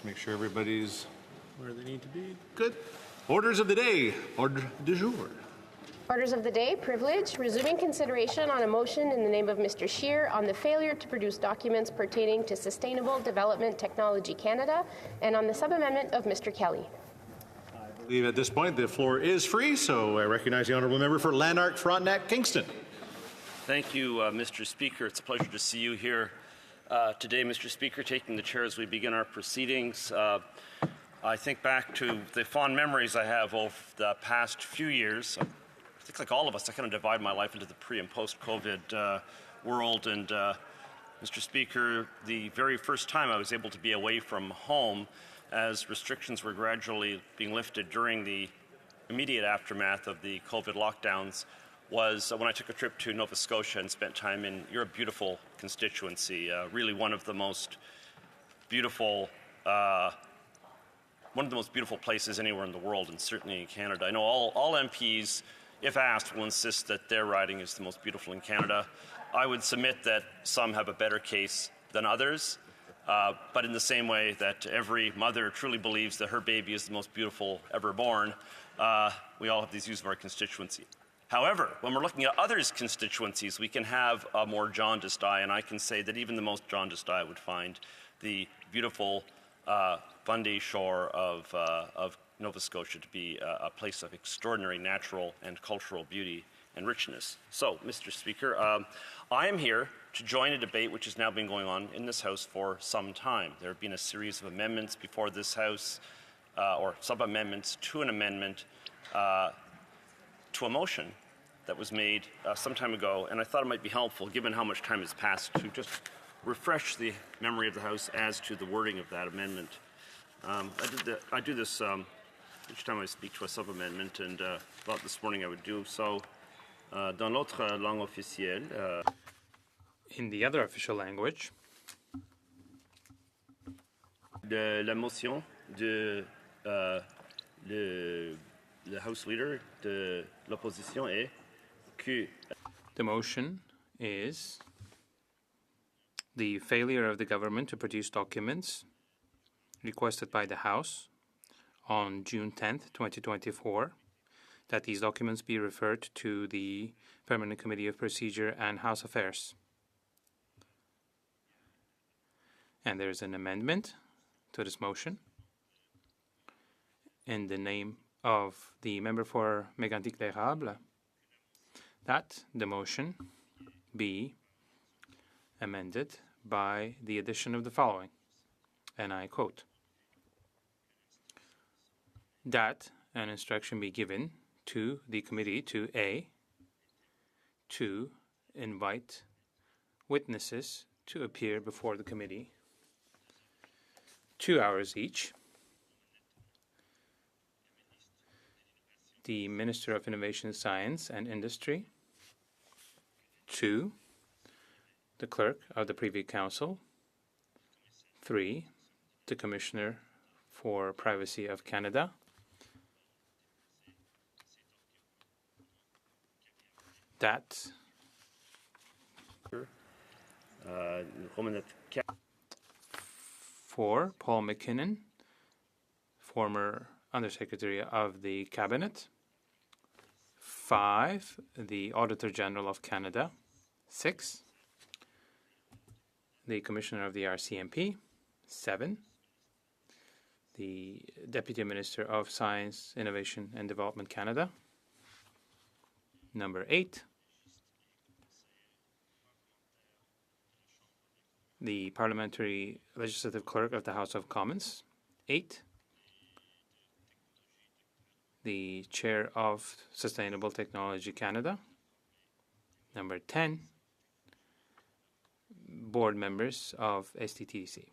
Just make sure everybody's Where they need to be. good. Orders of the day. Ordre du jour. Orders of the day, privilege, resuming consideration on a motion in the name of Mr. Scheer on the failure to produce documents pertaining to Sustainable Development Technology Canada and on the sub-amendment of Mr. Kelly. I believe at this point the floor is free, so I recognize the honourable member for Lanark, Frontenac, Kingston. Thank you, Mr. Speaker. It's a pleasure to see you here today, Mr. Speaker, taking the chair as we begin our proceedings. I think back to the fond memories I have of the past few years. I think, like all of us, I kind of divide my life into the pre- and post-COVID world. And, Mr. Speaker, the very first time I was able to be away from home as restrictions were gradually being lifted during the immediate aftermath of the COVID lockdowns was when I took a trip to Nova Scotia and spent time in your beautiful constituency, really one of the most beautiful places anywhere in the world, and certainly in Canada. I know all MPs, if asked, will insist that their riding is the most beautiful in Canada. I would submit that some have a better case than others, but in the same way that every mother truly believes that her baby is the most beautiful ever born, we all have these views of our constituency. However, when we're looking at others' constituencies, we can have a more jaundiced eye, and I can say that even the most jaundiced eye would find the beautiful Fundy shore of Nova Scotia to be a place of extraordinary natural and cultural beauty and richness. So, Mr. Speaker, I am here to join a debate which has now been going on in this House for some time. There have been a series of amendments before this House, or sub-amendments to an amendment to a motion that was made some time ago, and I thought it might be helpful, given how much time has passed, to just refresh the memory of the House as to the wording of that amendment. I do this each time I speak to a sub-amendment, and thought this morning I would do so dans l'autre langue officielle. In the other official language. De la motion de le House Leader de l'opposition est que The motion is the failure of the government to produce documents requested by the House on June 10th, 2024, that these documents be referred to the Permanent Committee of Procedure and House Affairs. And there is an amendment to this motion in the name of the member for Mégantic l'Érable, that the motion be amended by the addition of the following, and I quote, that an instruction be given to the committee to invite witnesses to appear before the committee 2 hours each. The Minister of Innovation, Science and Industry, 2, the Clerk of the Privy Council, 3, the Commissioner for Privacy of Canada, that 4, Paul McKinnon, former Undersecretary of the Cabinet, 5, the Auditor General of Canada, 6, the Commissioner of the RCMP, 7, the Deputy Minister of Science, Innovation and Development Canada, number 8, the Parliamentary Legislative Clerk of the House of Commons, 8, the Chair of Sustainable Technology Canada, number 10, board members of STTC,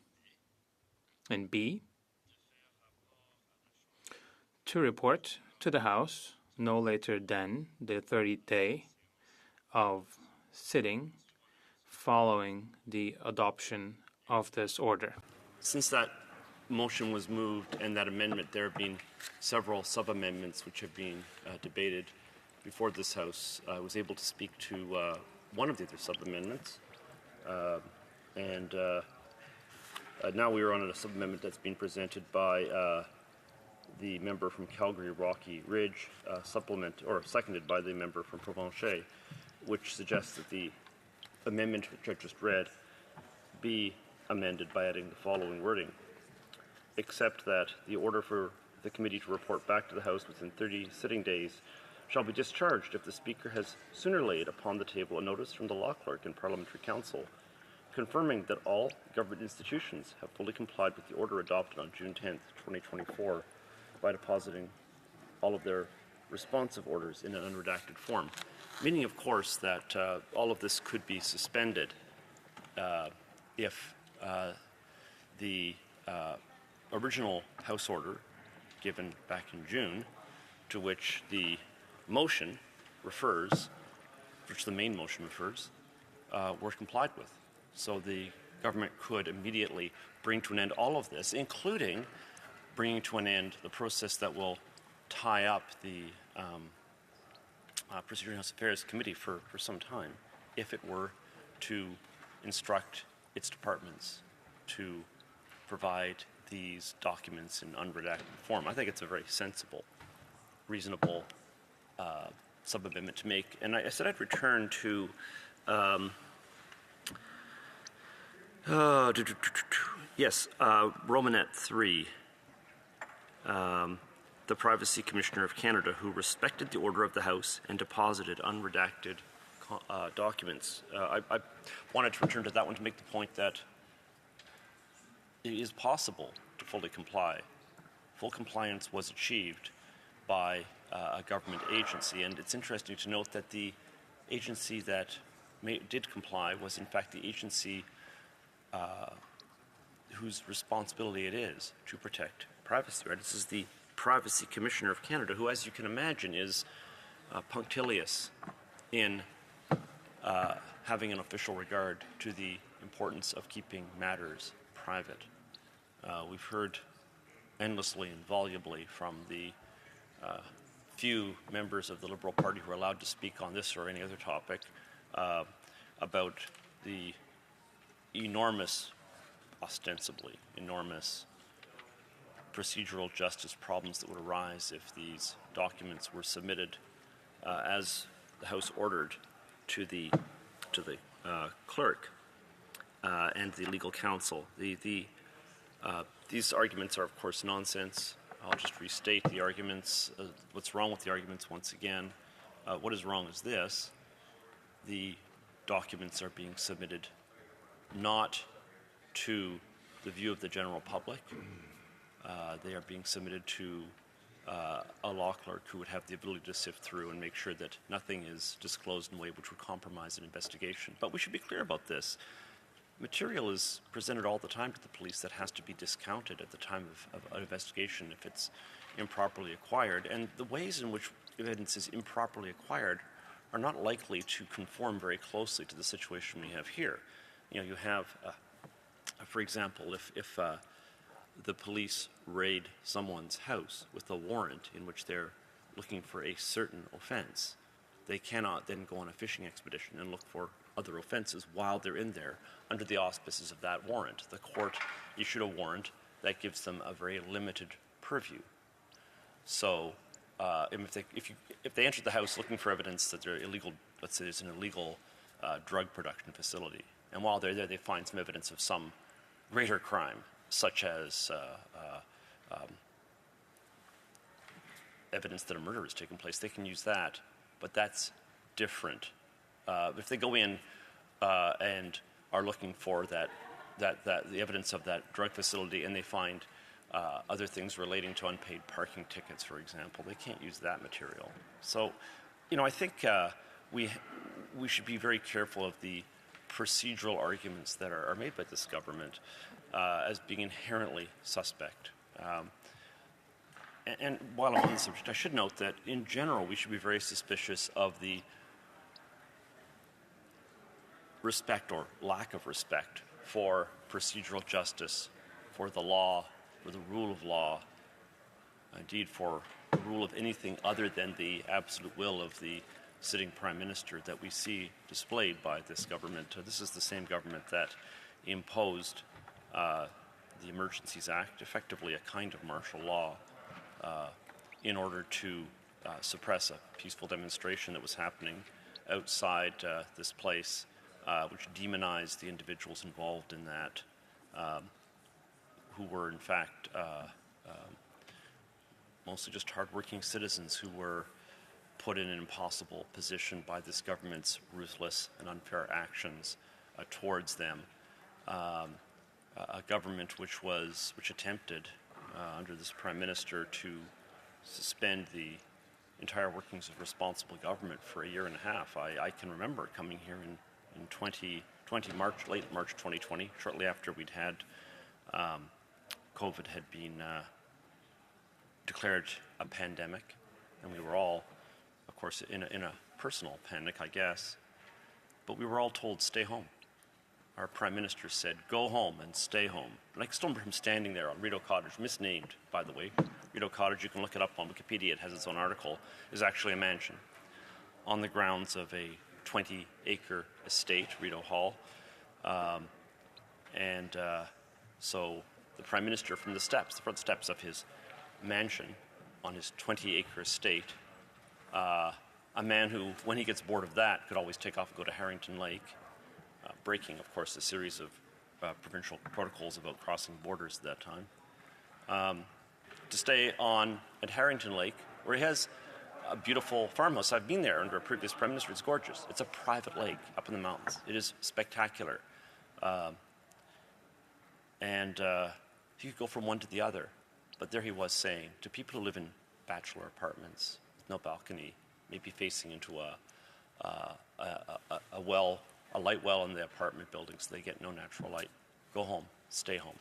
and B, to report to the House no later than the 30th day of sitting following the adoption of this order. Since that motion was moved and that amendment, there have been several sub-amendments which have been debated before this House. I was able to speak to one of the other sub-amendments, and Now we are on a sub-amendment that's being presented by the member from Calgary Rocky Ridge, seconded by the member from Provencher, which suggests that the amendment which I just read be amended by adding the following wording: except that the order for the committee to report back to the House within 30 sitting days shall be discharged if the Speaker has sooner laid upon the table a notice from the Law Clerk and Parliamentary Council confirming that all government institutions have fully complied with the order adopted on June 10th, 2024 by depositing all of their responsive orders in an unredacted form. Meaning, of course, that all of this could be suspended if the original House order given back in June, to which the motion refers, which the main motion refers, were complied with. So the government could immediately bring to an end all of this, including bringing to an end the process that will tie up the Procedural and House Affairs Committee for some time, if it were to instruct its departments to provide these documents in unredacted form. I think it's a very sensible, reasonable sub-amendment to make. And I said I'd return to Romanet 3, the Privacy Commissioner of Canada, who respected the order of the House and deposited unredacted documents. I wanted to return to that one to make the point that it is possible to fully comply. Full compliance was achieved by a government agency, and it's interesting to note that the agency that did comply was in fact the agency whose responsibility it is to protect privacy. Right? This is the Privacy Commissioner of Canada, who, as you can imagine, is punctilious in having an official regard to the importance of keeping matters private. We've heard endlessly and volubly from the few members of the Liberal Party who are allowed to speak on this or any other topic about the ostensibly enormous procedural justice problems that would arise if these documents were submitted as the House ordered to the clerk and the legal counsel. These arguments are, of course, nonsense. I'll just restate the arguments. What's wrong with the arguments once again? What is wrong is this: the documents are being submitted not to the view of the general public. They are being submitted to a law clerk who would have the ability to sift through and make sure that nothing is disclosed in a way which would compromise an investigation. But we should be clear about this. Material is presented all the time to the police that has to be discounted at the time of an investigation if it's improperly acquired. And the ways in which evidence is improperly acquired are not likely to conform very closely to the situation we have here. You know, you have, for example, if the police raid someone's house with a warrant in which they're looking for a certain offense, they cannot then go on a fishing expedition and look for other offenses while they're in there under the auspices of that warrant. The court issued a warrant that gives them a very limited purview. So if they entered the house looking for evidence that they're illegal, let's say there's an illegal drug production facility, and while they're there they find some evidence of some greater crime, such as evidence that a murder has taken place, they can use that, but that's different. If they go in and are looking for the evidence of that drug facility and they find other things relating to unpaid parking tickets, for example, they can't use that material. So, I think we should be very careful of the procedural arguments that are made by this government as being inherently suspect. And while I'm on the subject, I should note that in general we should be very suspicious of the respect or lack of respect for procedural justice, for the law, for the rule of law, indeed for the rule of anything other than the absolute will of the sitting Prime Minister that we see displayed by this government. This is the same government that imposed the Emergencies Act, effectively a kind of martial law, in order to suppress a peaceful demonstration that was happening outside this place, which demonized the individuals involved in that, who were in fact mostly just hardworking citizens who were put in an impossible position by this government's ruthless and unfair actions towards them. A government which attempted under this Prime Minister to suspend the entire workings of responsible government for a year and a half. I can remember coming here in late March 2020, shortly after we'd had COVID had been declared a pandemic, and we were all, of course, in a personal panic, I guess, but we were all told, stay home. Our Prime Minister said, go home and stay home. And I still remember him standing there on Rideau Cottage, misnamed, by the way. Rideau Cottage, you can look it up on Wikipedia, it has its own article, is actually a mansion on the grounds of a 20-acre estate, Rideau Hall. So the Prime Minister from the front steps of his mansion on his 20-acre estate, a man who, when he gets bored of that, could always take off and go to Harrington Lake, breaking, of course, a series of provincial protocols about crossing borders at that time, to stay at Harrington Lake, where he has a beautiful farmhouse. I've been there under a previous Prime Minister. It's gorgeous. It's a private lake up in the mountains. It is spectacular. He could go from one to the other. But there he was saying to people who live in bachelor apartments, no balcony, maybe facing into a light well in the apartment building so they get no natural light. Go home, stay home,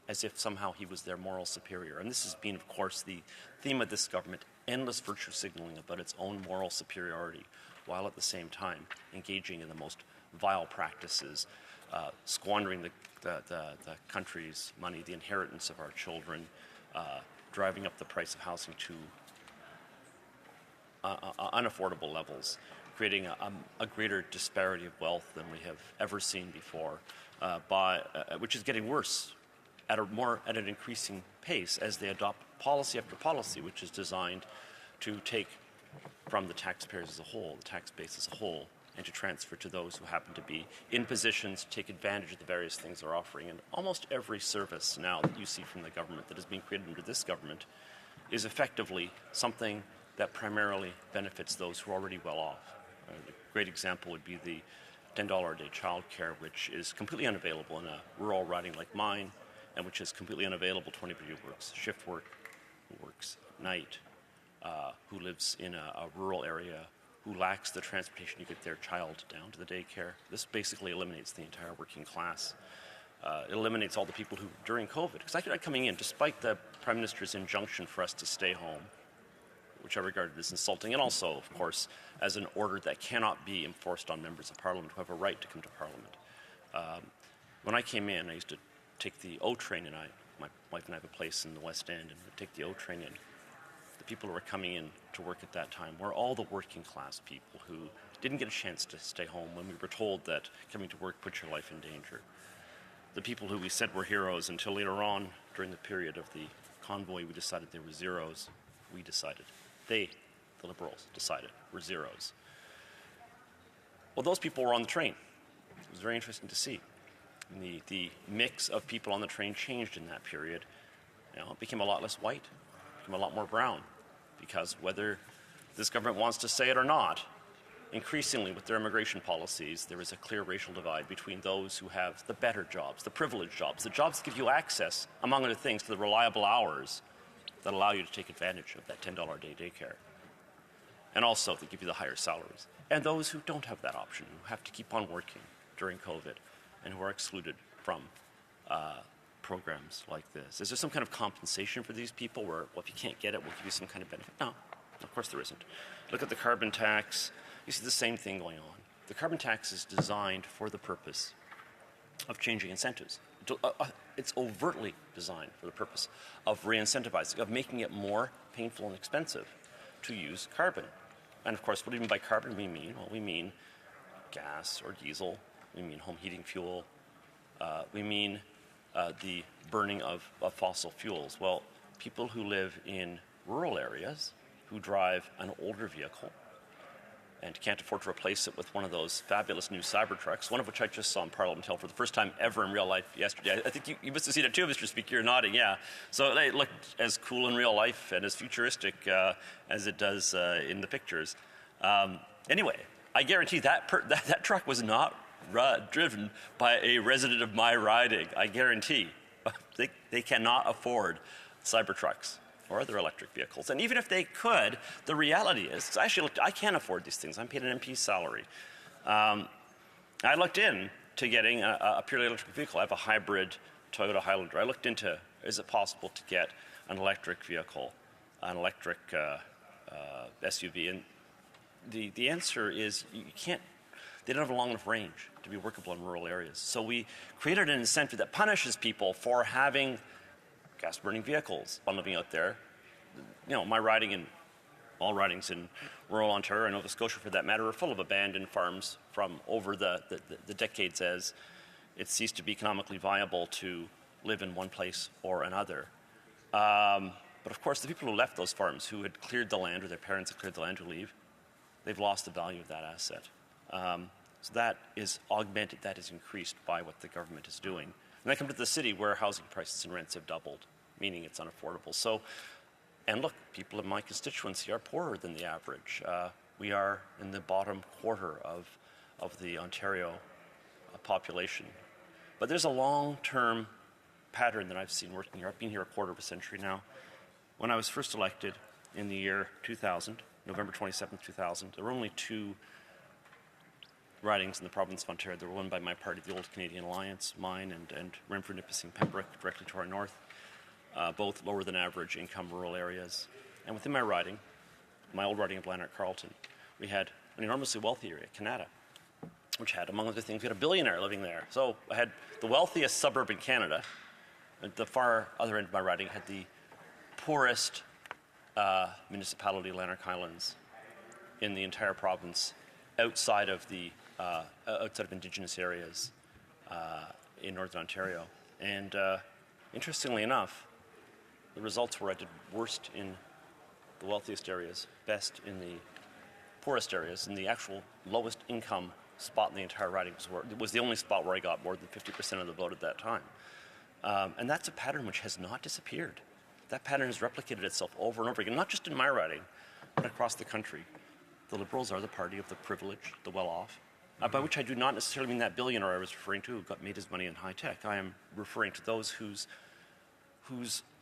as if somehow he was their moral superior. And this has been, of course, the theme of this government, endless virtue signaling about its own moral superiority, while at the same time engaging in the most vile practices, squandering the country's money, the inheritance of our children, driving up the price of housing to unaffordable levels, creating a greater disparity of wealth than we have ever seen before, which is getting worse at an increasing pace as they adopt policy after policy, which is designed to take from the taxpayers as a whole, the tax base as a whole, and to transfer to those who happen to be in positions to take advantage of the various things they're offering. And almost every service now that you see from the government that is being created under this government is effectively something that primarily benefits those who are already well off. A great example would be the $10 a day childcare, which is completely unavailable in a rural riding like mine, and which is completely unavailable to anybody who works shift work, who works night, who lives in a rural area, who lacks the transportation to get their child down to the daycare. This basically eliminates the entire working class. It eliminates all the people who, during COVID, because I started coming in, despite the Prime Minister's injunction for us to stay home, which I regarded as insulting, and also, of course, as an order that cannot be enforced on members of Parliament who have a right to come to Parliament. When I came in, I used to take the O train, and my wife and I have a place in the West End, and we'd take the O train in. The people who were coming in to work at that time were all the working class people who didn't get a chance to stay home when we were told that coming to work put your life in danger. The people who we said were heroes until later on, during the period of the convoy, we decided they were zeros. We decided. They, the Liberals, decided were zeros. Well, those people were on the train. It was very interesting to see. And the mix of people on the train changed in that period. It became a lot less white, became a lot more brown, because whether this government wants to say it or not, increasingly with their immigration policies, there is a clear racial divide between those who have the better jobs, the privileged jobs, the jobs that give you access, among other things, to the reliable hours that allow you to take advantage of that $10 a day daycare, and also that give you the higher salaries. And those who don't have that option, who have to keep on working during COVID, and who are excluded from programs like this. Is there some kind of compensation for these people where, well, if you can't get it, we'll give you some kind of benefit? No, of course there isn't. Look at the carbon tax. You see the same thing going on. The carbon tax is designed for the purpose of changing incentives. It's overtly designed for the purpose of re-incentivizing, of making it more painful and expensive to use carbon. And of course, what do we mean by carbon? We mean gas or diesel. We mean home heating fuel. We mean the burning of fossil fuels. Well, people who live in rural areas who drive an older vehicle and can't afford to replace it with one of those fabulous new Cybertrucks, one of which I just saw in Parliament Hill for the first time ever in real life yesterday. I think you must have seen it too, Mr. Speaker. You're nodding, yeah. So it looked as cool in real life and as futuristic as it does in the pictures. Anyway, I guarantee that truck was not driven by a resident of my riding. I guarantee. They cannot afford Cybertrucks or other electric vehicles. And even if they could, the reality is, I can't afford these things. I'm paid an MP salary. I looked into getting a purely electric vehicle. I have a hybrid Toyota Highlander. I looked into, is it possible to get an electric vehicle, an electric SUV? And the answer is you can't. They don't have a long enough range to be workable in rural areas. So we created an incentive that punishes people for having gas-burning vehicles while living out there. You know, my riding and all ridings in rural Ontario and Nova Scotia, for that matter, are full of abandoned farms from over the decades as it ceased to be economically viable to live in one place or another. But of course, the people who left those farms, who had cleared the land, or their parents had cleared the land to leave, they've lost the value of that asset. So that is augmented, that is increased by what the government is doing. And I come to the city where housing prices and rents have doubled, meaning it's unaffordable. So, and look, people in my constituency are poorer than the average. We are in the bottom quarter of the Ontario population. But there's a long-term pattern that I've seen working here. I've been here a quarter of a century now. When I was first elected in the year 2000, November 27th, 2000, there were only two ridings in the province of Ontario. They were won by my party, the Old Canadian Alliance, mine, and Renfrew, Nipissing, Pembroke, directly to our north, both lower than average income rural areas. And within my riding, my old riding of Lanark Carleton, we had an enormously wealthy area, Canada, which had, among other things, we had a billionaire living there. So I had the wealthiest suburb in Canada. At the far other end of my riding had the poorest municipality, Lanark Highlands, in the entire province, outside of Indigenous areas in Northern Ontario. And interestingly enough, the results were I did worst in the wealthiest areas, best in the poorest areas, and the actual lowest income spot in the entire riding was the only spot where I got more than 50% of the vote at that time. And that's a pattern which has not disappeared. That pattern has replicated itself over and over again, not just in my riding, but across the country. The Liberals are the party of the privileged, the well-off, by which I do not necessarily mean that billionaire I was referring to who made his money in high tech. I am referring to those whose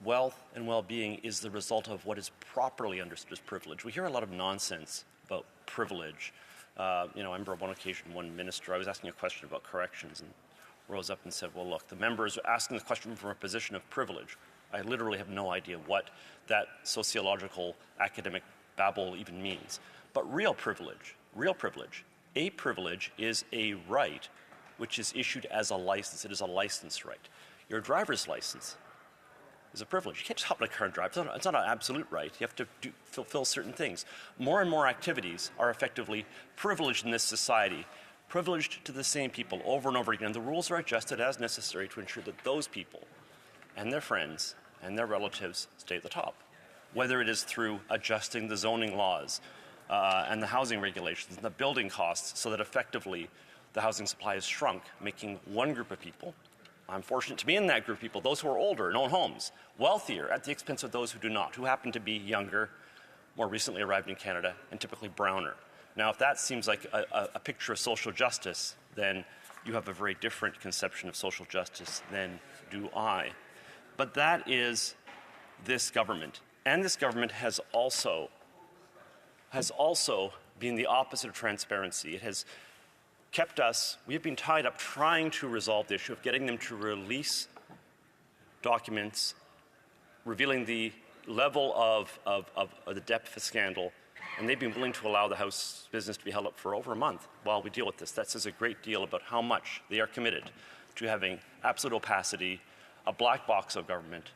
wealth and well-being is the result of what is properly understood as privilege. We hear a lot of nonsense about privilege. I remember on one occasion, one minister, I was asking a question about corrections and rose up and said, well, look, the members are asking the question from a position of privilege. I literally have no idea what that sociological academic babble even means. But real privilege, a privilege is a right which is issued as a license. It is a license right. Your driver's license is a privilege. You can't just hop in a car and drive. It's not an absolute right. You have to fulfill certain things. More and more activities are effectively privileged in this society, privileged to the same people over and over again. The rules are adjusted as necessary to ensure that those people and their friends and their relatives stay at the top, whether it is through adjusting the zoning laws and the housing regulations and the building costs so that effectively the housing supply is shrunk, making one group of people, I'm fortunate to be in that group of people, those who are older and own homes, wealthier at the expense of those who do not, who happen to be younger, more recently arrived in Canada, and typically browner. Now, if that seems like a picture of social justice, then you have a very different conception of social justice than do I. But that is this government. And this government has also been the opposite of transparency. It has kept us, we have been tied up trying to resolve the issue of getting them to release documents revealing the level of the depth of the scandal, and they've been willing to allow the House business to be held up for over a month while we deal with this. That says a great deal about how much they are committed to having absolute opacity, a black box of government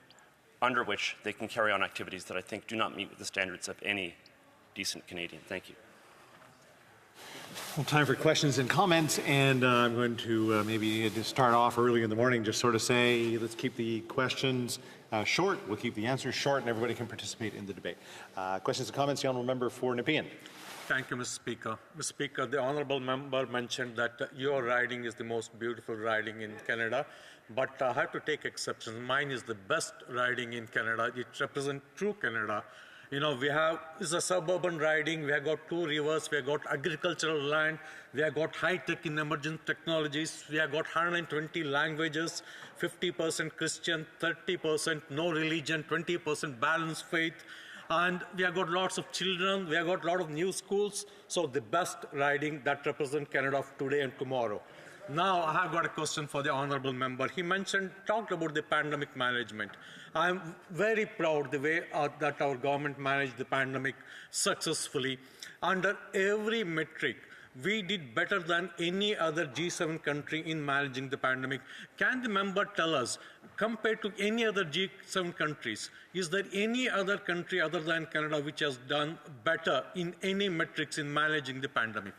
under which they can carry on activities that I think do not meet with the standards of any decent Canadian. Thank you. Time for questions and comments, and I'm going to maybe just start off early in the morning, just sort of say, let's keep the questions short, we'll keep the answers short, and everybody can participate in the debate. Questions and comments, the honourable member for Nepean. Thank you, Mr. Speaker. Mr. Speaker, the honourable member mentioned that your riding is the most beautiful riding in Canada, but I have to take exception. Mine is the best riding in Canada. It represents true Canada. You know, it's a suburban riding. We have got 2 rivers. We have got agricultural land. We have got high-tech in emerging technologies. We have got 120 languages, 50% Christian, 30% no religion, 20% balanced faith. And we have got lots of children. We have got a lot of new schools. So the best riding that represents Canada of today and tomorrow. Now, I have got a question for the honourable member. He talked about the pandemic management. I'm very proud the way that our government managed the pandemic successfully. Under every metric, we did better than any other G7 country in managing the pandemic. Can the member tell us, compared to any other G7 countries, is there any other country other than Canada which has done better in any metrics in managing the pandemic?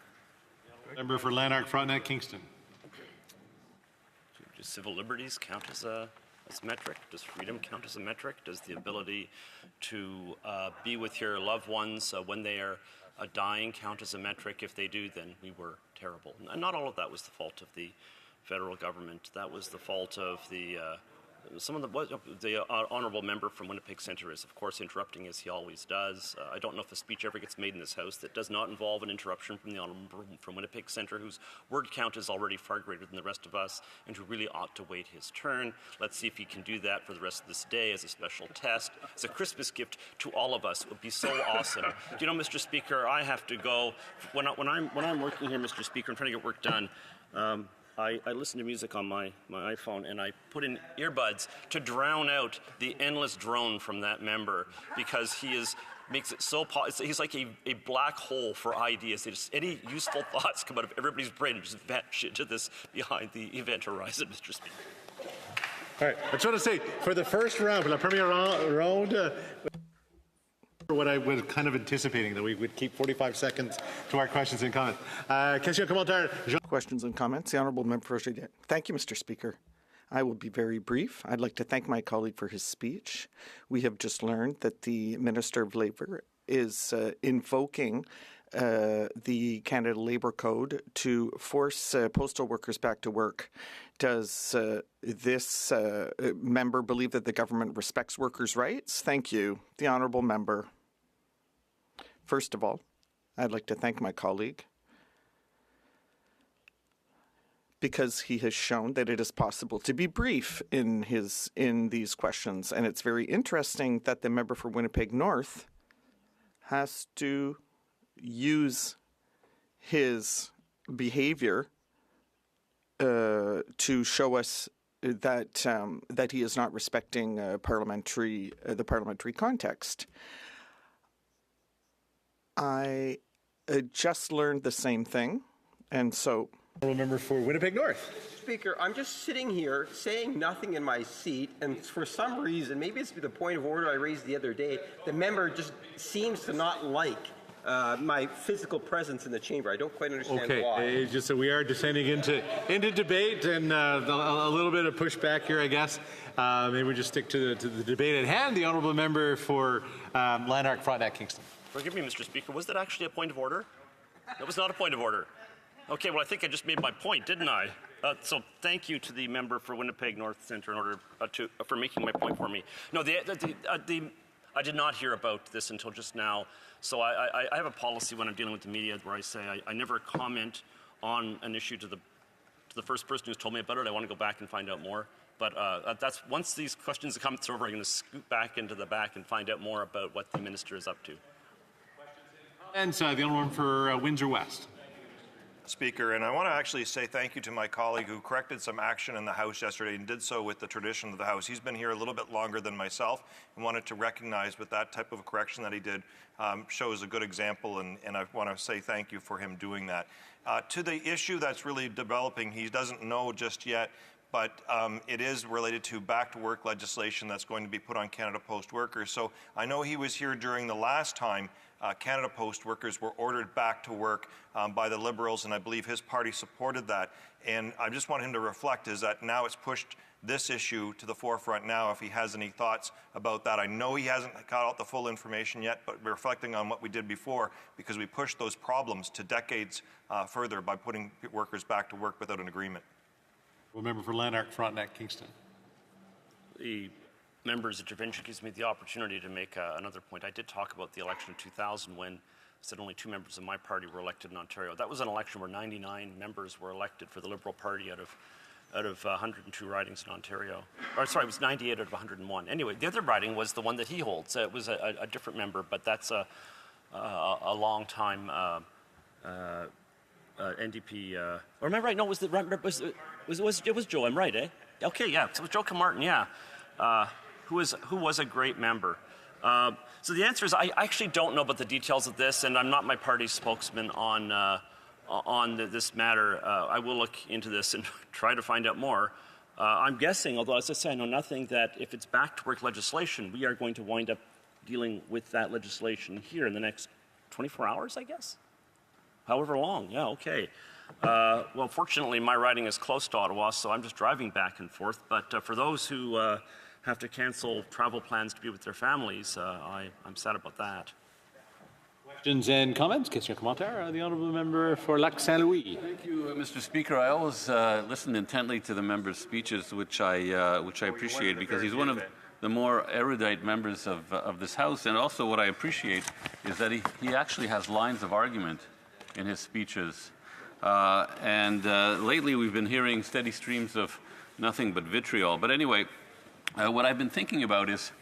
Member for Lanark, Frontenac, Kingston. Do civil liberties count as a metric? Does freedom count as a metric? Does the ability to be with your loved ones when they are dying count as a metric? If they do, then we were terrible. And not all of that was the fault of the federal government. That was the fault of the honourable member from Winnipeg Centre is, of course, interrupting as he always does. I don't know if a speech ever gets made in this House that does not involve an interruption from the honourable from Winnipeg Centre, whose word count is already far greater than the rest of us, and who really ought to wait his turn. Let's see if he can do that for the rest of this day as a special test, as a Christmas gift to all of us. It would be so awesome. Do you know, Mr. Speaker, I have to go when I'm working here, Mr. Speaker. I'm trying to get work done. I listen to music on my iPhone, and I put in earbuds to drown out the endless drone from that member, because makes it so he's like a black hole for ideas. Any useful thoughts come out of everybody's brain and just vanish into this behind the event horizon, Mr. Speaker. All right, I just want to say, for the first round, for the premier round, what I was kind of anticipating, that we would keep 45 seconds to our questions and comments. Question commentaire. Questions and comments. The Honourable Member for Joliet. Thank you, Mr. Speaker. I will be very brief. I'd like to thank my colleague for his speech. We have just learned that the Minister of Labour is invoking the Canada Labour Code to force postal workers back to work. Does this member believe that the government respects workers' rights? Thank you. The Honourable Member. First of all, I'd like to thank my colleague because he has shown that it is possible to be brief in these questions. And it's very interesting that the member for Winnipeg North has to use his behavior to show us that he is not respecting the parliamentary context. I just learned the same thing, and so. Member for Winnipeg North. Speaker, I'm just sitting here saying nothing in my seat, and for some reason, maybe it's the point of order I raised the other day, the member just seems to not like my physical presence in the chamber. I don't quite understand why. Okay, just so we are descending into debate, and a little bit of pushback here, I guess. Maybe we just stick to the debate at hand. The honourable member for Lanark, Frontenac, Kingston. Forgive me, Mr. Speaker. Was that actually a point of order? That was not a point of order. Okay, well, I think I just made my point, didn't I? So thank you to the member for Winnipeg North Centre in order for making my point for me. No, I did not hear about this until just now. So I have a policy when I'm dealing with the media where I say I never comment on an issue to the first person who's told me about it. I want to go back and find out more. But that's once these questions come over, I'm going to scoot back into the back and find out more about what the minister is up to. And the other one for Windsor West. Speaker, and I want to actually say thank you to my colleague who corrected some action in the House yesterday and did so with the tradition of the House. He's been here a little bit longer than myself and wanted to recognize with that type of correction that he did shows a good example, and I want to say thank you for him doing that. To the issue that's really developing, he doesn't know just yet, but it is related to back-to-work legislation that's going to be put on Canada Post workers. So I know he was here during the last time Canada Post workers were ordered back to work by the Liberals, and I believe his party supported that. And I just want him to reflect is that now it's pushed this issue to the forefront now, if he has any thoughts about that. I know he hasn't got out the full information yet, but we're reflecting on what we did before because we pushed those problems to decades further by putting workers back to work without an agreement. Well, member for Lanark, Frontenac, Kingston. The member's intervention gives me the opportunity to make another point. I did talk about the election of 2000 when I said only 2 members of my party were elected in Ontario. That was an election where 99 members were elected for the Liberal Party out of 102 ridings in Ontario. Or sorry, it was 98 out of 101. Anyway, the other riding was the one that he holds. It was a different member, but that's a long time NDP. Or am I right? No, it was Joe. I'm right, eh? Okay, yeah. It was Joe Martin. Yeah. Who was a great member. So the answer is I actually don't know about the details of this, and I'm not my party's spokesman on this matter. I will look into this and try to find out more. I'm guessing, although as I say, I know nothing, that if it's back-to-work legislation, we are going to wind up dealing with that legislation here in the next 24 hours, I guess? However long, yeah, okay. Well, fortunately, my riding is close to Ottawa, so I'm just driving back and forth. But for those who have to cancel travel plans to be with their families, I'm sad about that. Questions and comments? Question commentaire. The honourable member for Lac Saint Louis. Thank you, Mr. Speaker. I always listen intently to the member's speeches, which I appreciate because he's one of the more erudite members of this House. And also, what I appreciate is that he actually has lines of argument in his speeches. Lately, we've been hearing steady streams of nothing but vitriol. But anyway, what I've been thinking about is.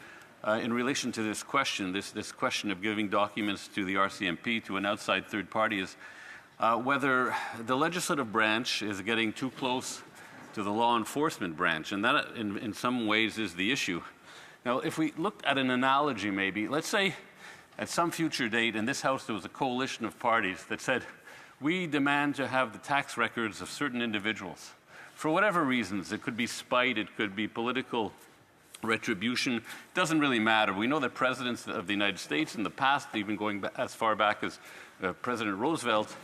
In relation to this question, this question of giving documents to the RCMP, to an outside third party, is whether the legislative branch is getting too close to the law enforcement branch, and that in some ways is the issue. Now, if we looked at an analogy maybe, let's say at some future date in this House there was a coalition of parties that said, we demand to have the tax records of certain individuals. For whatever reasons, it could be spite, it could be political retribution, doesn't really matter. We know that presidents of the United States in the past, even going as far back as President Roosevelt,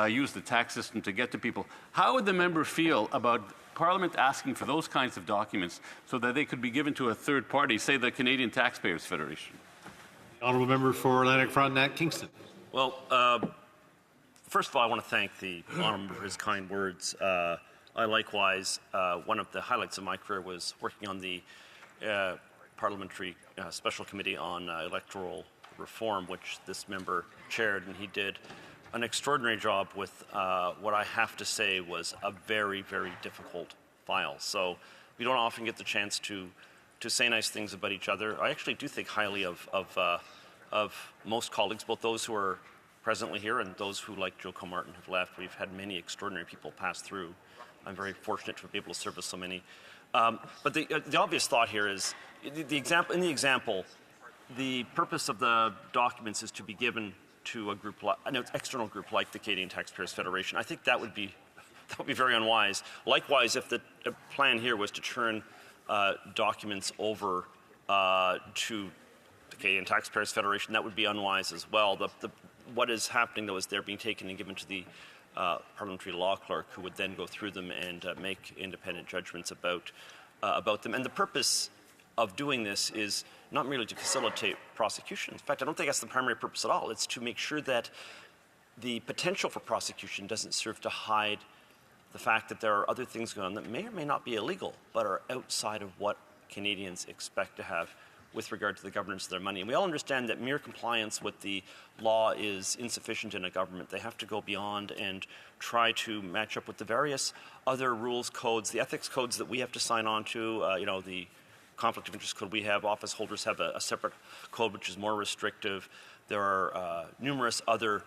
used the tax system to get to people. How would the member feel about Parliament asking for those kinds of documents so that they could be given to a third party, say the Canadian Taxpayers Federation? Honourable member for Lanark, Frontenac, Kingston. Well, first of all, I want to thank the honourable for his kind words. I likewise, one of the highlights of my career was working on the Parliamentary Special Committee on Electoral Reform, which this member chaired, and he did an extraordinary job with what I have to say was a very, very difficult file. So we don't often get the chance to say nice things about each other. I actually do think highly of most colleagues, both those who are presently here and those who, like Joe Martin, have left. We've had many extraordinary people pass through. I'm very fortunate to be able to service so many. But the obvious thought here is, in the example, the purpose of the documents is to be given to a group, an external group like the Canadian Taxpayers Federation. I think that would be very unwise. Likewise, if the plan here was to turn documents over to the Canadian Taxpayers Federation, that would be unwise as well. What is happening, though, is they're being taken and given to the parliamentary law clerk, who would then go through them and make independent judgments about them. And the purpose of doing this is not merely to facilitate prosecution. In fact, I don't think that's the primary purpose at all. It's to make sure that the potential for prosecution doesn't serve to hide the fact that there are other things going on that may or may not be illegal, but are outside of what Canadians expect to have with regard to the governance of their money. And we all understand that mere compliance with the law is insufficient in a government. They have to go beyond and try to match up with the various other rules, codes, the ethics codes that we have to sign on to, the conflict of interest code we have. Office holders have a separate code which is more restrictive. There are numerous other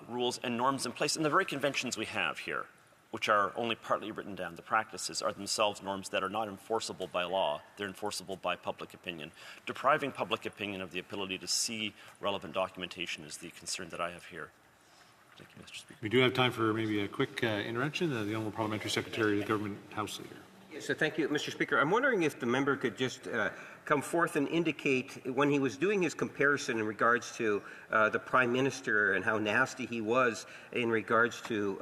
rules and norms in place. And the very conventions we have here, which are only partly written down, the practices are themselves norms that are not enforceable by law. They're enforceable by public opinion. Depriving public opinion of the ability to see relevant documentation is the concern that I have here. Thank you, Mr. Speaker. We do have time for maybe a quick intervention. The Honourable Parliamentary Secretary of the Government House Leader. So thank you, Mr. Speaker. I'm wondering if the member could just come forth and indicate when he was doing his comparison in regards to the Prime Minister and how nasty he was in regards to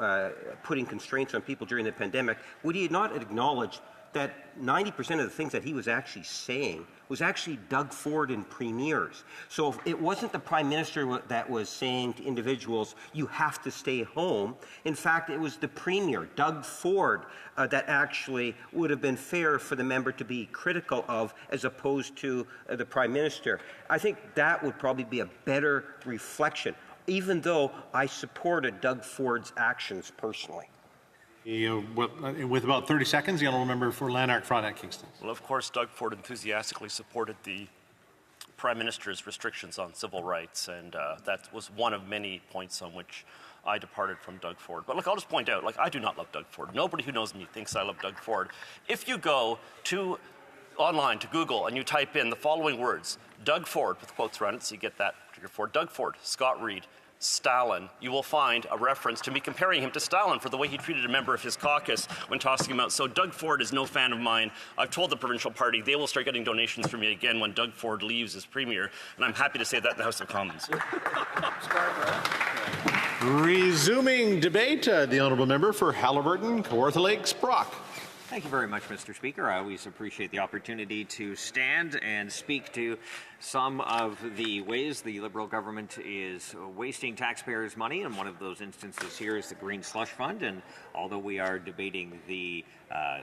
putting constraints on people during the pandemic, would he not acknowledge that 90% of the things that he was actually saying was actually Doug Ford and premiers. So if it wasn't the Prime Minister that was saying to individuals, you have to stay home. In fact, it was the Premier, Doug Ford, that actually would have been fair for the member to be critical of as opposed to the Prime Minister. I think that would probably be a better reflection, even though I supported Doug Ford's actions personally. With about 30 seconds, the honourable member for Lanark Frontenac Kingston. Well, of course, Doug Ford enthusiastically supported the Prime Minister's restrictions on civil rights, and that was one of many points on which I departed from Doug Ford. But look, I'll just point out, I do not love Doug Ford. Nobody who knows me thinks I love Doug Ford. If you go online to Google and you type in the following words, Doug Ford, with quotes around it, so you get that figure for Doug Ford, Scott Reed, Stalin, you will find a reference to me comparing him to Stalin for the way he treated a member of his caucus when tossing him out. So Doug Ford is no fan of mine. I've told the provincial party they will start getting donations from me again when Doug Ford leaves as Premier, and I'm happy to say that in the House of Commons. Resuming debate, the honourable member for Haliburton, Kawartha Lakes, Brock. Thank you very much, Mr. Speaker. I always appreciate the opportunity to stand and speak to some of the ways the Liberal government is wasting taxpayers' money, and one of those instances here is the Green Slush Fund. And although we are debating the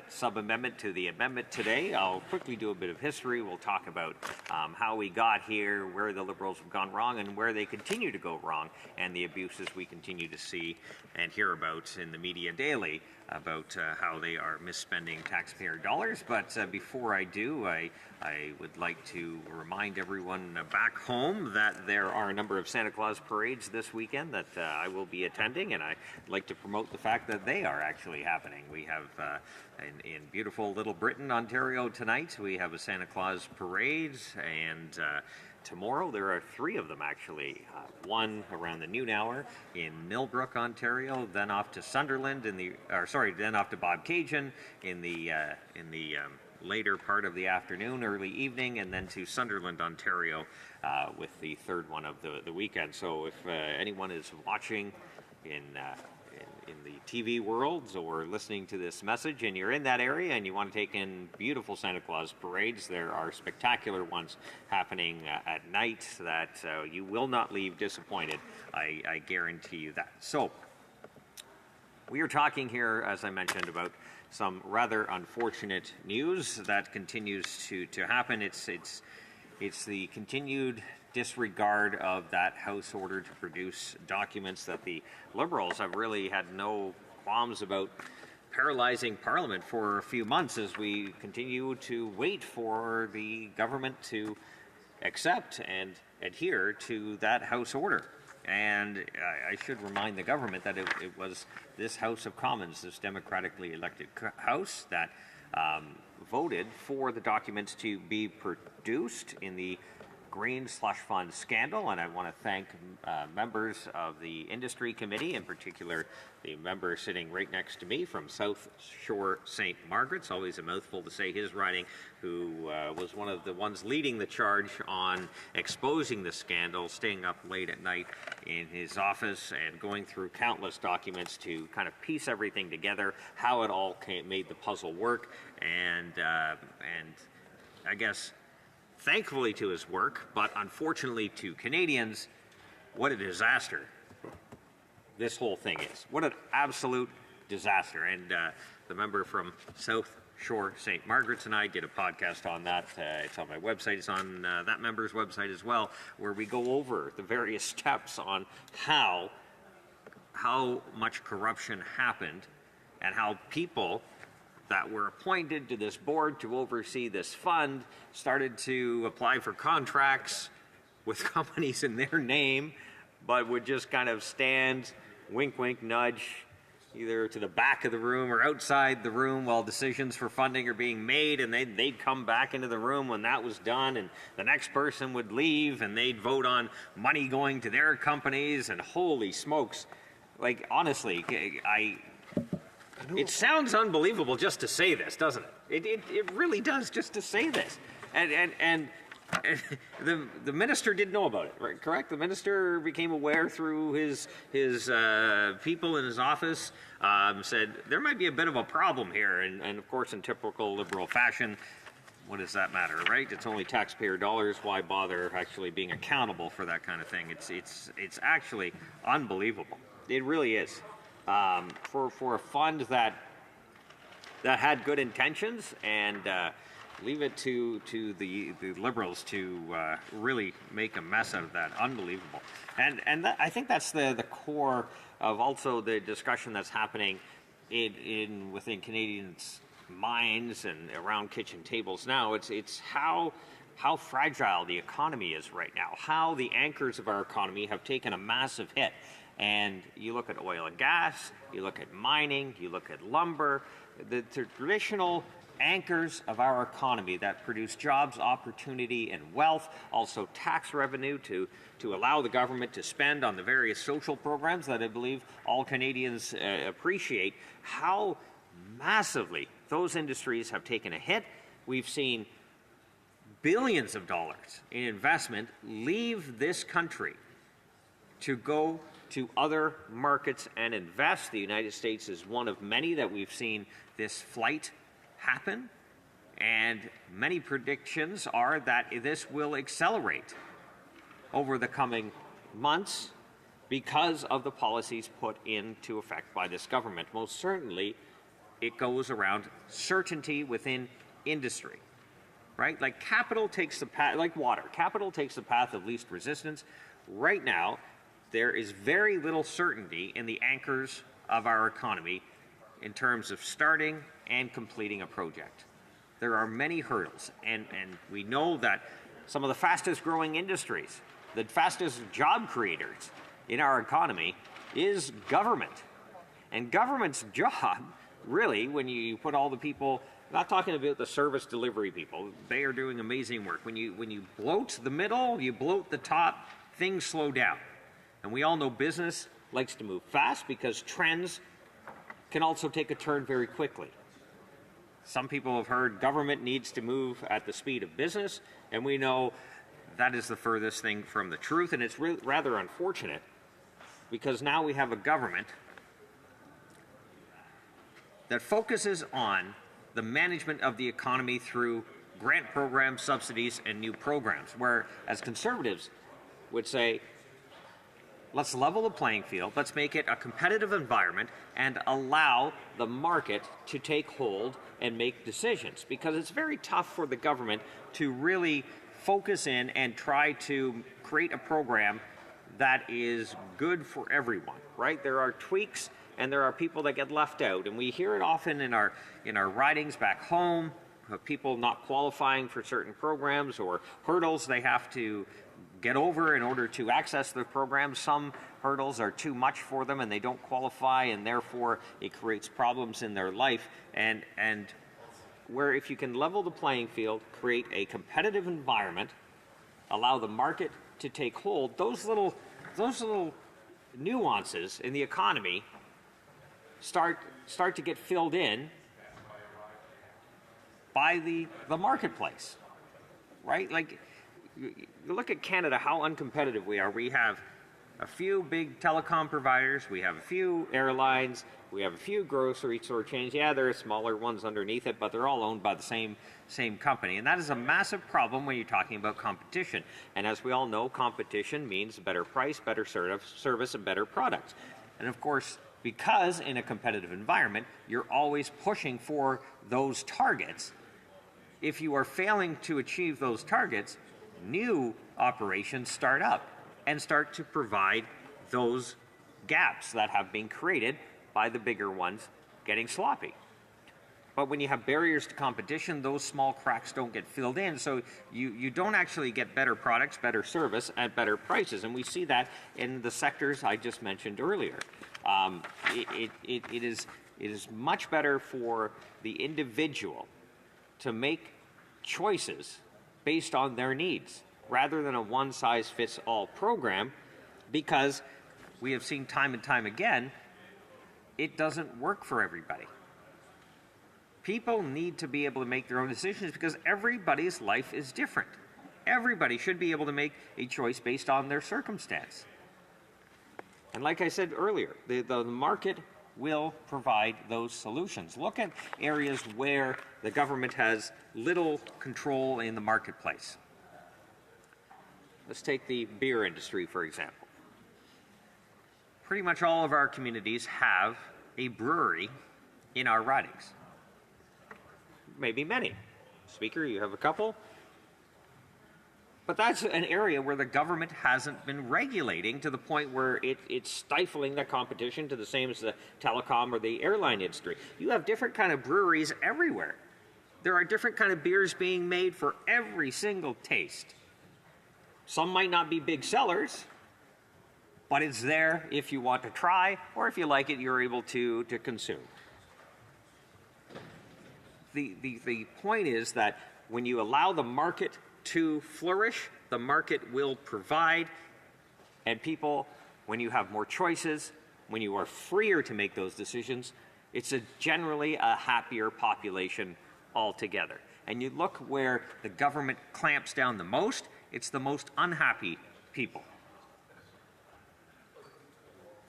sub-amendment to the amendment today, I'll quickly do a bit of history. We'll talk about how we got here, where the Liberals have gone wrong, and where they continue to go wrong, and the abuses we continue to see and hear about in the media daily about how they are misspending taxpayer dollars. But before I do, I would like to remind everyone back home that there are a number of Santa Claus parades this weekend that I will be attending, and I'd like to promote the fact that they are actually happening. We have in beautiful Little Britain, Ontario tonight, we have a Santa Claus parade, and tomorrow there are 3 of them actually. One around the noon hour in Millbrook, Ontario, then off to Sunderland then off to Bobcaygeon in the later part of the afternoon, early evening, and then to Sunderland, Ontario, with the third one of the weekend. So if anyone is watching in the TV worlds or listening to this message and you're in that area and you want to take in beautiful Santa Claus parades, there are spectacular ones happening at night that you will not leave disappointed. I guarantee you that. So we are talking here, as I mentioned, about some rather unfortunate news that continues to happen. It's the continued disregard of that House order to produce documents that the Liberals have really had no qualms about paralyzing Parliament for a few months as we continue to wait for the government to accept and adhere to that House order. And I should remind the government that it was this House of Commons, this democratically elected House, that voted for the documents to be produced in the Green Slush Fund scandal, and I want to thank members of the Industry Committee, in particular the member sitting right next to me from South Shore St. Margaret's, always a mouthful to say his riding, who was one of the ones leading the charge on exposing the scandal, staying up late at night in his office and going through countless documents to kind of piece everything together, how it all made the puzzle work, and I guess thankfully to his work, but unfortunately to Canadians, what a disaster this whole thing is. What an absolute disaster. And the member from South Shore St. Margaret's and I did a podcast on that. It's on my website. It's on that member's website as well, where we go over the various steps on how much corruption happened and how people that were appointed to this board to oversee this fund started to apply for contracts with companies in their name, but would just kind of stand, wink, wink, nudge, either to the back of the room or outside the room while decisions for funding are being made, and they'd come back into the room when that was done, and the next person would leave, and they'd vote on money going to their companies, and holy smokes. Like, honestly, It sounds unbelievable just to say this, doesn't it? It really does just to say this. And the minister didn't know about it, right? Correct? The minister became aware through his people in his office, said there might be a bit of a problem here. And of course, in typical Liberal fashion, what does that matter, right? It's only taxpayer dollars. Why bother actually being accountable for that kind of thing? It's actually unbelievable. It really is. For a fund that had good intentions, and leave it to the Liberals to really make a mess out of that. Unbelievable. And I think that's the core of also the discussion that's happening within Canadians' minds and around kitchen tables now. It's how fragile the economy is right now, how the anchors of our economy have taken a massive hit. And you look at oil and gas, you look at mining, you look at lumber, the traditional anchors of our economy that produce jobs, opportunity, and wealth, also tax revenue to allow the government to spend on the various social programs that I believe all Canadians appreciate, how massively those industries have taken a hit. We've seen billions of dollars in investment leave this country to go to other markets and invest. The United States is one of many that we've seen this flight happen, and many predictions are that this will accelerate over the coming months because of the policies put into effect by this government. Most certainly, it goes around certainty within industry, right? Like capital takes the path, like water, capital takes the path of least resistance. Right now, there is very little certainty in the anchors of our economy in terms of starting and completing a project. There are many hurdles, and we know that some of the fastest growing industries, the fastest job creators in our economy is government. And government's job, really, when you put all the people, not talking about the service delivery people, they are doing amazing work. When you bloat the middle, you bloat the top, things slow down. And we all know business likes to move fast because trends can also take a turn very quickly. Some people have heard government needs to move at the speed of business, and we know that is the furthest thing from the truth, and it's rather unfortunate because now we have a government that focuses on the management of the economy through grant programs, subsidies, and new programs, where as Conservatives would say, let's level the playing field, let's make it a competitive environment and allow the market to take hold and make decisions, because it's very tough for the government to really focus in and try to create a program that is good for everyone, right? There are tweaks and there are people that get left out, and we hear it often in our ridings back home, of people not qualifying for certain programs or hurdles they have to get over in order to access the program. Some hurdles are too much for them and they don't qualify, and therefore it creates problems in their life. And where if you can level the playing field, create a competitive environment, allow the market to take hold, those little nuances in the economy start to get filled in by the marketplace, right? Like, you look at Canada, how uncompetitive we are. We have a few big telecom providers, we have a few airlines, we have a few grocery store chains. Yeah, there are smaller ones underneath it, but they're all owned by the same company. And that is a massive problem when you're talking about competition. And as we all know, competition means better price, better service, and better products. And of course, because in a competitive environment, you're always pushing for those targets. If you are failing to achieve those targets, new operations start up and start to provide those gaps that have been created by the bigger ones getting sloppy. But when you have barriers to competition, those small cracks don't get filled in, so you don't actually get better products, better service, at better prices. And we see that in the sectors I just mentioned earlier. It is much better for the individual to make choices based on their needs rather than a one-size-fits-all program, because we have seen time and time again it doesn't work for everybody. People need to be able to make their own decisions because everybody's life is different. Everybody should be able to make a choice based on their circumstance. And like I said earlier, the market will provide those solutions. Look at areas where the government has little control in the marketplace. Let's take the beer industry, for example. Pretty much all of our communities have a brewery in our ridings. Maybe many. Speaker, you have a couple. But that's an area where the government hasn't been regulating to the point where it's stifling the competition to the same as the telecom or the airline industry. You have different kind of breweries everywhere. There are different kind of beers being made for every single taste. Some might not be big sellers, but it's there if you want to try, or if you like it, you're able to consume. The point is that when you allow the market to flourish, the market will provide, and people, when you have more choices, when you are freer to make those decisions, it's generally a happier population altogether. And you look where the government clamps down the most, it's the most unhappy people.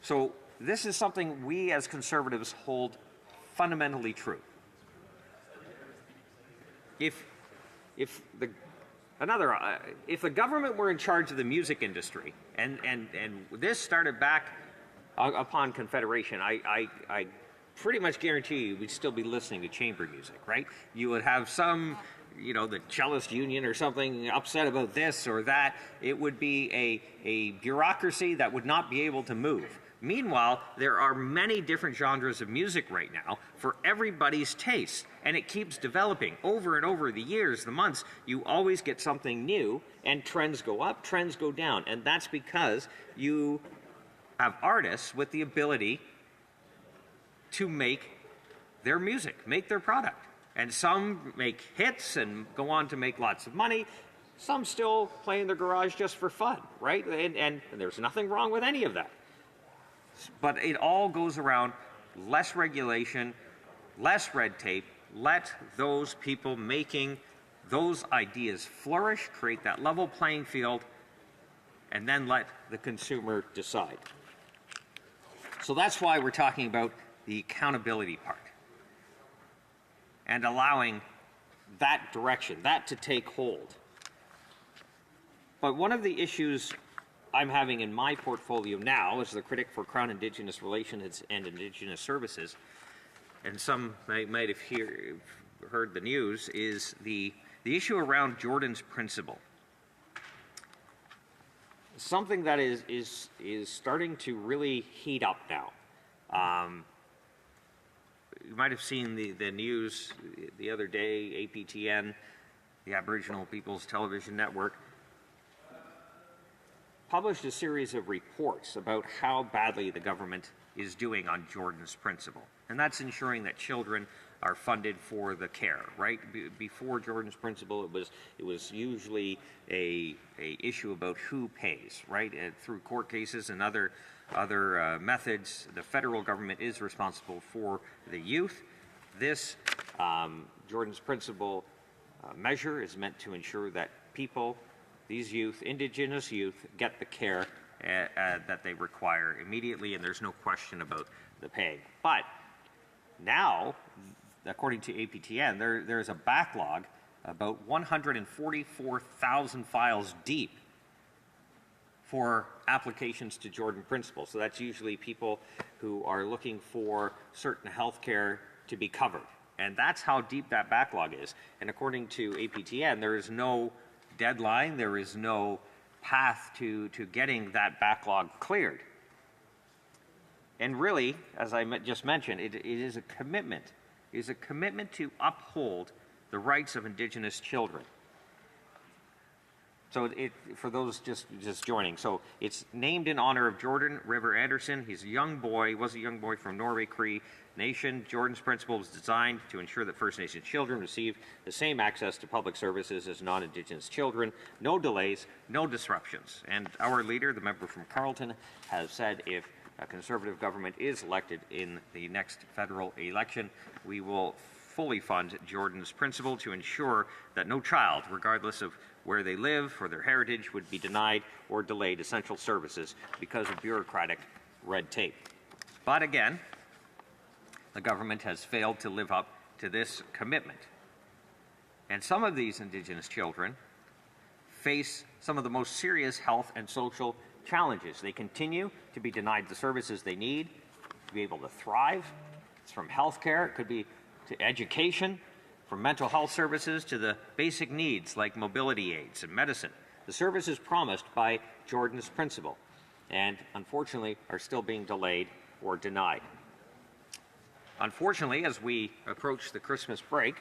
So this is something we as Conservatives hold fundamentally true. If the government were in charge of the music industry, and this started back upon Confederation, I pretty much guarantee you we'd still be listening to chamber music, right? You would have some, the cellist union or something upset about this or that. It would be a bureaucracy that would not be able to move. Meanwhile, there are many different genres of music right now for everybody's taste, and it keeps developing over and over the years, the months. You always get something new, and trends go up, trends go down, and that's because you have artists with the ability to make their music, make their product. And some make hits and go on to make lots of money. Some still play in their garage just for fun, right? And there's nothing wrong with any of that. But it all goes around less regulation, less red tape, let those people making those ideas flourish, create that level playing field, and then let the consumer decide. So that's why we're talking about the accountability part and allowing that direction, that to take hold. But one of the issues I'm having in my portfolio now as the critic for Crown Indigenous Relations and Indigenous Services, and some might have heard the news, is the issue around Jordan's Principle. Something that is starting to really heat up now. You might have seen the news the other day, APTN, the Aboriginal People's Television Network, published a series of reports about how badly the government is doing on Jordan's Principle. And that's ensuring that children are funded for the care, right? Before Jordan's Principle, it was usually a issue about who pays, right? And through court cases and other methods, the federal government is responsible for the youth. This Jordan's Principle measure is meant to ensure that people, these youth, Indigenous youth, get the care that they require immediately, and there's no question about the pay. But now, according to APTN, there's a backlog about 144,000 files deep for applications to Jordan Principle. So that's usually people who are looking for certain health care to be covered. And that's how deep that backlog is. And according to APTN, there is no deadline, there is no path to getting that backlog cleared. And really, as I just mentioned, it is a commitment. It is a commitment to uphold the rights of Indigenous children. So for those just joining, so it's named in honor of Jordan River Anderson. He's a young boy, was a young boy from Norway Cree Nation. Jordan's Principle was designed to ensure that First Nation children receive the same access to public services as non-Indigenous children. No delays, no disruptions. And our leader, the member from Carleton, has said if a Conservative government is elected in the next federal election, we will fully fund Jordan's Principle to ensure that no child, regardless of where they live or their heritage, would be denied or delayed essential services because of bureaucratic red tape. But again, the government has failed to live up to this commitment. And some of these Indigenous children face some of the most serious health and social challenges. They continue to be denied the services they need to be able to thrive. It's from health care, it could be to education, from mental health services to the basic needs like mobility aids and medicine. The services promised by Jordan's Principle, and unfortunately are still being delayed or denied. Unfortunately, as we approach the Christmas break,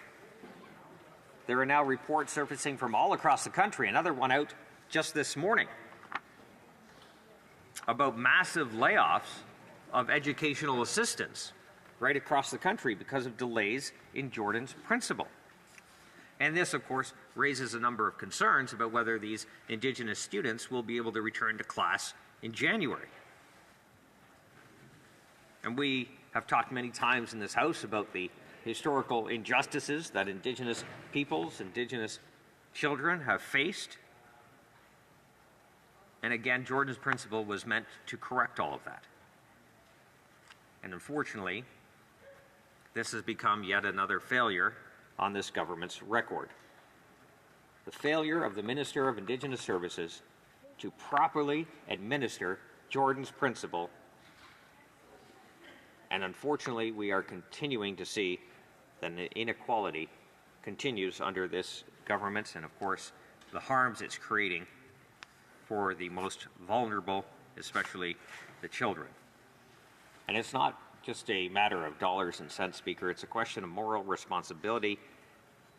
there are now reports surfacing from all across the country, another one out just this morning, about massive layoffs of educational assistants right across the country because of delays in Jordan's Principle. And this, of course, raises a number of concerns about whether these Indigenous students will be able to return to class in January. And we have talked many times in this House about the historical injustices that Indigenous peoples, Indigenous children have faced. And again, Jordan's Principle was meant to correct all of that. And unfortunately, this has become yet another failure on this government's record. The failure of the Minister of Indigenous Services to properly administer Jordan's Principle. And unfortunately, we are continuing to see that the inequality continues under this government, and of course, the harms it's creating for the most vulnerable, especially the children. And it's not just a matter of dollars and cents, Speaker. It's a question of moral responsibility.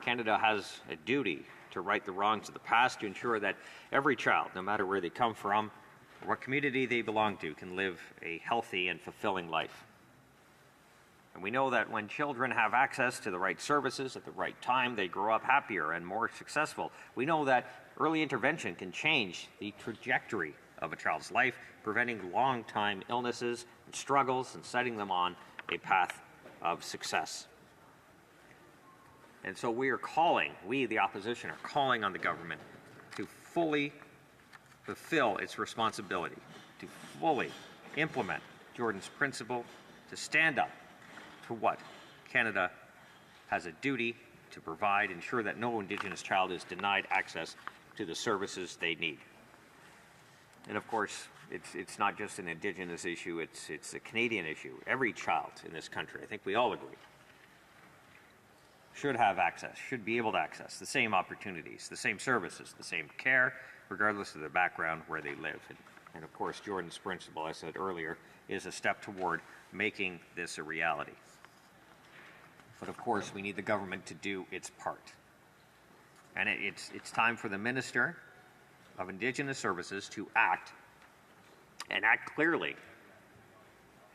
Canada has a duty to right the wrongs of the past, to ensure that every child, no matter where they come from or what community they belong to, can live a healthy and fulfilling life. And we know that when children have access to the right services at the right time, they grow up happier and more successful. We know that early intervention can change the trajectory of a child's life, preventing long-time illnesses and struggles and setting them on a path of success. And so we, the opposition, are calling on the government to fully fulfill its responsibility, to fully implement Jordan's Principle, to stand up for what Canada has a duty to provide, ensure that no Indigenous child is denied access to the services they need. And of course, it's not just an Indigenous issue, it's a Canadian issue. Every child in this country, I think we all agree, should have access, should be able to access the same opportunities, the same services, the same care, regardless of their background, where they live. And of course, Jordan's Principle, I said earlier, is a step toward making this a reality. But of course, we need the government to do its part. And it's time for the Minister of Indigenous Services to act, and act clearly,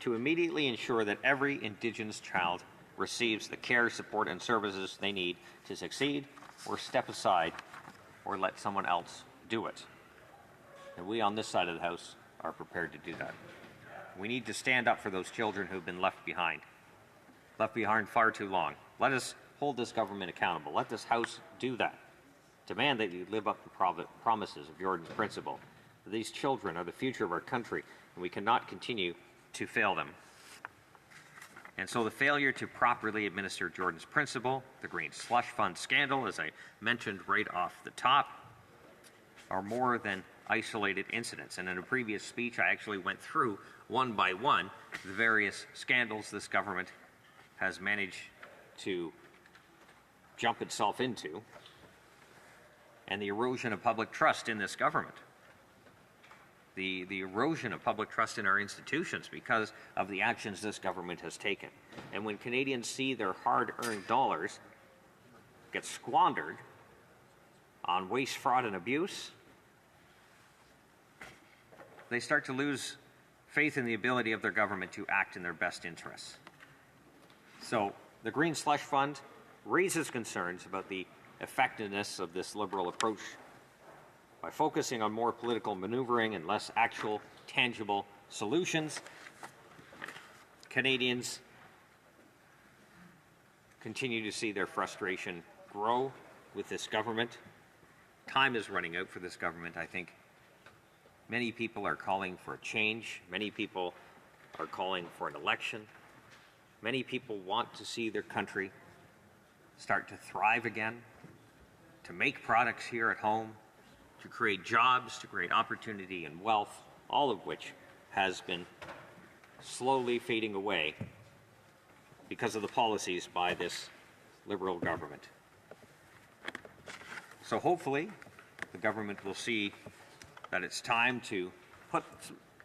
to immediately ensure that every Indigenous child receives the care, support, and services they need to succeed, or step aside, or let someone else do it. And we on this side of the House are prepared to do that. We need to stand up for those children who've been left behind far too long. Let us hold this government accountable. Let this House do that. Demand that you live up to the promises of Jordan's Principle. These children are the future of our country, and we cannot continue to fail them. And so the failure to properly administer Jordan's Principle, the Green Slush Fund scandal, as I mentioned right off the top, are more than isolated incidents. And in a previous speech, I actually went through one by one the various scandals this government has managed to jump itself into, and the erosion of public trust in this government. The erosion of public trust in our institutions because of the actions this government has taken. And when Canadians see their hard-earned dollars get squandered on waste, fraud, and abuse, they start to lose faith in the ability of their government to act in their best interests. So the Green Slush Fund raises concerns about the effectiveness of this Liberal approach by focusing on more political maneuvering and less actual, tangible solutions. Canadians continue to see their frustration grow with this government. Time is running out for this government, I think. Many people are calling for a change. Many people are calling for an election. Many people want to see their country start to thrive again, to make products here at home, to create jobs, to create opportunity and wealth, all of which has been slowly fading away because of the policies by this Liberal government. So hopefully the government will see that it's time to put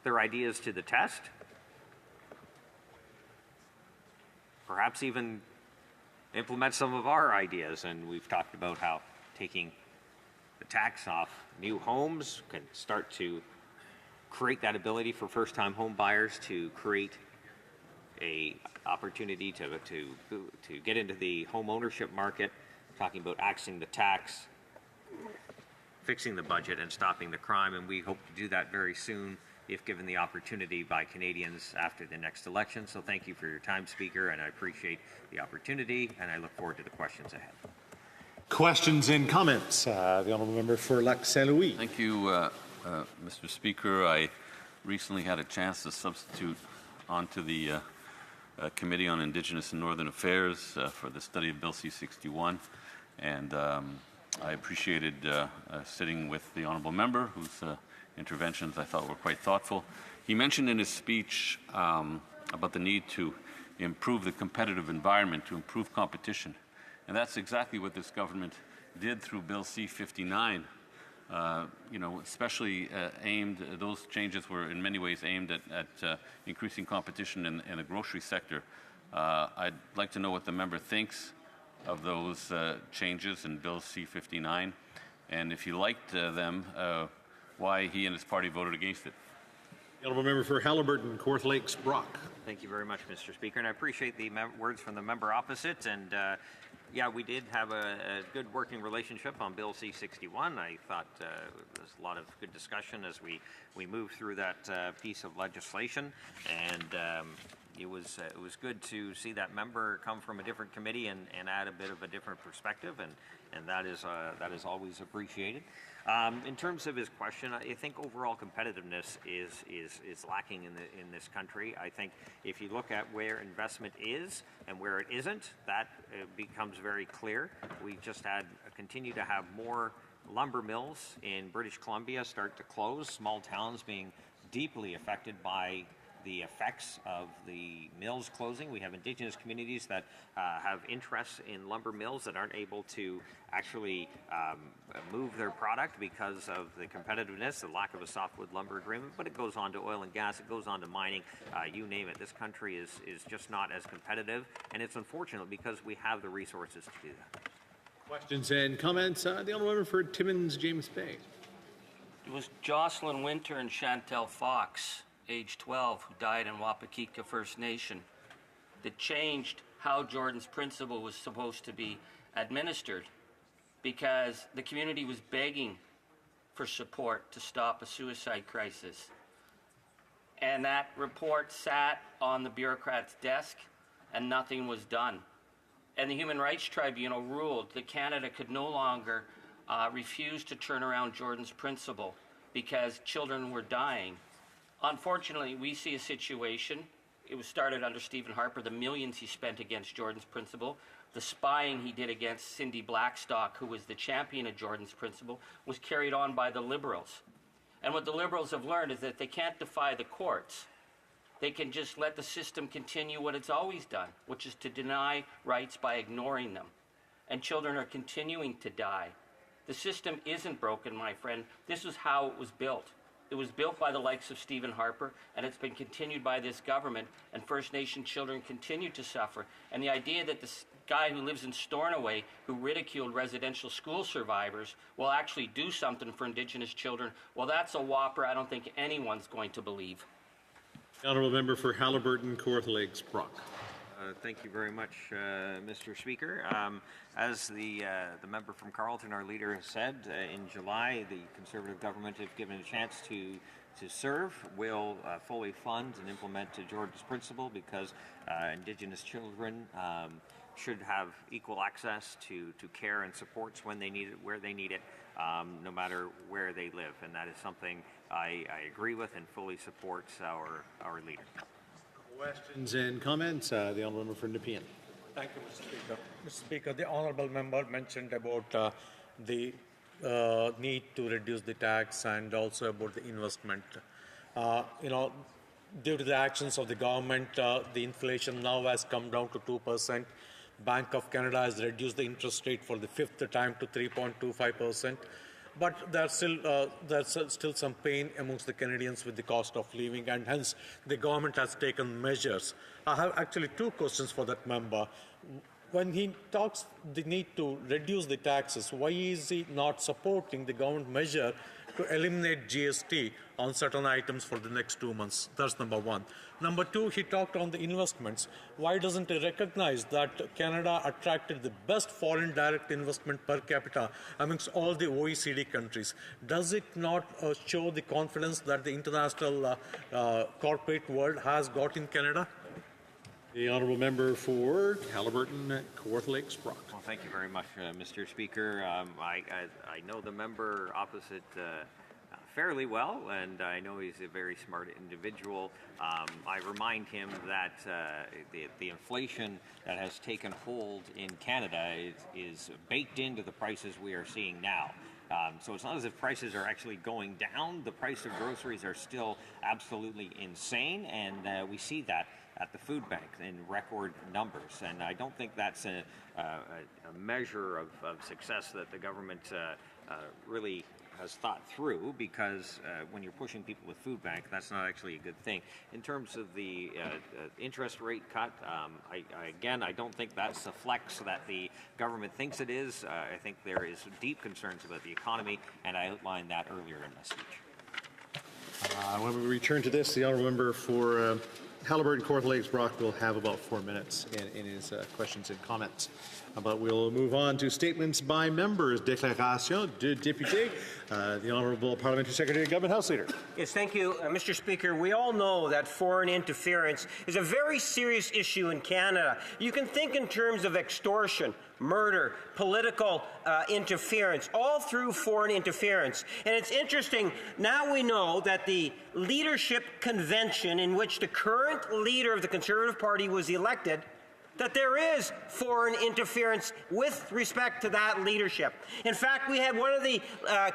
their ideas to the test, perhaps even implement some of our ideas. And we've talked about how taking the tax off new homes can start to create that ability for first-time home buyers to create a opportunity to get into the home ownership market, talking about axing the tax, fixing the budget, and stopping the crime. And we hope to do that very soon if given the opportunity by Canadians after the next election. So thank you for your time, Speaker, and I appreciate the opportunity, and I look forward to the questions ahead. Questions and comments. The honourable member for Lac Saint Louis. Thank you, Mr. Speaker. I recently had a chance to substitute onto the Committee on Indigenous and Northern Affairs for the study of Bill C-61, and I appreciated sitting with the honourable member, whose interventions I thought were quite thoughtful. He mentioned in his speech about the need to improve the competitive environment, to improve competition. And that's exactly what this government did through Bill C-59. Especially those changes were in many ways aimed at increasing competition in the grocery sector. I'd like to know what the member thinks of those changes in Bill C-59, and if he liked them, why he and his party voted against it. The honourable member for Haliburton, Kawartha Lakes, Brock. Thank you very much, Mr. Speaker, and I appreciate the words from the member opposite. And yeah, we did have a good working relationship on Bill C-61. I thought there's a lot of good discussion as we moved through that piece of legislation, and it was good to see that member come from a different committee and add a bit of a different perspective, and that is always appreciated. In terms of his question, I think overall competitiveness is lacking in this country. I think if you look at where investment is and where it isn't, that becomes very clear. We just continue to have more lumber mills in British Columbia start to close, small towns being deeply affected by the effects of the mills closing. We have Indigenous communities that have interests in lumber mills that aren't able to actually move their product because of the competitiveness, the lack of a softwood lumber agreement, but it goes on to oil and gas, it goes on to mining, you name it. This country is just not as competitive, and it's unfortunate because we have the resources to do that. Questions and comments. The honourable member for Timmins, James Bay. It was Jocelyn Winter and Chantel Fox, age 12, who died in Wapakika First Nation, that changed how Jordan's Principle was supposed to be administered, because the community was begging for support to stop a suicide crisis. And that report sat on the bureaucrat's desk and nothing was done. And the Human Rights Tribunal ruled that Canada could no longer refuse to turn around Jordan's Principle because children were dying. Unfortunately, we see a situation, it was started under Stephen Harper, the millions he spent against Jordan's Principle, the spying he did against Cindy Blackstock, who was the champion of Jordan's Principle, was carried on by the Liberals. And what the Liberals have learned is that they can't defy the courts. They can just let the system continue what it's always done, which is to deny rights by ignoring them. And children are continuing to die. The system isn't broken, my friend. This is how it was built. It was built by the likes of Stephen Harper, and it's been continued by this government, and First Nation children continue to suffer. And the idea that this guy who lives in Stornoway, who ridiculed residential school survivors, will actually do something for Indigenous children, well, that's a whopper I don't think anyone's going to believe. The honourable member for Haliburton, Kawartha Lakes, Brock. Thank you very much, Mr. Speaker. As the member from Carleton, our leader, has said, in July, the Conservative government have given a chance to to serve will fully fund and implement Jordan's principle, because Indigenous children should have equal access to care and supports when they need it, where they need it, no matter where they live. And that is something I agree with and fully supports our leader. Questions and comments? The Honourable Member for Nepean. Thank you, Mr. Speaker. Mr. Speaker, the honourable member mentioned about the need to reduce the tax and also about the investment. Due to the actions of the government, the inflation now has come down to 2%. Bank of Canada has reduced the interest rate for the fifth time to 3.25%. But there's still some pain amongst the Canadians with the cost of living, and hence the government has taken measures. I have actually two questions for that member. When he talks the need to reduce the taxes, why is he not supporting the government measure to eliminate GST on certain items for the next 2 months? That's number one. Number two, he talked on the investments. Why doesn't he recognize that Canada attracted the best foreign direct investment per capita amongst all the OECD countries? Does it not show the confidence that the international corporate world has got in Canada? The Honourable Member for Haliburton, Kawartha Lakes, Brock. Well, thank you very much, Mr. Speaker. I know the member opposite fairly well, and I know he's a very smart individual. I remind him that the inflation that has taken hold in Canada is baked into the prices we are seeing now. So it's not as if prices are actually going down. The price of groceries are still absolutely insane, and we see that at the food bank in record numbers. And I don't think that's a measure of success that the government really has thought through, because when you're pushing people with food bank, that's not actually a good thing. In terms of the interest rate cut, I don't think that's the flex that the government thinks it is. I think there is deep concerns about the economy, and I outlined that earlier in my speech. When we return to this, the Honourable Member for Haliburton, Kawartha Lakes, Brock will have about 4 minutes in his questions and comments. But we'll move on to statements by members. Déclaration de député. The Honourable Parliamentary Secretary and Government House Leader. Yes, thank you, Mr. Speaker. We all know that foreign interference is a very serious issue in Canada. You can think in terms of extortion, murder, political interference, all through foreign interference. And it's interesting, now we know that the leadership convention in which the current leader of the Conservative Party was elected, that there is foreign interference with respect to that leadership. In fact, we had one of the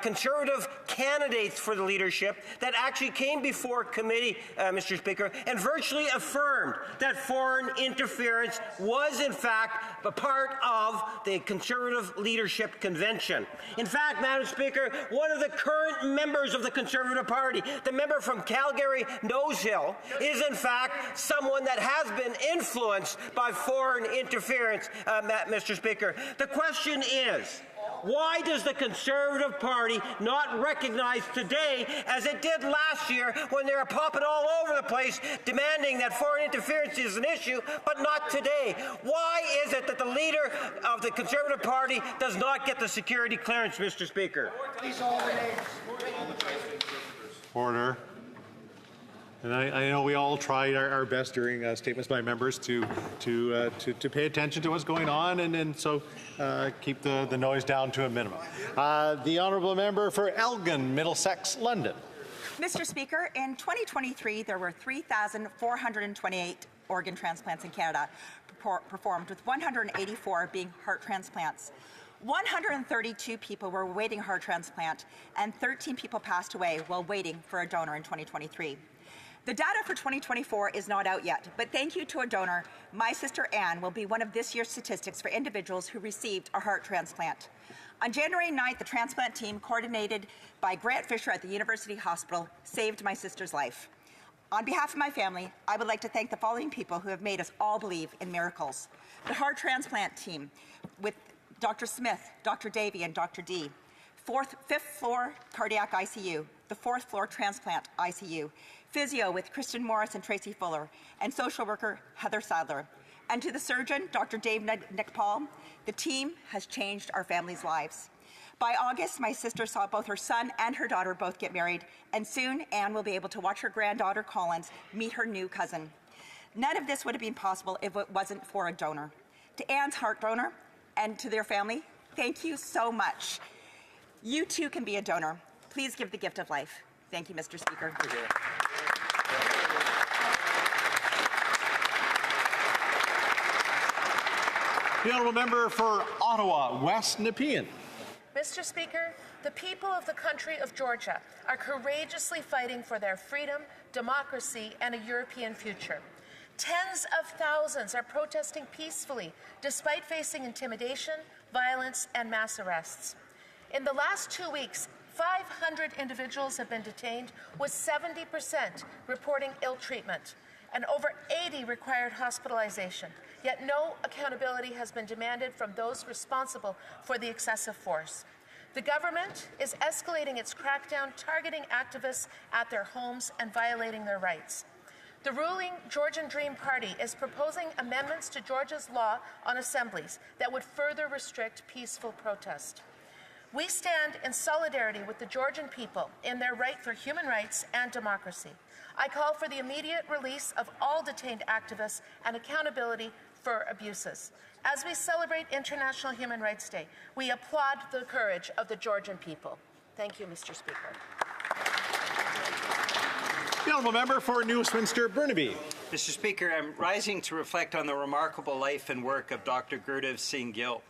Conservative candidates for the leadership that actually came before committee, Mr. Speaker, and virtually affirmed that foreign interference was, in fact, a part of the Conservative leadership convention. In fact, Madam Speaker, one of the current members of the Conservative Party, the member from Calgary Nose Hill, is, in fact, someone that has been influenced by foreign interference, Mr. Speaker. The question is, why does the Conservative Party not recognize today, as it did last year when they were popping all over the place demanding that foreign interference is an issue, but not today? Why is it that the leader of the Conservative Party does not get the security clearance, Mr. Speaker? Order. And I know we all tried our best during statements by members to pay attention to what's going on, and so keep the noise down to a minimum. The Honourable Member for Elgin, Middlesex, London. Mr. Speaker, in 2023 there were 3,428 organ transplants in Canada performed, with 184 being heart transplants. 132 people were awaiting a heart transplant, and 13 people passed away while waiting for a donor in 2023. The data for 2024 is not out yet, but thank you to a donor, my sister Anne will be one of this year's statistics for individuals who received a heart transplant. On January 9th, the transplant team, coordinated by Grant Fisher at the University Hospital, saved my sister's life. On behalf of my family, I would like to thank the following people who have made us all believe in miracles. The heart transplant team with Dr. Smith, Dr. Davey, and Dr. D. Fifth floor cardiac ICU, the fourth floor transplant ICU, physio with Kristen Morris and Tracy Fuller, and social worker Heather Sadler. And to the surgeon, Dr. Dave Nickpaul, the team has changed our families' lives. By August, my sister saw both her son and her daughter both get married, and soon Anne will be able to watch her granddaughter Collins meet her new cousin. None of this would have been possible if it wasn't for a donor. To Anne's heart donor and to their family, thank you so much. You too can be a donor. Please give the gift of life. Thank you, Mr. Speaker. The honourable member for Ottawa West Nepean. Mr. Speaker, the people of the country of Georgia are courageously fighting for their freedom, democracy, and a European future. Tens of thousands are protesting peacefully despite facing intimidation, violence, and mass arrests. In the last 2 weeks, 500 individuals have been detained, with 70% reporting ill treatment, and over 80 required hospitalization. Yet no accountability has been demanded from those responsible for the excessive force. The government is escalating its crackdown, targeting activists at their homes and violating their rights. The ruling Georgian Dream Party is proposing amendments to Georgia's law on assemblies that would further restrict peaceful protest. We stand in solidarity with the Georgian people in their right for human rights and democracy. I call for the immediate release of all detained activists and accountability for abuses. As we celebrate International Human Rights Day, we applaud the courage of the Georgian people. Thank you, Mr. Speaker. The honourable member for New Westminster Burnaby. Mr. Speaker, I'm rising to reflect on the remarkable life and work of Dr. Gurdev Singh Gill.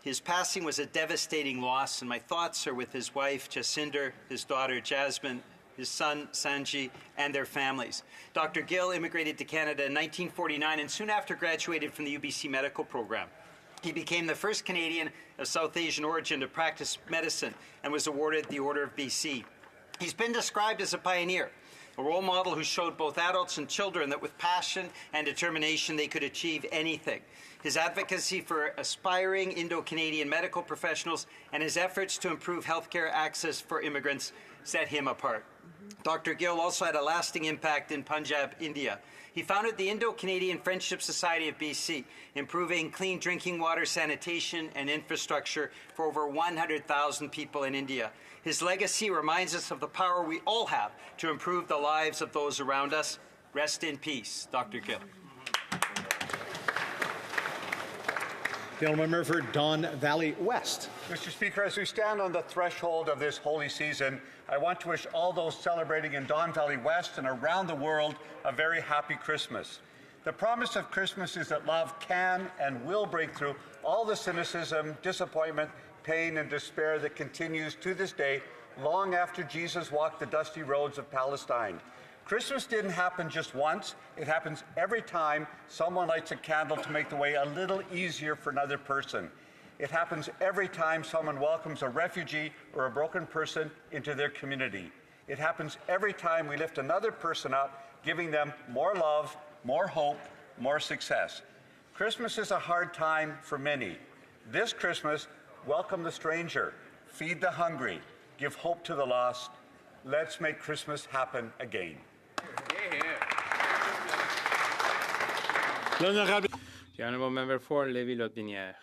His passing was a devastating loss, and my thoughts are with his wife, Jacinder, his daughter, Jasmine, his son, Sanji, and their families. Dr. Gill immigrated to Canada in 1949 and soon after graduated from the UBC medical program. He became the first Canadian of South Asian origin to practice medicine and was awarded the Order of BC. He's been described as a pioneer, a role model who showed both adults and children that with passion and determination they could achieve anything. His advocacy for aspiring Indo-Canadian medical professionals and his efforts to improve healthcare access for immigrants set him apart. Dr. Gill also had a lasting impact in Punjab, India. He founded the Indo-Canadian Friendship Society of BC, improving clean drinking water, sanitation, and infrastructure for over 100,000 people in India. His legacy reminds us of the power we all have to improve the lives of those around us. Rest in peace, Dr. Gill. The honourable member for Don Valley West. Mr. Speaker, as we stand on the threshold of this holy season, I want to wish all those celebrating in Don Valley West and around the world a very happy Christmas. The promise of Christmas is that love can and will break through all the cynicism, disappointment, pain, and despair that continues to this day, long after Jesus walked the dusty roads of Palestine. Christmas didn't happen just once. It happens every time someone lights a candle to make the way a little easier for another person. It happens every time someone welcomes a refugee or a broken person into their community. It happens every time we lift another person up, giving them more love, more hope, more success. Christmas is a hard time for many. This Christmas, welcome the stranger, feed the hungry, give hope to the lost. Let's make Christmas happen again. The honourable member for Lévis-Lotbinière.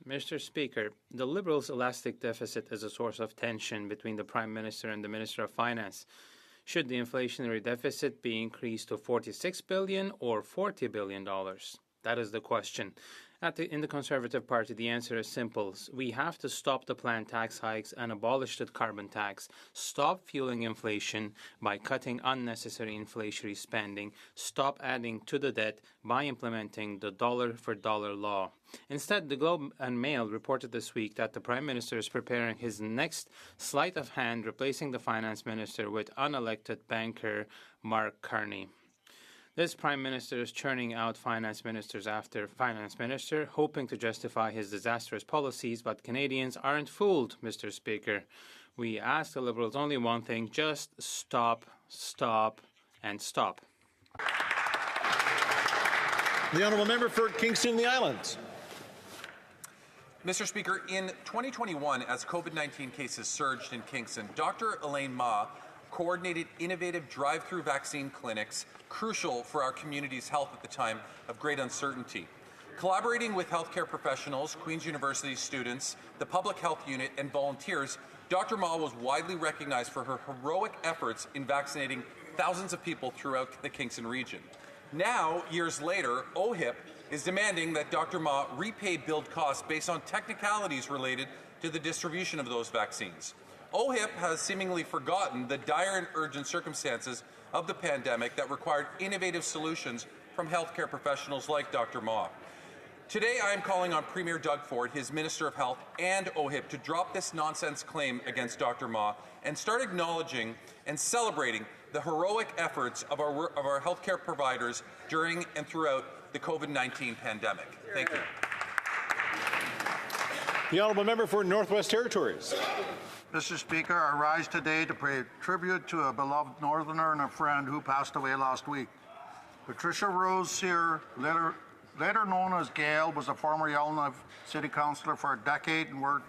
Mr. Speaker, the Liberals' elastic deficit is a source of tension between the Prime Minister and the Minister of Finance. Should the inflationary deficit be increased to $46 billion or $40 billion? That is the question. In the Conservative Party, the answer is simple. We have to stop the planned tax hikes and abolish the carbon tax, stop fueling inflation by cutting unnecessary inflationary spending, stop adding to the debt by implementing the dollar-for-dollar law. Instead, the Globe and Mail reported this week that the Prime Minister is preparing his next sleight of hand, replacing the Finance Minister with unelected banker Mark Carney. This Prime Minister is churning out finance ministers after finance minister, hoping to justify his disastrous policies, but Canadians aren't fooled, Mr. Speaker. We ask the Liberals only one thing: just stop, stop, and stop. The honourable member for Kingston and the Islands. Mr. Speaker, in 2021, as COVID-19 cases surged in Kingston, Dr. Elaine Ma coordinated innovative drive-through vaccine clinics crucial for our community's health at the time of great uncertainty. Collaborating with healthcare professionals, Queen's University students, the Public Health Unit, and volunteers, Dr. Ma was widely recognized for her heroic efforts in vaccinating thousands of people throughout the Kingston region. Now, years later, OHIP is demanding that Dr. Ma repay billed costs based on technicalities related to the distribution of those vaccines. OHIP has seemingly forgotten the dire and urgent circumstances of the pandemic that required innovative solutions from healthcare professionals like Dr. Ma. Today, I am calling on Premier Doug Ford, his Minister of Health, and OHIP to drop this nonsense claim against Dr. Ma and start acknowledging and celebrating the heroic efforts of our healthcare providers during and throughout the COVID-19 pandemic. Thank you. The honourable member for Northwest Territories. Mr. Speaker, I rise today to pay tribute to a beloved Northerner and a friend who passed away last week. Patricia Rose Sear, later known as Gail, was a former Yellowknife City Councillor for a decade and worked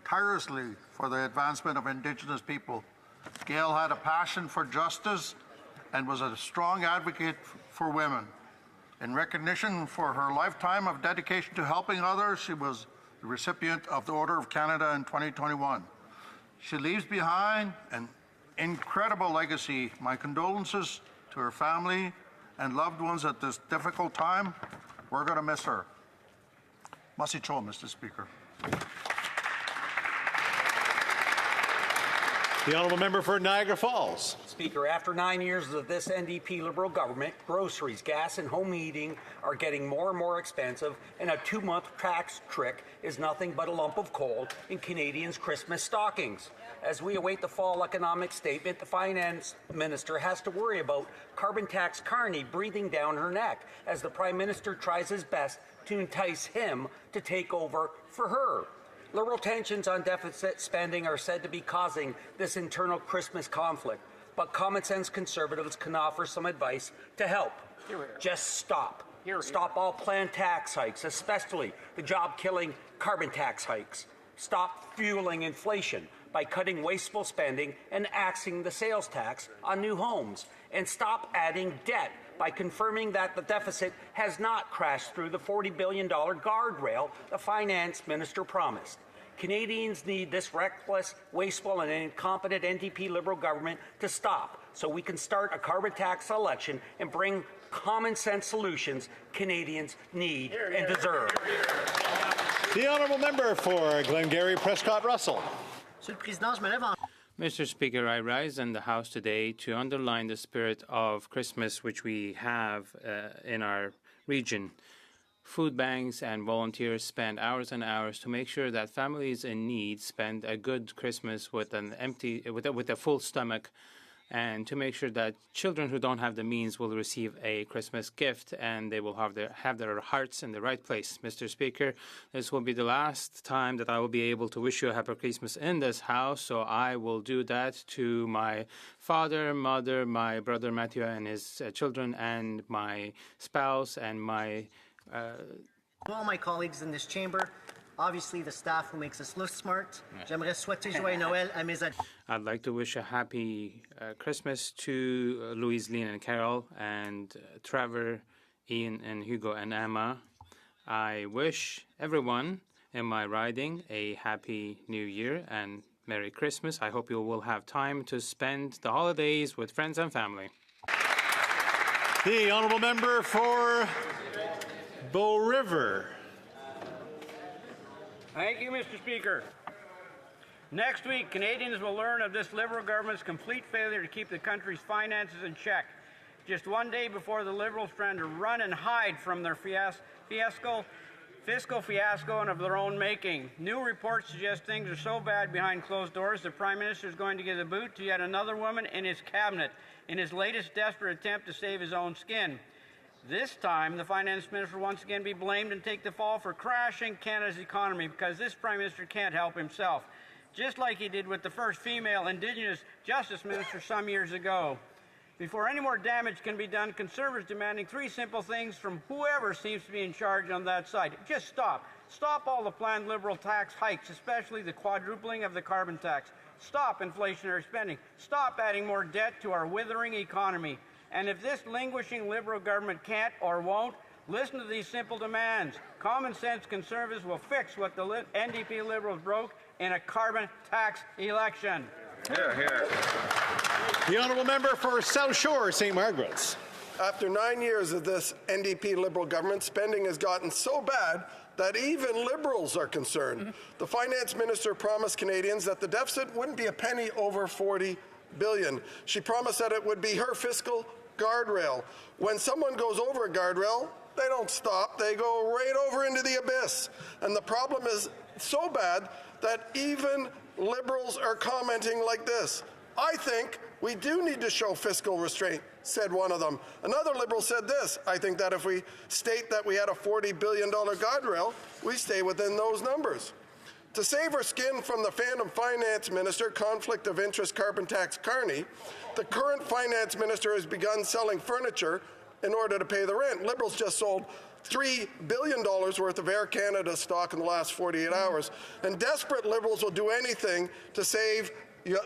tirelessly for the advancement of Indigenous people. Gail had a passion for justice and was a strong advocate for women. In recognition for her lifetime of dedication to helping others, she was the recipient of the Order of Canada in 2021. She leaves behind an incredible legacy. My condolences to her family and loved ones at this difficult time. We're going to miss her. Masi Cho, Mr. Speaker. The honourable member for Niagara Falls. Speaker, after 9 years of this NDP Liberal government, groceries, gas and home heating are getting more and more expensive, and a 2-month tax trick is nothing but a lump of coal in Canadians' Christmas stockings. As we await the fall economic statement, the finance minister has to worry about carbon tax Carney breathing down her neck as the Prime Minister tries his best to entice him to take over for her. Liberal tensions on deficit spending are said to be causing this internal Christmas conflict, but common sense conservatives can offer some advice to help. Just stop. Stop all planned tax hikes, especially the job-killing carbon tax hikes. Stop fueling inflation by cutting wasteful spending and axing the sales tax on new homes. And stop adding debt by confirming that the deficit has not crashed through the $40 billion guardrail the finance minister promised. Canadians need this reckless, wasteful, and incompetent NDP Liberal government to stop so we can start a carbon tax election and bring common sense solutions Canadians need and deserve. The honourable member for Glengarry Prescott Russell. Mr. Speaker, I rise in the House today to underline the spirit of Christmas which we have in our region. Food banks and volunteers spend hours and hours to make sure that families in need spend a good Christmas with a full stomach, and to make sure that children who don't have the means will receive a Christmas gift and they will have their hearts in the right place. Mr. Speaker, this will be the last time that I will be able to wish you a happy Christmas in this House, so I will do that to my father, mother, my brother Matthew and his children, and my spouse, and my all my colleagues in this chamber, obviously the staff who makes us look smart. J'aimerais souhaiter joyeux Noël à mes amis. I'd like to wish a happy Christmas to Louise, Lean, and Carol, and Trevor, Ian, and Hugo, and Emma. I wish everyone in my riding a happy New Year and Merry Christmas. I hope you will have time to spend the holidays with friends and family. The honourable member for Bow River. Thank you, Mr. Speaker. Next week, Canadians will learn of this Liberal government's complete failure to keep the country's finances in check. Just one day before the Liberals trying to run and hide from their fiscal fiasco and of their own making. New reports suggest things are so bad behind closed doors, the Prime Minister is going to give the boot to yet another woman in his cabinet in his latest desperate attempt to save his own skin. This time, the Finance Minister will once again be blamed and take the fall for crashing Canada's economy because this Prime Minister can't help himself, just like he did with the first female Indigenous Justice Minister some years ago. Before any more damage can be done, Conservatives demanding 3 simple things from whoever seems to be in charge on that side. Just stop. Stop all the planned Liberal tax hikes, especially the quadrupling of the carbon tax. Stop inflationary spending. Stop adding more debt to our withering economy. And if this languishing Liberal government can't or won't, Listen to these simple demands. Common sense Conservatives will fix what the NDP Liberals broke in a carbon tax election. Here, here. The honourable member for South Shore, St. Margaret's. After 9 years of this NDP Liberal government, spending has gotten so bad that even Liberals are concerned. The Finance Minister promised Canadians that the deficit wouldn't be a penny over $40 billion. She promised that it would be her fiscal guardrail. When someone goes over a guardrail, they don't stop. They go right over into the abyss. And the problem is so bad that even Liberals are commenting like this. I think we do need to show fiscal restraint, said one of them. Another Liberal said this. I think that if we state that we had a $40 billion guardrail, we stay within those numbers. To save her skin from the Phantom Finance Minister, conflict of interest carbon tax Carney, the current Finance Minister has begun selling furniture in order to pay the rent. Liberals just sold $3 billion worth of Air Canada stock in the last 48 hours. And desperate Liberals will do anything to save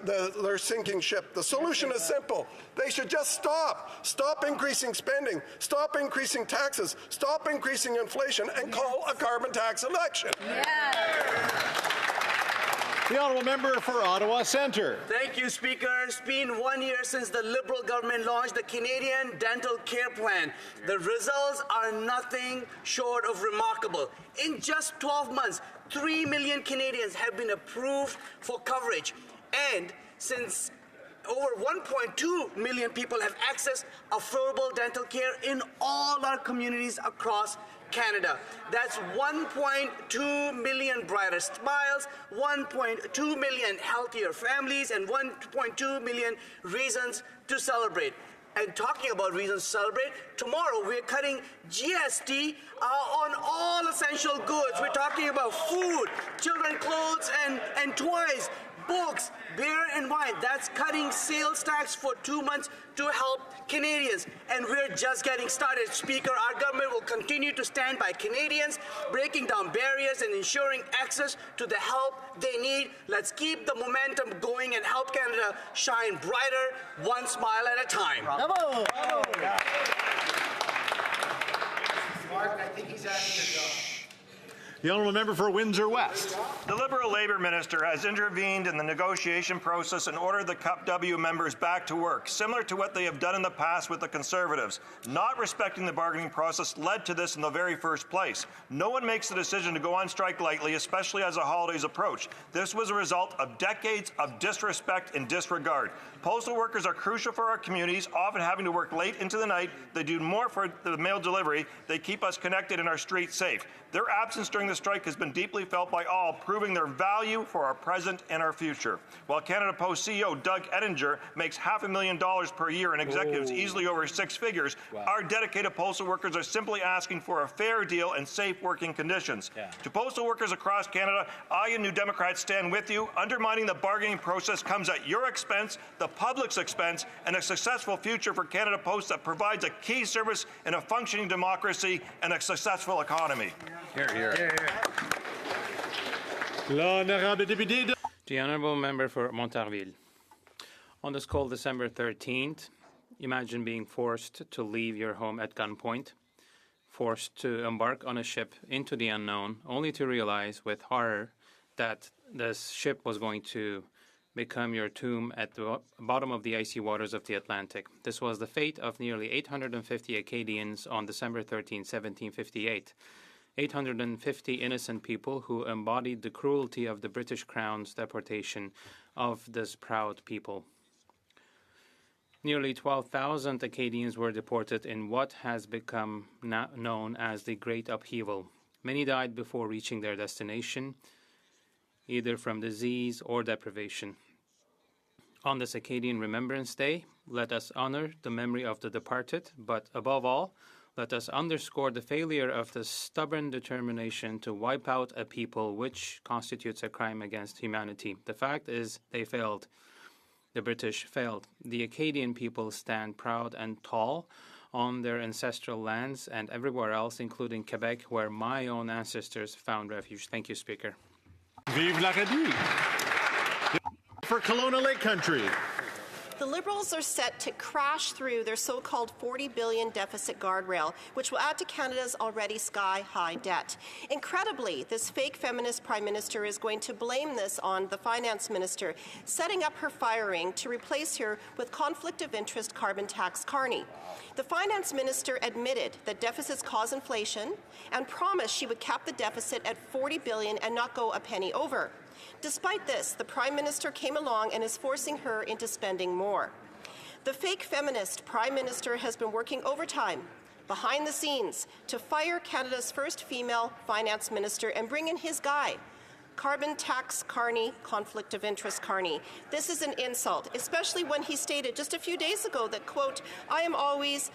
their sinking ship. The solution is simple. They should just stop. Stop increasing spending. Stop increasing taxes. Stop increasing inflation and call a carbon tax election. The honourable member for Ottawa Centre. Thank you, Speaker. It's been 1 year since the Liberal government launched the Canadian Dental Care Plan. The results are nothing short of remarkable. In just 12 months, 3 million Canadians have been approved for coverage. And since over 1.2 million people have accessed affordable dental care in all our communities across Canada. That's 1.2 million brighter smiles, 1.2 million healthier families, and 1.2 million reasons to celebrate. And talking about reasons to celebrate, tomorrow we're cutting GST on all essential goods. We're talking about food, children's clothes and toys, books, beer and wine. That's cutting sales tax for 2 months to help Canadians. And we're just getting started, Speaker. Our government will continue to stand by Canadians, breaking down barriers and ensuring access to the help they need. Let's keep the momentum going and help Canada shine brighter, one smile at a time. Bravo. Bravo. Mark, I think he's asking a job. The honourable member for Windsor West. The Liberal Labour Minister has intervened in the negotiation process and ordered the Cup W members back to work, similar to what they have done in the past with the Conservatives. Not respecting the bargaining process led to this in the very first place. No one makes the decision to go on strike lightly, especially as the holidays approach. This was a result of decades of disrespect and disregard. Postal workers are crucial for our communities, often having to work late into the night. They do more for the mail delivery. They keep us connected and our streets safe. Their absence during the strike has been deeply felt by all, proving their value for our present and our future. While Canada Post CEO Doug Ettinger makes $500,000 per year and executives easily over 6 figures, our dedicated postal workers are simply asking for a fair deal and safe working conditions. To postal workers across Canada, I and New Democrats stand with you. Undermining the bargaining process comes at your expense, the public's expense, and a successful future for Canada Post that provides a key service in a functioning democracy and a successful economy. Here, here. The honourable member for Montarville. On this cold December 13th, imagine being forced to leave your home at gunpoint, forced to embark on a ship into the unknown, only to realize with horror that this ship was going to become your tomb at the bottom of the icy waters of the Atlantic. This was the fate of nearly 850 Acadians on December 13, 1758. 850 innocent people who embodied the cruelty of the British Crown's deportation of this proud people. Nearly 12,000 Acadians were deported in what has become known as the Great Upheaval. Many died before reaching their destination, either from disease or deprivation. On this Acadian Remembrance Day, let us honor the memory of the departed, but above all, let us underscore the failure of the stubborn determination to wipe out a people, which constitutes a crime against humanity. The fact is, they failed. The British failed. The Acadian people stand proud and tall on their ancestral lands and everywhere else, including Quebec, where my own ancestors found refuge. Thank you, Speaker. Vive l'Acadie! For Kelowna Lake Country. The Liberals are set to crash through their so-called $40 billion deficit guardrail, which will add to Canada's already sky-high debt. Incredibly, this fake feminist Prime Minister is going to blame this on the Finance Minister, setting up her firing to replace her with conflict of interest carbon tax Carney. The Finance Minister admitted that deficits cause inflation and promised she would cap the deficit at $40 billion and not go a penny over. Despite this, the Prime Minister came along and is forcing her into spending more. The fake feminist Prime Minister has been working overtime, behind the scenes, to fire Canada's first female Finance Minister and bring in his guy, carbon tax Carney, conflict of interest Carney. This is an insult, especially when he stated just a few days ago that, quote, "I am always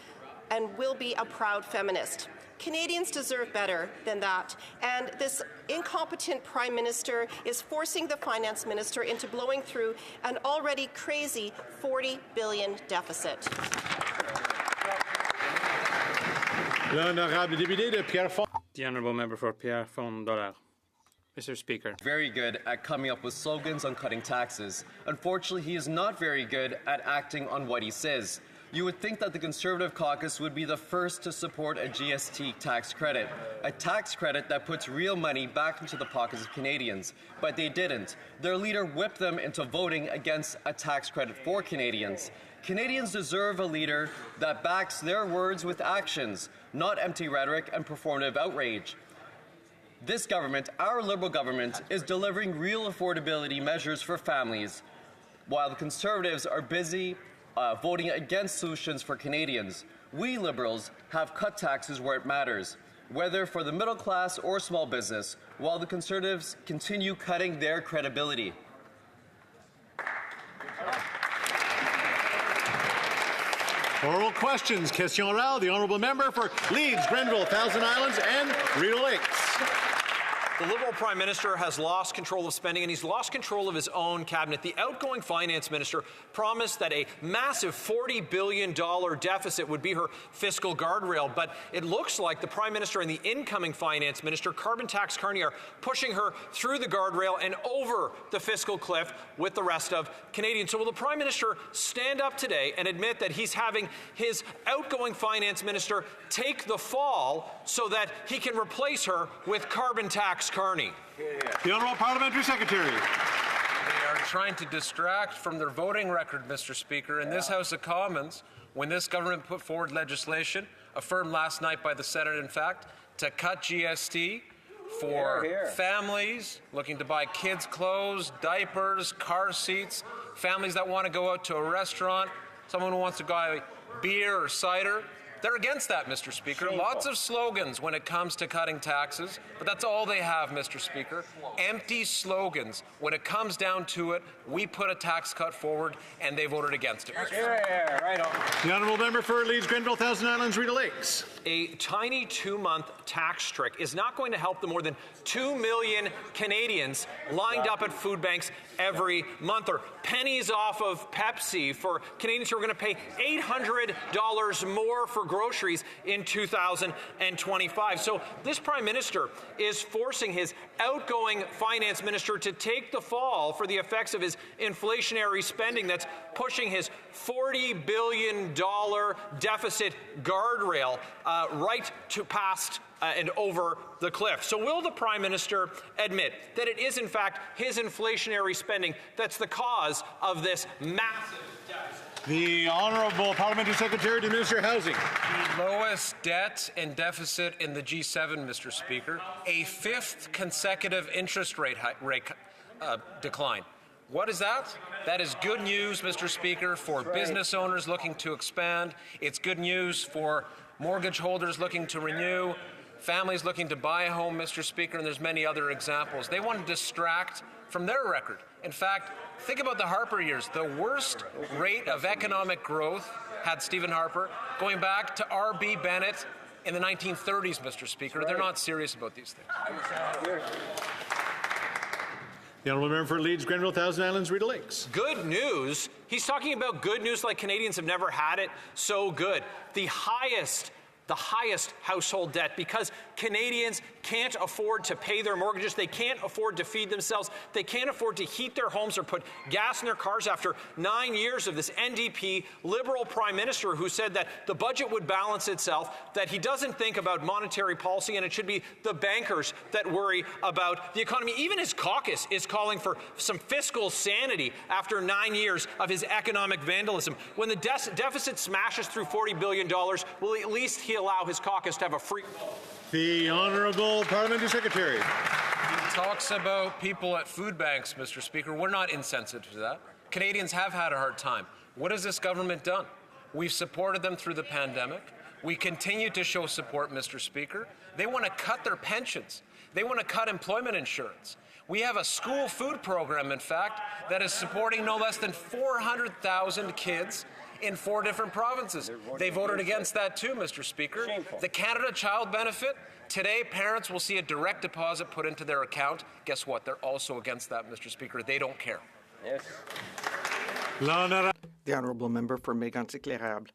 and will be a proud feminist." Canadians deserve better than that, and this incompetent Prime Minister is forcing the Finance Minister into blowing through an already crazy $40 billion deficit. The Honourable Member for Pierre Fond-Dollard. Mr. Speaker. Very good at coming up with slogans on cutting taxes. Unfortunately, he is not very good at acting on what he says. You would think that the Conservative caucus would be the first to support a GST tax credit, a tax credit that puts real money back into the pockets of Canadians. But they didn't. Their leader whipped them into voting against a tax credit for Canadians. Canadians deserve a leader that backs their words with actions, not empty rhetoric and performative outrage. This government, our Liberal government, is delivering real affordability measures for families, while the Conservatives are busy voting against solutions for Canadians. We Liberals have cut taxes where it matters, whether for the middle class or small business, while the Conservatives continue cutting their credibility. Oral questions. Question orale. The Honourable Member for Leeds, Grenville, Thousand Islands and Rideau Lakes. The Liberal Prime Minister has lost control of spending, and he's lost control of his own cabinet. The outgoing Finance Minister promised that a massive $40 billion deficit would be her fiscal guardrail, but it looks like the Prime Minister and the incoming Finance Minister, Carbon Tax Carney, are pushing her through the guardrail and over the fiscal cliff with the rest of Canadians. So will the Prime Minister stand up today and admit that he's having his outgoing Finance Minister take the fall so that he can replace her with Carbon Tax Carney? The Honourable Parliamentary Secretary. They are trying to distract from their voting record, Mr. Speaker. In this House of Commons, when this government put forward legislation, affirmed last night by the Senate, in fact, to cut GST for families looking to buy kids' clothes, diapers, car seats, families that want to go out to a restaurant, someone who wants to buy beer or cider. They're against that, Mr. Speaker. Shameful. Lots of slogans when it comes to cutting taxes, but that's all they have, Mr. Speaker. Empty slogans. When it comes down to it, we put a tax cut forward, and they voted against it. Right on. The Honourable Member for Leeds, Grenville, Thousand Islands, Rideau Lakes. A tiny 2-month tax trick is not going to help the more than 2 million Canadians lined up at food banks every month, or pennies off of Pepsi for Canadians who are going to pay $800 more for groceries in 2025. So this Prime Minister is forcing his outgoing Finance Minister to take the fall for the effects of his inflationary spending that's pushing his $40 billion deficit guardrail right to past and over the cliff. So will the Prime Minister admit that it is in fact his inflationary spending that's the cause of this massive deficit? The Honourable Parliamentary Secretary to Minister of Housing. The lowest debt and deficit in the G7, Mr. Speaker. A 5th consecutive interest rate decline. What is that? That is good news, Mr. Speaker, for business owners looking to expand. It's good news for mortgage holders looking to renew, families looking to buy a home, Mr. Speaker, and there's many other examples. They want to distract from their record. In fact, think about the Harper years. The worst rate of economic growth had Stephen Harper going back to R.B. Bennett in the 1930s, Mr. Speaker. They're not serious about these things. The Honourable Member for Leeds, Grenville, Thousand Islands, Rideau Lakes. Good news. He's talking about good news like Canadians have never had it so good. The highest household debt because Canadians can't afford to pay their mortgages. They can't afford to feed themselves. They can't afford to heat their homes or put gas in their cars after 9 years of this NDP Liberal Prime Minister who said that the budget would balance itself, that he doesn't think about monetary policy, and it should be the bankers that worry about the economy. Even his caucus is calling for some fiscal sanity after 9 years of his economic vandalism. When the deficit smashes through $40 billion, will at least he allow his caucus to have a free... The Honourable Parliamentary Secretary. He talks about people at food banks, Mr. Speaker. We're not insensitive to that. Canadians have had a hard time. What has this government done? We've supported them through the pandemic. We continue to show support, Mr. Speaker. They want to cut their pensions. They want to cut employment insurance. We have a school food program, in fact, that is supporting no less than 400,000 kids in 4 different provinces. They voted against that too, Mr. Speaker. Shameful. The Canada Child Benefit, today parents will see a direct deposit put into their account. Guess what? They're also against that, Mr. Speaker. They don't care. Yes. The Honourable Member for Mégantic-L'Érable.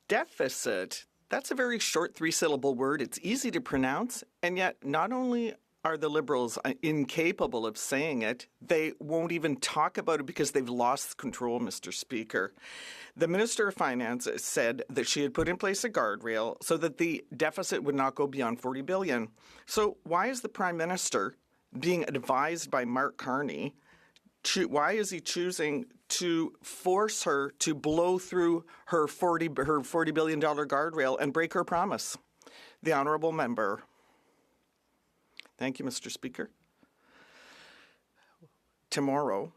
Deficit. That's a very short 3-syllable word. It's easy to pronounce, and yet not only are the Liberals incapable of saying it, they won't even talk about it because they've lost control, Mr. Speaker. The Minister of Finance said that she had put in place a guardrail so that the deficit would not go beyond $40 billion. So why is the Prime Minister being advised by Mark Carney? Why is he choosing to force her to blow through her $40 billion guardrail and break her promise? The Honourable Member. Thank you, Mr. Speaker. Tomorrow,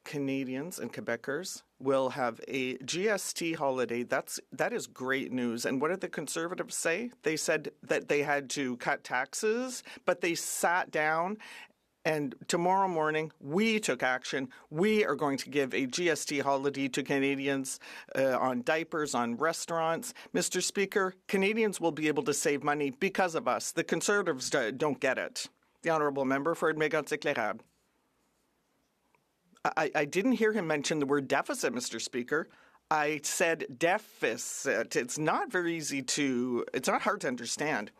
Canadians and Quebecers will have a GST holiday. That is great news. And what did the Conservatives say? They said that they had to cut taxes, but they sat down. And tomorrow morning, we took action. We are going to give a GST holiday to Canadians on diapers, on restaurants. Mr. Speaker, Canadians will be able to save money because of us. The Conservatives don't get it. The Honourable Member for Mégantic-L'Érable. I didn't hear him mention the word deficit, Mr. Speaker. I said deficit. It's not hard to understand.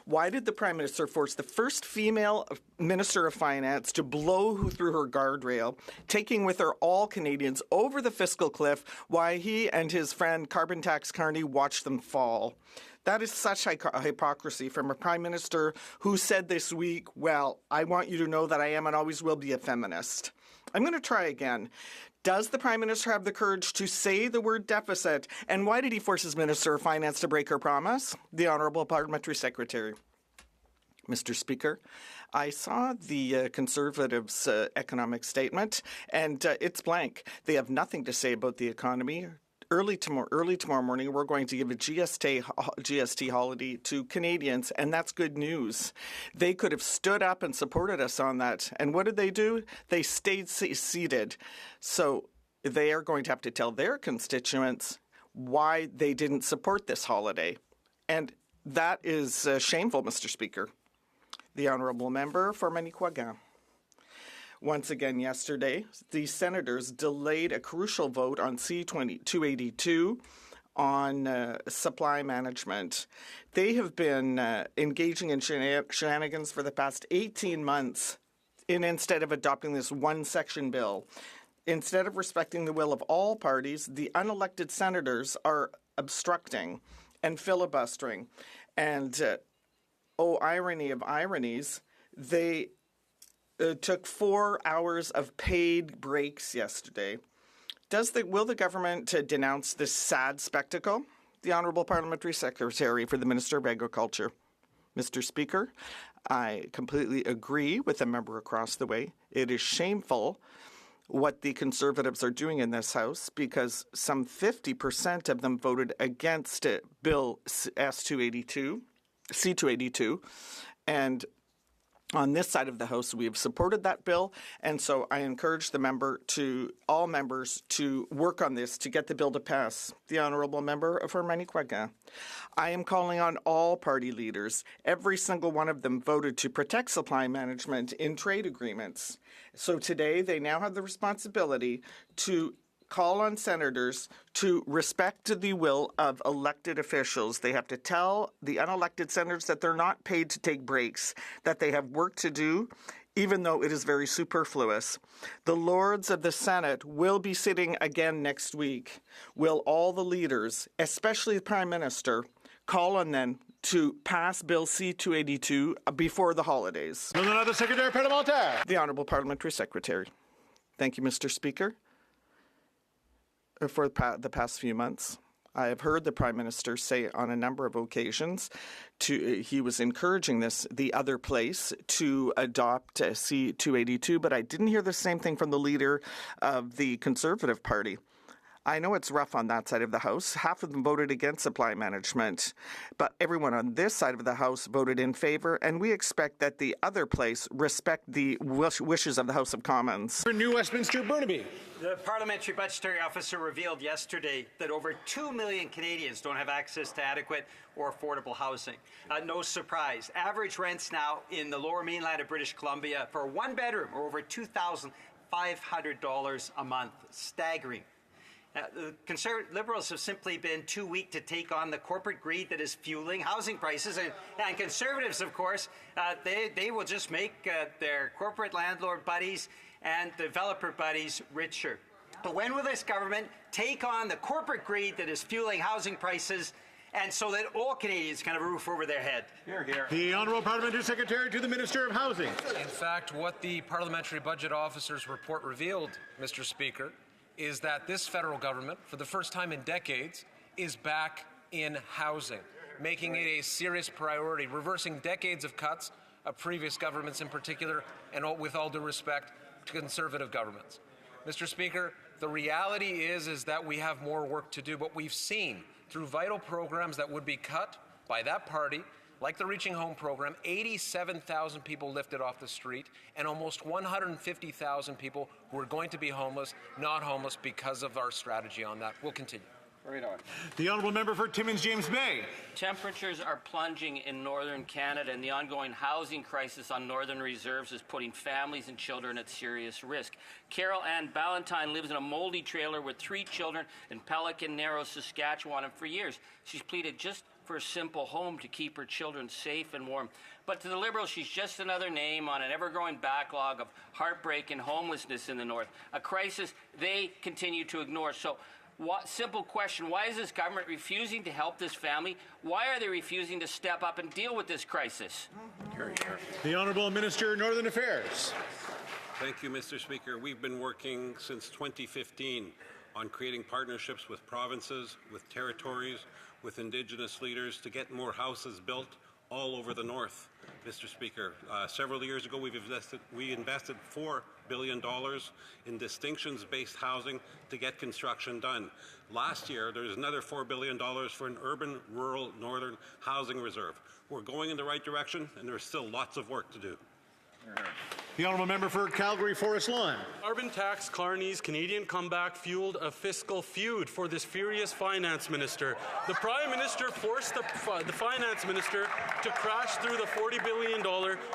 Why did the Prime Minister force the first female Minister of Finance to blow through her guardrail, taking with her all Canadians over the fiscal cliff, while he and his friend Carbon Tax Carney watched them fall? That is such hypocrisy from a Prime Minister who said this week, well, I want you to know that I am and always will be a feminist. I'm going to try again. Does the Prime Minister have the courage to say the word deficit? And why did he force his Minister of Finance to break her promise? The Honourable Parliamentary Secretary. Mr. Speaker, I saw the Conservatives' economic statement, and it's blank. They have nothing to say about the economy. Early tomorrow morning, we're going to give a GST holiday to Canadians, and that's good news. They could have stood up and supported us on that. And what did they do? They stayed seated. So they are going to have to tell their constituents why they didn't support this holiday. And that is shameful, Mr. Speaker. The Honourable Member for Manicouagan. Once again yesterday, the senators delayed a crucial vote on C-282 on supply management. They have been engaging in shenanigans for the past 18 months instead of adopting this one-section bill. Instead of respecting the will of all parties, the unelected senators are obstructing and filibustering. And, irony of ironies, they took 4 hours of paid breaks yesterday. Will the government denounce this sad spectacle? The Honourable Parliamentary Secretary for the Minister of Agriculture. Mr. Speaker, I completely agree with the member across the way. It is shameful what the Conservatives are doing in this House because some 50% of them voted against Bill C-282, and on this side of the House, we have supported that bill, and so I encourage all members to work on this to get the bill to pass. The Honourable Member for Manicouagan. I am calling on all party leaders. Every single one of them voted to protect supply management in trade agreements. So today, they now have the responsibility to call on senators to respect the will of elected officials. They have to tell the unelected senators that they're not paid to take breaks, that they have work to do, even though it is very superfluous. The Lords of the Senate will be sitting again next week. Will all the leaders, especially the Prime Minister, call on them to pass Bill C-282 before the holidays? The Secretary Parlementaire. The Honourable Parliamentary Secretary. Thank you, Mr. Speaker. For the past few months, I have heard the Prime Minister say on a number of occasions he was encouraging the other place to adopt C-282, but I didn't hear the same thing from the leader of the Conservative Party. I know it's rough on that side of the House. Half of them voted against supply management, but everyone on this side of the House voted in favour, and we expect that the other place respect the wishes of the House of Commons. For New Westminster, Burnaby. The Parliamentary Budgetary Officer revealed yesterday that over 2 million Canadians don't have access to adequate or affordable housing. No surprise. Average rents now in the lower mainland of British Columbia for a one-bedroom are over $2,500 a month. Staggering. The Liberals have simply been too weak to take on the corporate greed that is fueling housing prices. And Conservatives, of course, they will just make their corporate landlord buddies and developer buddies richer. But when will this government take on the corporate greed that is fueling housing prices, and so that all Canadians can have a roof over their head? Hear, hear. The Honourable Parliamentary Secretary to the Minister of Housing. In fact, what the Parliamentary Budget Officer's report revealed, Mr. Speaker, is that this federal government, for the first time in decades, is back in housing, making it a serious priority, reversing decades of cuts of previous governments in particular, and with all due respect to Conservative governments. Mr. Speaker, the reality is that we have more work to do, but we've seen through vital programs that would be cut by that party, like the Reaching Home program, 87,000 people lifted off the street, and almost 150,000 people who are going to be homeless, not homeless because of our strategy on that. We'll continue. Right on. The Honourable Member for Timmins James Bay. Temperatures are plunging in northern Canada, and the ongoing housing crisis on northern reserves is putting families and children at serious risk. Carol Ann Ballantyne lives in a moldy trailer with 3 children in Pelican Narrows, Saskatchewan, and for years she's pleaded just for a simple home to keep her children safe and warm. But to the Liberals, she's just another name on an ever-growing backlog of heartbreak and homelessness in the North, a crisis they continue to ignore. So, simple question, why is this government refusing to help this family? Why are they refusing to step up and deal with this crisis? The Honourable Minister, Northern Affairs. Thank you, Mr. Speaker. We've been working since 2015 on creating partnerships with provinces, with territories, with Indigenous leaders to get more houses built all over the North, Mr. Speaker. Several years ago, we invested $4 billion in distinctions-based housing to get construction done. Last year, there was another $4 billion for an urban, rural, northern housing reserve. We're going in the right direction, and there's still lots of work to do. The Honourable Member for Calgary Forest Lawn. Carbon tax Carney's Canadian comeback fueled a fiscal feud for this furious finance minister. The Prime Minister forced the finance minister to crash through the $40 billion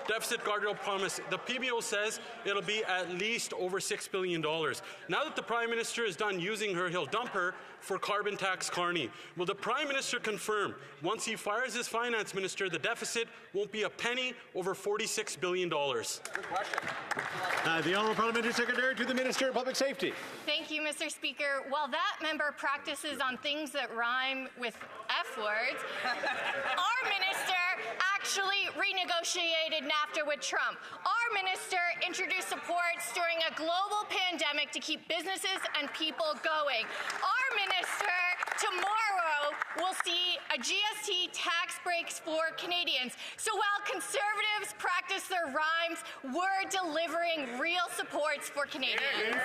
deficit guardrail promise. The PBO says it'll be at least over $6 billion. Now that the Prime Minister is done using her, he'll dump her for carbon tax Carney. Will the Prime Minister confirm once he fires his finance minister, the deficit won't be a penny over $46 billion? Good question. The Honourable Parliamentary Secretary to the Minister of Public Safety. Thank you, Mr. Speaker. While that member practices on things that rhyme with F words, our minister actually renegotiated NAFTA with Trump. Our minister introduced supports during a global pandemic to keep businesses and people going. Our minister tomorrow will see a GST tax breaks for Canadians. So while Conservatives practice their rhymes, we're delivering real supports for Canadians.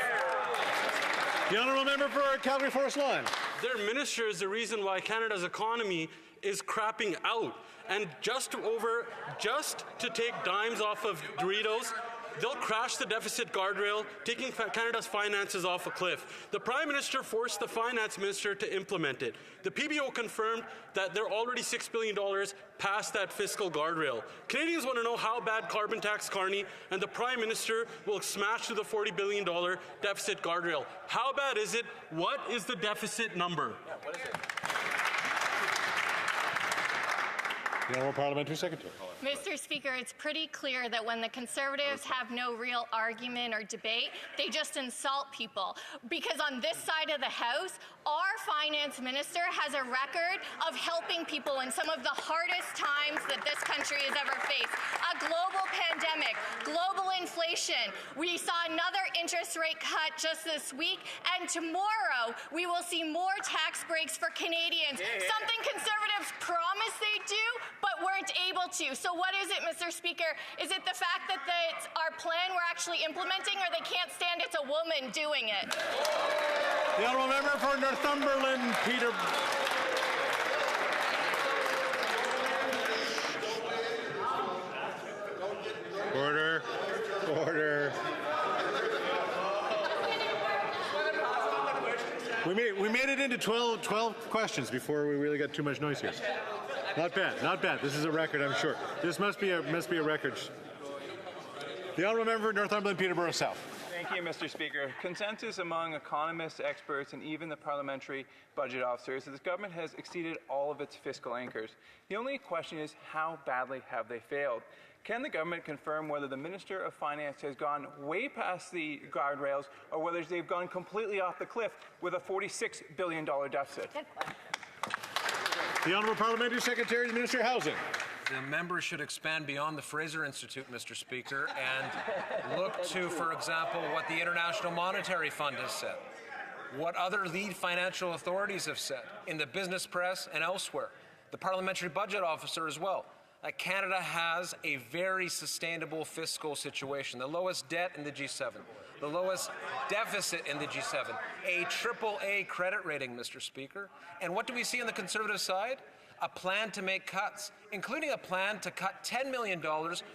The Honourable Member for Calgary Forest Lawn. Their minister is the reason why Canada's economy is crapping out. And just to take dimes off of Doritos, they'll crash the deficit guardrail, taking Canada's finances off a cliff. The Prime Minister forced the Finance Minister to implement it. The PBO confirmed that they're already $6 billion past that fiscal guardrail. Canadians want to know how bad carbon tax Carney and the Prime Minister will smash through the $40 billion deficit guardrail. How bad is it? What is the deficit number? The Honourable Parliamentary Secretary. Mr. Speaker, it's pretty clear that when the Conservatives have no real argument or debate, they just insult people. Because on this side of the House, our Finance Minister has a record of helping people in some of the hardest times that this country has ever faced. A global pandemic, global inflation. We saw another interest rate cut just this week, and tomorrow we will see more tax breaks for Canadians. Something Conservatives promised they'd do, but weren't able to. So what is it, Mr. Speaker? Is it the fact that our plan we're actually implementing, or they can't stand it's a woman doing it? The Honourable Member for Northumberland, Peter. Order. Order. We made it into 12 questions before we really got too much noise here. Not bad, not bad. This is a record, I'm sure. This must be a record. The Honourable Member for Northumberland, Peterborough South. Thank you, Mr. Speaker. Consensus among economists, experts, and even the parliamentary budget officers is that this government has exceeded all of its fiscal anchors. The only question is, how badly have they failed? Can the government confirm whether the Minister of Finance has gone way past the guardrails, or whether they've gone completely off the cliff with a $46 billion deficit? The Honourable Parliamentary Secretary, the Minister of Housing. The member should expand beyond the Fraser Institute, Mr. Speaker, and look to, for example, what the International Monetary Fund has said, what other lead financial authorities have said in the business press and elsewhere, the parliamentary budget officer as well. Canada has a very sustainable fiscal situation, the lowest debt in the G7, the lowest deficit in the G7, a AAA credit rating, Mr. Speaker. And what do we see on the Conservative side? A plan to make cuts, including a plan to cut $10 million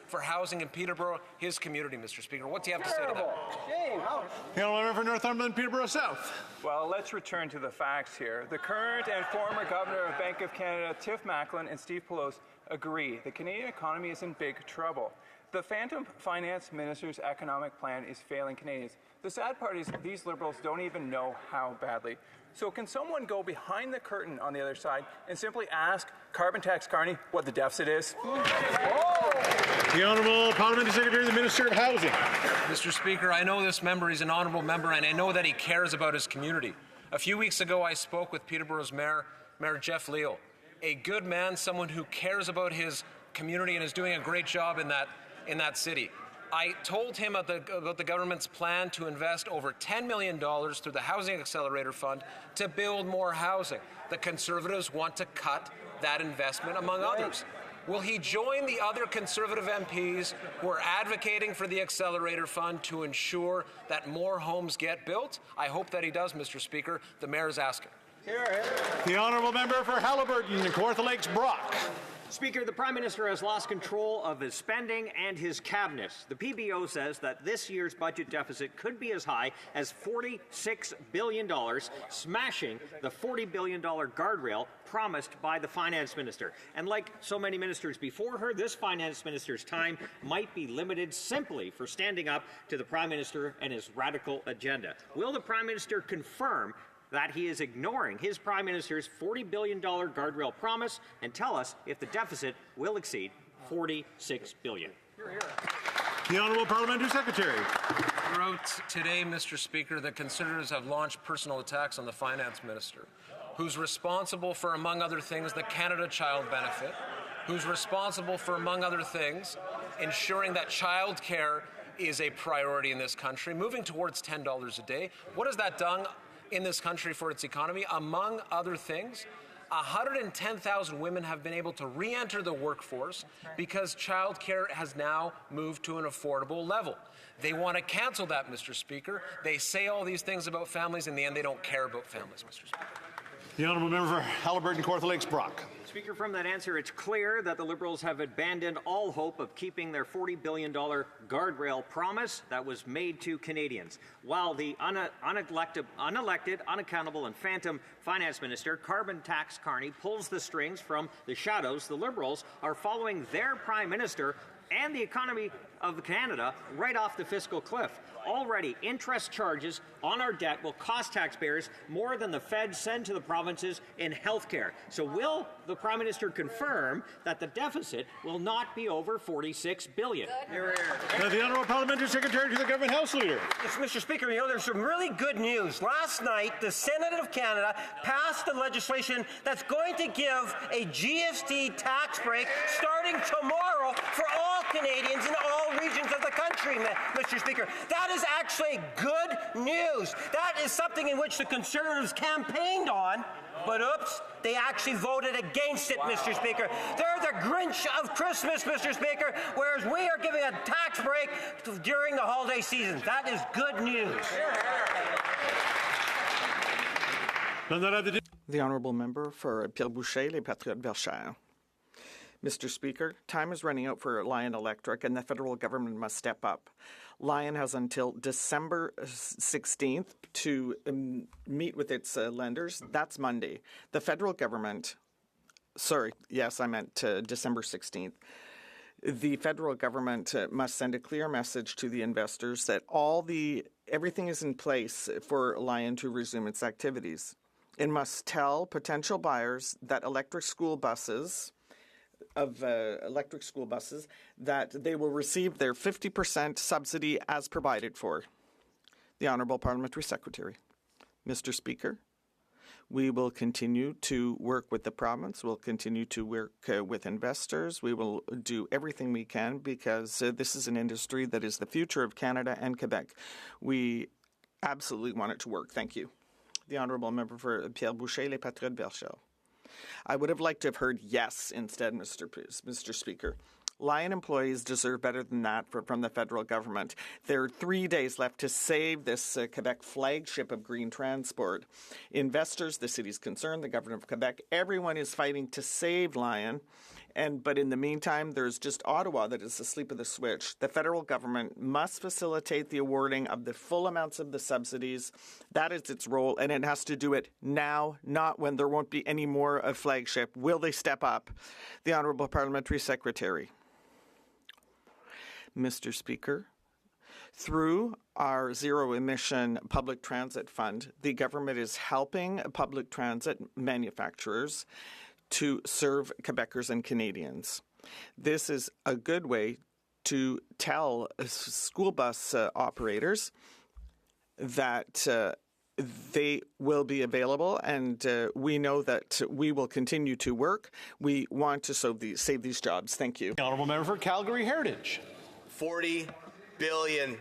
for housing in Peterborough, his community, Mr. Speaker. What do you have to say to that? The Honourable Member for Northumberland, Peterborough South. Well, let's return to the facts here. The current and former Governor of Bank of Canada, Tiff Macklin, and Steve Pelosi agree the Canadian economy is in big trouble. The phantom finance minister's economic plan is failing Canadians. The sad part is these Liberals don't even know how badly. So can someone go behind the curtain on the other side and simply ask Carbon Tax Carney what the deficit is? The Honourable Parliamentary Secretary, the Minister of Housing. Mr. Speaker, I know this member, he's an honourable member, and I know that he cares about his community. A few weeks ago, I spoke with Peterborough's Mayor Jeff Leal, a good man, someone who cares about his community and is doing a great job in that city. I told him about the government's plan to invest over $10 million through the Housing Accelerator Fund to build more housing. The Conservatives want to cut that investment, among others. Will he join the other Conservative MPs who are advocating for the Accelerator Fund to ensure that more homes get built? I hope that he does, Mr. Speaker. The Mayor is asking. The Honourable Member for Haliburton, Kawartha Lakes Brock. Speaker, the Prime Minister has lost control of his spending and his cabinet. The PBO says that this year's budget deficit could be as high as $46 billion, smashing the $40 billion guardrail promised by the Finance Minister. And like so many ministers before her, this Finance Minister's time might be limited simply for standing up to the Prime Minister and his radical agenda. Will the Prime Minister confirm that he is ignoring his Prime Minister's $40 billion guardrail promise, and tell us if the deficit will exceed $46 billion? The Honourable Parliamentary Secretary. Throughout today, Mr. Speaker, the Conservatives have launched personal attacks on the Finance Minister, who's responsible for, among other things, the Canada Child Benefit, who's responsible for, among other things, ensuring that child care is a priority in this country, moving towards $10 a day. What has that done in this country for its economy? Among other things, 110,000 women have been able to re-enter the workforce because childcare has now moved to an affordable level. They want to cancel that, Mr. Speaker. They say all these things about families. In the end, they don't care about families, Mr. Speaker. The honourable member for Haliburton, Kawartha Lakes, Brock. Speaker, from that answer, it's clear that the Liberals have abandoned all hope of keeping their $40 billion guardrail promise that was made to Canadians. While the unelected, unaccountable, and phantom finance minister, carbon tax Carney, pulls the strings from the shadows, the Liberals are following their prime minister and the economy of Canada right off the fiscal cliff. Already, interest charges on our debt will cost taxpayers more than the Fed send to the provinces in health care. So will the Prime Minister confirm that the deficit will not be over $46 billion? The Honourable Parliamentary Secretary to the Government House Leader. Yes, Mr. Speaker, there's some really good news. Last night, the Senate of Canada passed the legislation that's going to give a GST tax break starting tomorrow for all Canadians in all regions of the country, Mr. Speaker. That is actually good news. That is something in which the Conservatives campaigned on, but oops, they actually voted against it, Mr. Speaker. They're the Grinch of Christmas, Mr. Speaker, whereas we are giving a tax break during the holiday season. That is good news. The honourable member for Pierre Boucher, Les Patriotes Verchères. Mr. Speaker, time is running out for Lion Electric and the federal government must step up. Lion has until December 16th to meet with its lenders. That's Monday. The federal government, December 16th. The federal government must send a clear message to the investors that everything is in place for Lion to resume its activities. It must tell potential buyers that electric school buses that they will receive their 50% subsidy as provided for. The Honourable Parliamentary Secretary. Mr. Speaker, we will continue to work with the province. We'll continue to work with investors. We will do everything we can because this is an industry that is the future of Canada and Quebec. We absolutely want it to work. Thank you. The Honourable Member for Pierre Boucher, Les Patriotes Verchères. I would have liked to have heard yes instead, Mr. Speaker. Lion employees deserve better than that from the federal government. There are 3 days left to save this Quebec flagship of green transport. Investors, the cities concerned, the government of Quebec, everyone is fighting to save Lion. But in the meantime, there's just Ottawa that is asleep at the switch. The federal government must facilitate the awarding of the full amounts of the subsidies. That is its role, and it has to do it now, not when there won't be any more of flagship. Will they step up? The Honourable Parliamentary Secretary. Mr. Speaker, through our zero-emission public transit fund, the government is helping public transit manufacturers to serve Quebecers and Canadians. This is a good way to tell school bus operators that they will be available, and we know that we will continue to work. We want to save these jobs. Thank you. Honourable Member for Calgary Heritage. $40 billion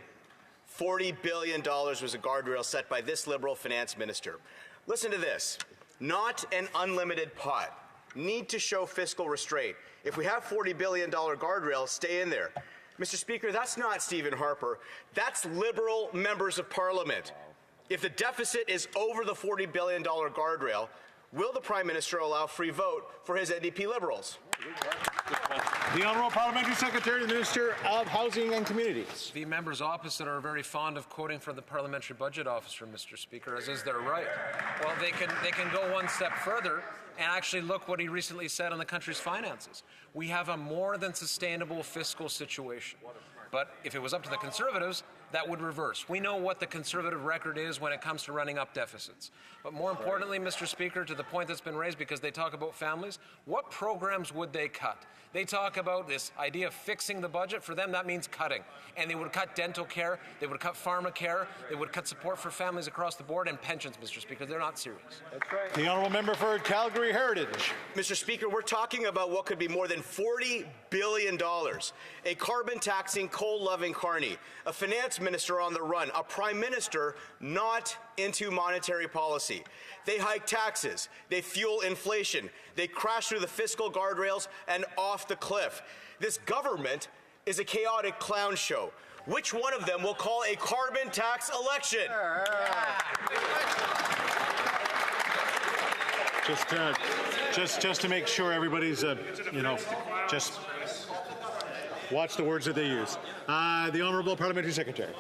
was a guardrail set by this Liberal finance minister. Listen to this. Not an unlimited pot. Need to show fiscal restraint. If we have $40 billion guardrail, stay in there. Mr. Speaker, that's not Stephen Harper. That's Liberal members of Parliament. If the deficit is over the $40 billion guardrail, will the Prime Minister allow free vote for his NDP Liberals? The Honourable Parliamentary Secretary to the Minister of Housing and Communities. The members opposite are very fond of quoting from the Parliamentary Budget Officer, Mr. Speaker, as is their right. Well, they can go one step further and actually look what he recently said on the country's finances. We have a more than sustainable fiscal situation. But if it was up to the Conservatives, that would reverse. We know what the Conservative record is when it comes to running up deficits. But more importantly, Mr. Speaker, to the point that's been raised, because they talk about families, what programs would they cut? They talk about this idea of fixing the budget. For them, that means cutting. And they would cut dental care, they would cut pharmacare, they would cut support for families across the board, and pensions, Mr. Speaker. They're not serious. That's right. The Honourable Member for Calgary Heritage. Mr. Speaker, we're talking about what could be more than $40 billion. A carbon-taxing, coal-loving Carney, a finance minister on the run, a prime minister not into monetary policy. They hike taxes, they fuel inflation, they crash through the fiscal guardrails and off the cliff. This government is a chaotic clown show. Which one of them will call a carbon tax election? Just to make sure everybody's, just watch the words that they use. The Honourable Parliamentary Secretary.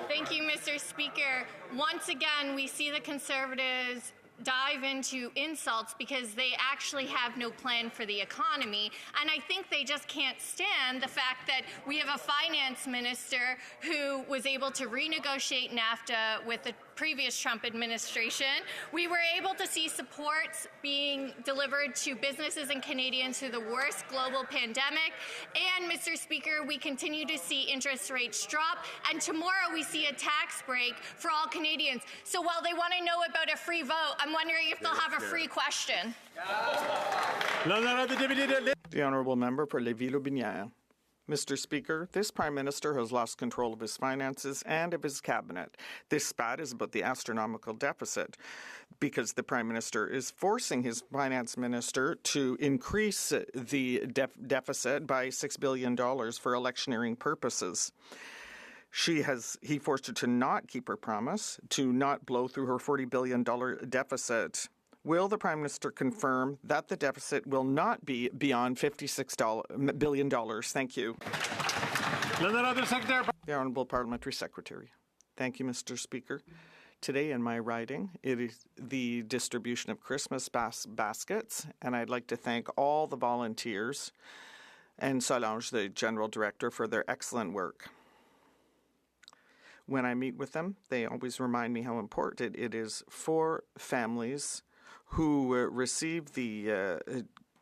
Thank you, Mr. Speaker. Once again, we see the Conservatives dive into insults because they actually have no plan for the economy. And I think they just can't stand the fact that we have a finance minister who was able to renegotiate NAFTA with the previous Trump administration. We were able to see supports being delivered to businesses and Canadians through the worst global pandemic. And, Mr. Speaker, we continue to see interest rates drop. And tomorrow we see a tax break for all Canadians. So while they want to know about a free vote, I'm wondering if they'll have a free question. The Honourable Member for Lévis-Lotbinière. Mr. Speaker, this Prime Minister has lost control of his finances and of his cabinet. This spat is about the astronomical deficit because the Prime Minister is forcing his Finance Minister to increase the deficit by $6 billion for electioneering purposes. He forced her to not keep her promise, to not blow through her $40 billion deficit. Will the Prime Minister confirm that the deficit will not be beyond $56 billion? Thank you. The Honourable Parliamentary Secretary. Thank you, Mr. Speaker. Today in my riding, it is the distribution of Christmas baskets, and I'd like to thank all the volunteers and Solange, the General Director, for their excellent work. When I meet with them, they always remind me how important it is for families who receive the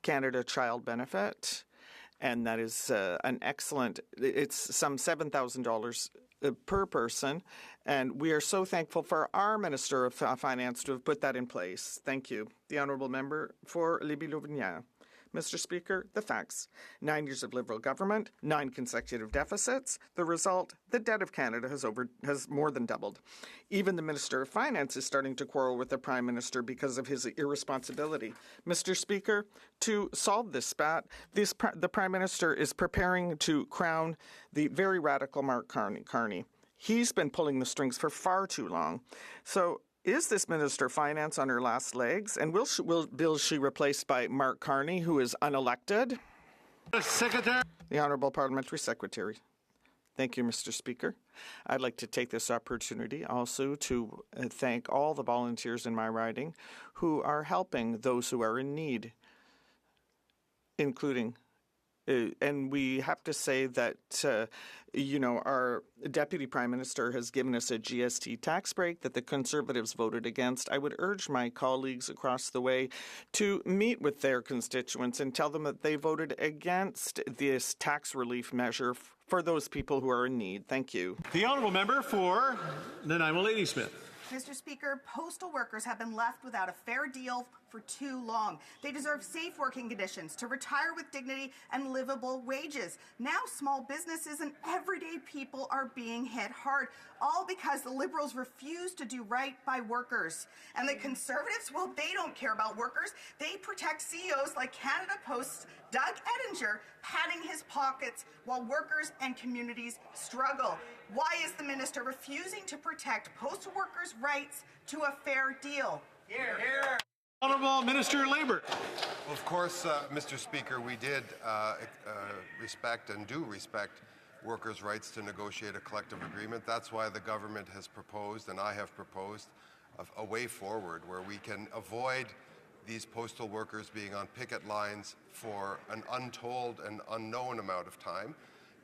Canada Child Benefit, and that is an excellent, it's some $7,000 per person, and we are so thankful for our Minister of Finance to have put that in place. Thank you. The Honourable Member for Lévis-Lotbinière. Mr. Speaker, the facts. 9 years of Liberal government, 9 consecutive deficits. The result, the debt of Canada has more than doubled. Even the Minister of Finance is starting to quarrel with the Prime Minister because of his irresponsibility. Mr. Speaker, to solve this spat, the Prime Minister is preparing to crown the very radical Mark Carney. He's been pulling the strings for far too long. So, is this Minister of Finance on her last legs? And will she replaced by Mark Carney, who is unelected? Secretary. The Honourable Parliamentary Secretary. Thank you, Mr. Speaker. I'd like to take this opportunity also to thank all the volunteers in my riding who are helping those who are in need, including and we have to say that, our Deputy Prime Minister has given us a GST tax break that the Conservatives voted against. I would urge my colleagues across the way to meet with their constituents and tell them that they voted against this tax relief measure for those people who are in need. Thank you. The Honourable Member for Nanaimo Ladysmith. Mr. Speaker, postal workers have been left without a fair deal for too long. They deserve safe working conditions, to retire with dignity and livable wages. Now small businesses and everyday people are being hit hard, all because the Liberals refuse to do right by workers. And the Conservatives, well, they don't care about workers. They protect CEOs like Canada Post's Doug Ettinger, padding his pockets while workers and communities struggle. Why is the minister refusing to protect postal workers' rights to a fair deal? Here, here. Honourable Minister Labour. Well, of course, Mr. Speaker, we did respect and do respect workers' rights to negotiate a collective agreement. That's why the government has proposed, and I have proposed, a way forward where we can avoid these postal workers being on picket lines for an untold and unknown amount of time,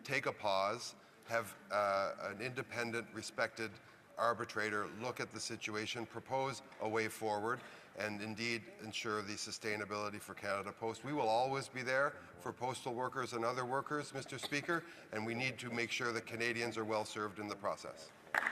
take a pause, have an independent, respected arbitrator look at the situation, propose a way forward, and indeed ensure the sustainability for Canada Post. We will always be there for postal workers and other workers, Mr. Speaker, and we need to make sure that Canadians are well served in the process.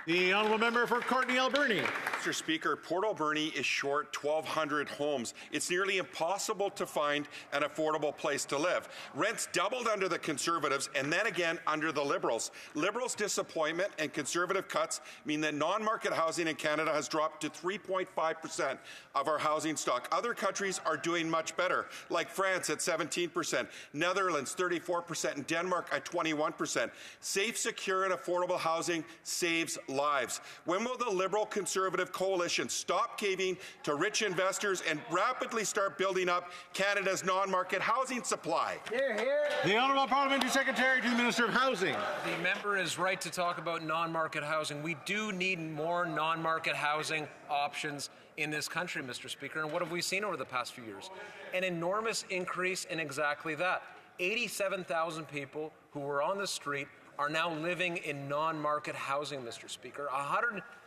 The Honourable Member for Courtenay Alberni. Mr. Speaker, Port Alberni is short 1,200 homes. It's nearly impossible to find an affordable place to live. Rents doubled under the Conservatives and then again under the Liberals. Liberals' disappointment and Conservative cuts mean that non-market housing in Canada has dropped to 3.5% of our housing stock. Other countries are doing much better, like France at 17%, Netherlands 34%, and Denmark at 21%. Safe, secure, and affordable housing saves Canadians' lives? When will the Liberal-Conservative coalition stop caving to rich investors and rapidly start building up Canada's non-market housing supply? Hear, hear. The Honourable Parliamentary Secretary to the Minister of Housing. The member is right to talk about non-market housing. We do need more non-market housing options in this country, Mr. Speaker. And what have we seen over the past few years? An enormous increase in exactly that. 87,000 people who were on the street are now living in non-market housing, Mr. Speaker.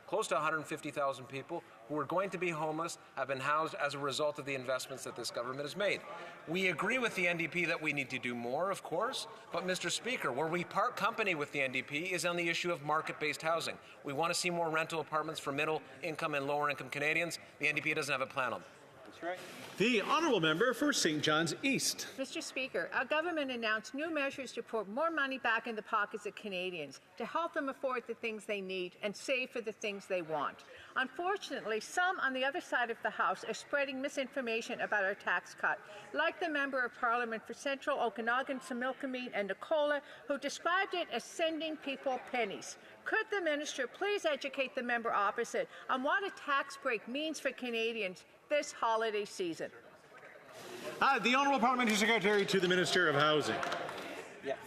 Close to 150,000 people who are going to be homeless have been housed as a result of the investments that this government has made. We agree with the NDP that we need to do more, of course, but Mr. Speaker, where we part company with the NDP is on the issue of market-based housing. We want to see more rental apartments for middle-income and lower-income Canadians. The NDP doesn't have a plan on them. That's right. The Honourable Member for St. John's East. Mr. Speaker, our government announced new measures to put more money back in the pockets of Canadians to help them afford the things they need and save for the things they want. Unfortunately, some on the other side of the House are spreading misinformation about our tax cut, like the Member of Parliament for Central Okanagan, Similkameen and Nicola, who described it as sending people pennies. Could the Minister please educate the member opposite on what a tax break means for Canadians this holiday season? The Honourable Parliamentary Secretary to the Minister of Housing.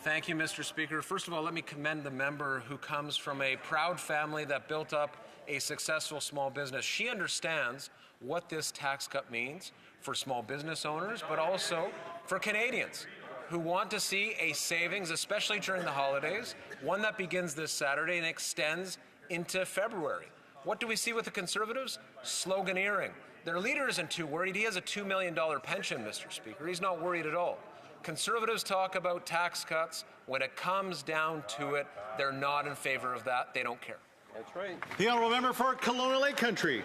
Thank you, Mr. Speaker. First of all, let me commend the member who comes from a proud family that built up a successful small business. She understands what this tax cut means for small business owners, but also for Canadians who want to see a savings, especially during the holidays, one that begins this Saturday and extends into February. What do we see with the Conservatives? Sloganeering. Their leader isn't too worried. He has a $2 million pension, Mr. Speaker. He's not worried at all. Conservatives talk about tax cuts. When it comes down to it, they're not in favor of that. They don't care. That's right. The Honourable Member for Kelowna Lake Country.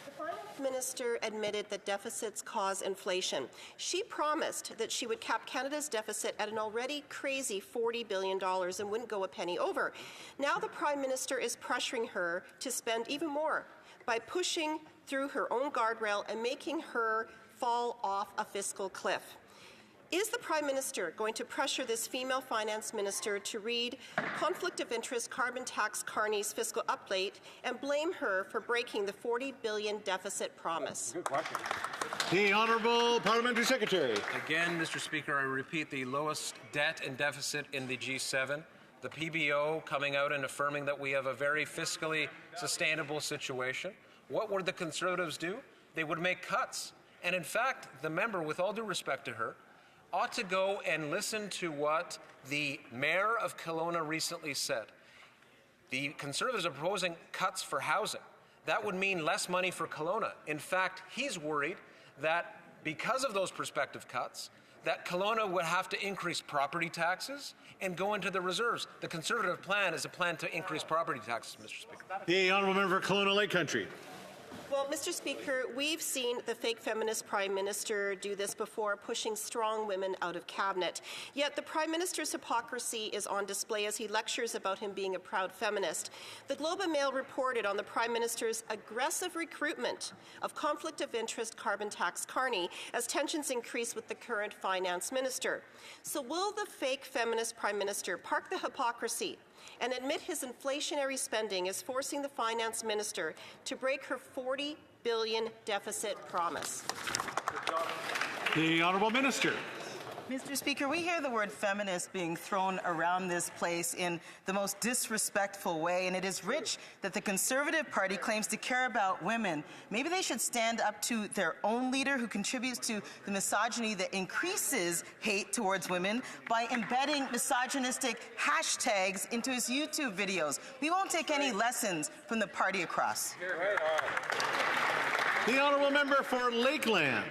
The Finance Minister admitted that deficits cause inflation. She promised that she would cap Canada's deficit at an already crazy $40 billion and wouldn't go a penny over. Now the Prime Minister is pressuring her to spend even more by pushing through her own guardrail and making her fall off a fiscal cliff. Is the Prime Minister going to pressure this female finance minister to read Conflict of Interest Carbon Tax Carney's fiscal update and blame her for breaking the $40 billion deficit promise? Good question. The Honourable Parliamentary Secretary. Again, Mr. Speaker, I repeat, the lowest debt and deficit in the G7. The PBO coming out and affirming that we have a very fiscally sustainable situation. What would the Conservatives do? They would make cuts. And in fact, the member, with all due respect to her, ought to go and listen to what the Mayor of Kelowna recently said. The Conservatives are proposing cuts for housing. That would mean less money for Kelowna. In fact, he's worried that because of those prospective cuts, that Kelowna would have to increase property taxes and go into the reserves. The Conservative plan is a plan to increase property taxes, Mr. Speaker. The Honourable Member for Kelowna Lake Country. Well, Mr. Speaker, we've seen the fake feminist Prime Minister do this before, pushing strong women out of cabinet. Yet the Prime Minister's hypocrisy is on display as he lectures about him being a proud feminist. The Globe and Mail reported on the Prime Minister's aggressive recruitment of Conflict of Interest Carbon Tax Carney as tensions increase with the current finance minister. So will the fake feminist Prime Minister park the hypocrisy and admit his inflationary spending is forcing the finance minister to break her $40 billion deficit promise? The Honourable Minister. Mr. Speaker, we hear the word feminist being thrown around this place in the most disrespectful way, and it is rich that the Conservative Party claims to care about women. Maybe they should stand up to their own leader who contributes to the misogyny that increases hate towards women by embedding misogynistic hashtags into his YouTube videos. We won't take any lessons from the party across. The Honourable Member for Lakeland.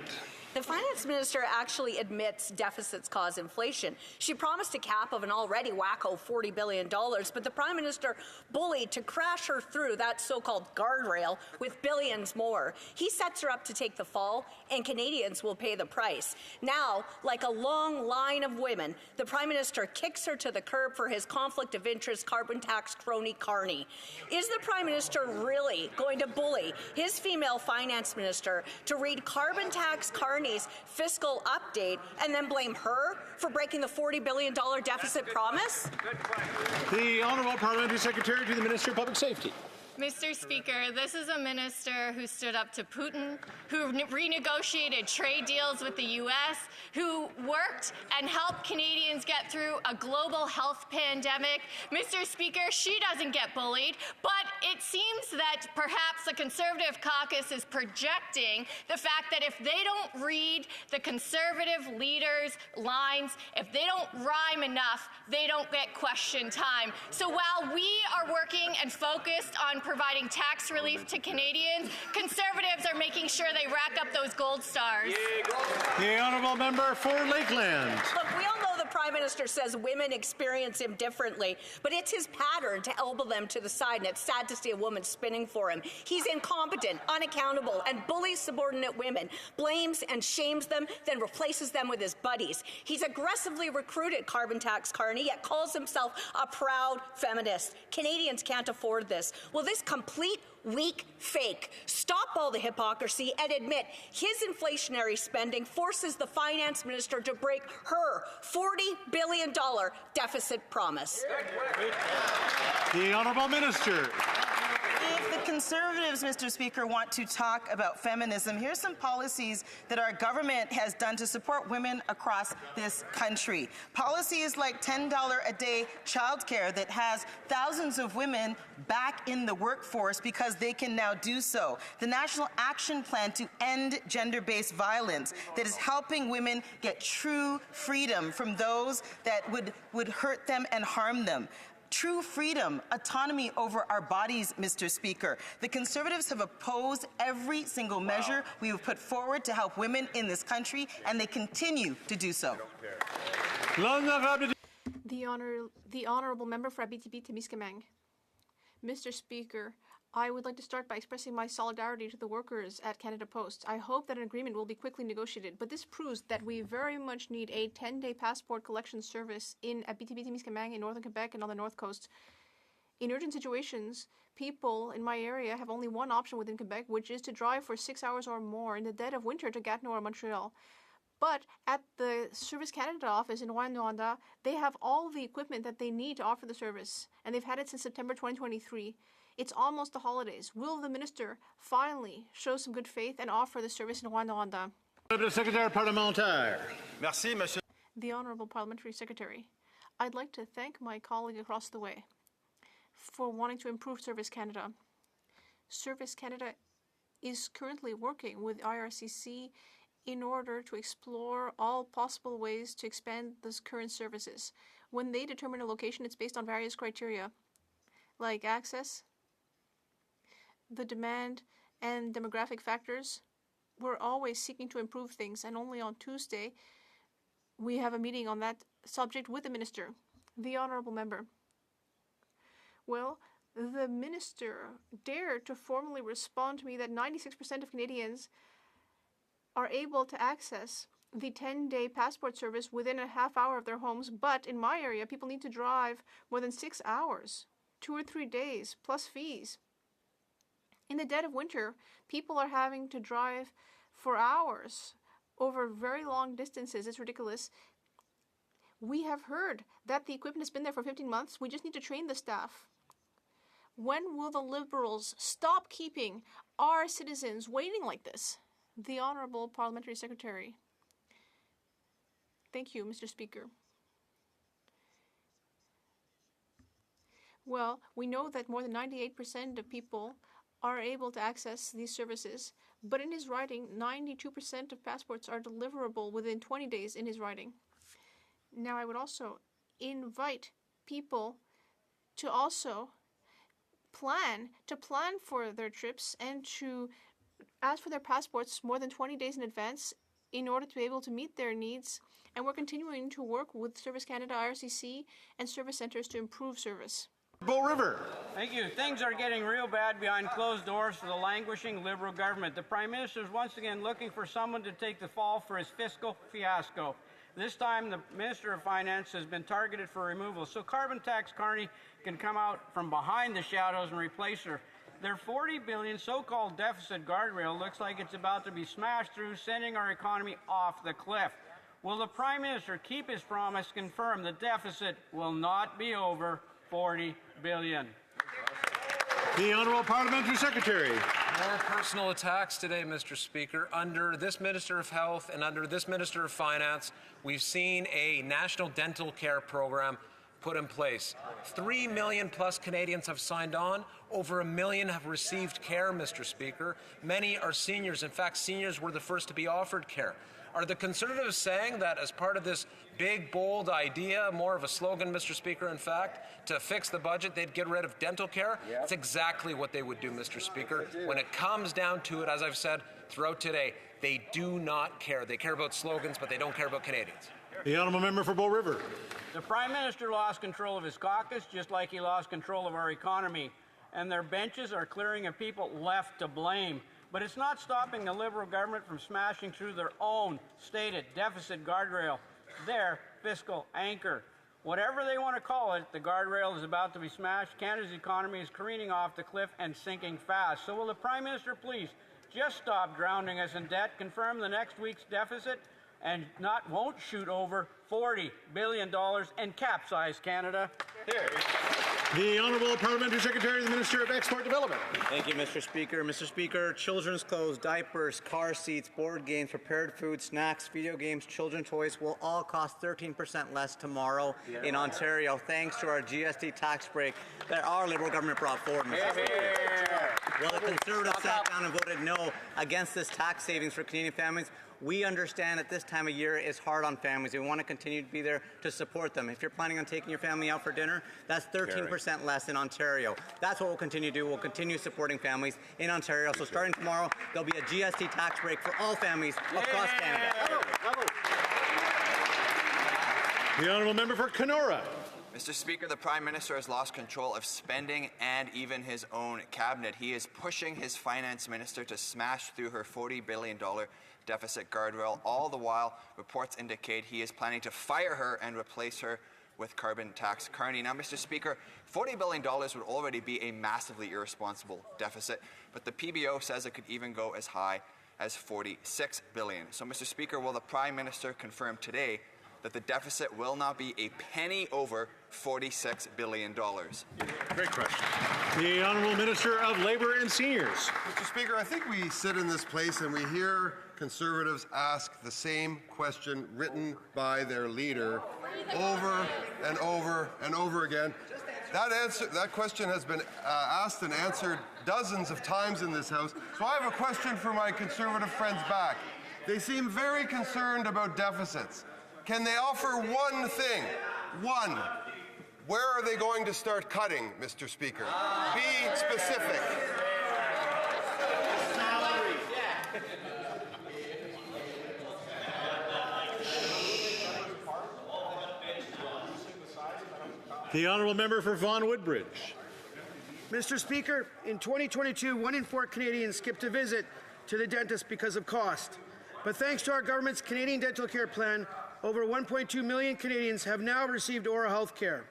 The finance minister actually admits deficits cause inflation. She promised a cap of an already wacko $40 billion, but the prime minister bullied to crash her through that so-called guardrail with billions more. He sets her up to take the fall, and Canadians will pay the price. Now, like a long line of women, the prime minister kicks her to the curb for his conflict of interest carbon tax crony Carney. Is the prime minister really going to bully his female finance minister to read carbon tax Carney Carney's fiscal update and then blame her for breaking the $40 billion deficit promise? The Honourable Parliamentary Secretary to the Minister of Public Safety. Mr. Speaker, this is a minister who stood up to Putin, who renegotiated trade deals with the U.S., who worked and helped Canadians get through a global health pandemic. Mr. Speaker, she doesn't get bullied, but it seems that perhaps the Conservative caucus is projecting the fact that if they don't read the Conservative leaders' lines, if they don't rhyme enough, they don't get question time. So while we are working and focused on providing tax relief to Canadians, Conservatives are making sure they rack up those gold stars. The Honourable Member for Lakeland. Look, we all know the Prime Minister says women experience him differently, but it's his pattern to elbow them to the side, and it's sad to see a woman spinning for him. He's incompetent, unaccountable, and bullies subordinate women, blames and shames them, then replaces them with his buddies. He's aggressively recruited carbon tax Carney, yet calls himself a proud feminist. Canadians can't afford this. Will this complete weak fake stop all the hypocrisy and admit his inflationary spending forces the finance minister to break her $40 billion deficit promise? The Honourable Minister. If the Conservatives, Mr. Speaker, want to talk about feminism, here's some policies that our government has done to support women across this country. Policies like $10 a day childcare that has thousands of women back in the workforce because they can now do so. The National Action Plan to end gender-based violence that is helping women get true freedom from those that would hurt them and harm them. True freedom, autonomy over our bodies, Mr. Speaker. The Conservatives have opposed every single measure we have put forward to help women in this country, and they continue to do so. The Honourable Member for Abitibi-Témiscamingue. Mr. Speaker, I would like to start by expressing my solidarity to the workers at Canada Post. I hope that an agreement will be quickly negotiated, but this proves that we very much need a 10-day passport collection service in Abitibi-Témiscamingue in northern Quebec and on the north coast. In urgent situations, people in my area have only one option within Quebec, which is to drive for 6 hours or more in the dead of winter to Gatineau or Montreal. But at the Service Canada office in Rouyn-Noranda, they have all the equipment that they need to offer the service, and they've had it since September 2023. It's almost the holidays. Will the minister finally show some good faith and offer the service in Rouyn-Noranda? Secretary Parlementaire. Merci, Monsieur. The Honourable Parliamentary Secretary. I'd like to thank my colleague across the way for wanting to improve Service Canada. Service Canada is currently working with IRCC in order to explore all possible ways to expand those current services. When they determine a location, it's based on various criteria, like access, the demand, and demographic factors. We're always seeking to improve things, and only on Tuesday we have a meeting on that subject with the minister. The Honourable Member. Well, the minister dared to formally respond to me that 96% of Canadians are able to access the 10-day passport service within a half hour of their homes, but in my area, people need to drive more than 6 hours, 2 or 3 days, plus fees. In the dead of winter, people are having to drive for hours over very long distances. It's ridiculous. We have heard that the equipment has been there for 15 months. We just need to train the staff. When will the Liberals stop keeping our citizens waiting like this? The Honourable Parliamentary Secretary. Thank you, Mr. Speaker. Well, we know that more than 98% of people are able to access these services, but in his writing, 92% of passports are deliverable within 20 days in his writing. Now, I would also invite people to also plan for their trips and to ask for their passports more than 20 days in advance in order to be able to meet their needs. And we're continuing to work with Service Canada, IRCC, and service centres to improve service. Bull River. Thank you. Things are getting real bad behind closed doors for the languishing Liberal government. The Prime Minister is once again looking for someone to take the fall for his fiscal fiasco. This time, the Minister of Finance has been targeted for removal, so carbon tax Carney can come out from behind the shadows and replace her. Their $40 billion so-called deficit guardrail looks like it's about to be smashed through, sending our economy off the cliff. Will the Prime Minister keep his promise, confirm the deficit will not be over $40 billion? The Honourable Parliamentary Secretary. More personal attacks today, Mr. Speaker. Under this Minister of Health and under this Minister of Finance, we've seen a national dental care program put in place. 3 million plus Canadians have signed on. Over 1 million have received care, Mr. Speaker. Many are seniors. In fact, seniors were the first to be offered care. Are the Conservatives saying that as part of this big, bold idea, more of a slogan, Mr. Speaker, in fact, to fix the budget, they'd get rid of dental care? Yep. That's exactly what they would do, Mr. Speaker. When it comes down to it, as I've said throughout today, they do not care. They care about slogans, but they don't care about Canadians. The Honourable Member for Bow River. The Prime Minister lost control of his caucus, just like he lost control of our economy. And their benches are clearing of people left to blame. But it's not stopping the Liberal government from smashing through their own stated deficit guardrail, their fiscal anchor. Whatever they want to call it, the guardrail is about to be smashed. Canada's economy is careening off the cliff and sinking fast. So will the Prime Minister please just stop drowning us in debt, confirm the next week's deficit, and won't shoot over $40 billion and capsize Canada? Here. The Honourable Parliamentary Secretary, the Minister of Export Development. Thank you, Mr. Speaker. Mr. Speaker, children's clothes, diapers, car seats, board games, prepared food, snacks, video games, children's toys will all cost 13% less tomorrow in Ontario, thanks to our GST tax break that our Liberal government brought forward, Mr. Speaker. While the Conservatives sat down and voted no against this tax savings for Canadian families, we understand that this time of year is hard on families. We want to continue to be there to support them. If you're planning on taking your family out for dinner, that's 13% less in Ontario. That's what we'll continue to do. We'll continue supporting families in Ontario. So starting tomorrow, there'll be a GST tax break for all families across Canada. The Honourable Member for Kenora. Mr. Speaker, the Prime Minister has lost control of spending and even his own cabinet. He is pushing his Finance Minister to smash through her $40 billion deficit guardrail. All the while, reports indicate he is planning to fire her and replace her with carbon tax Carney. Now, Mr. Speaker, $40 billion would already be a massively irresponsible deficit, but the PBO says it could even go as high as $46 billion. So, Mr. Speaker, will the Prime Minister confirm today that the deficit will not be a penny over $46 billion? Great question. The Honourable Minister of Labour and Seniors. Mr. Speaker, I think we sit in this place and we hear Conservatives ask the same question written by their leader over and over and over again. That question has been asked and answered dozens of times in this House. So I have a question for my Conservative friends back. They seem very concerned about deficits. Can they offer one thing? One. Where are they going to start cutting, Mr. Speaker? Be specific. The Honourable Member for Vaughan Woodbridge. Mr. Speaker, in 2022, 1 in 4 Canadians skipped a visit to the dentist because of cost. But thanks to our government's Canadian Dental Care Plan, over 1.2 million Canadians have now received oral health care.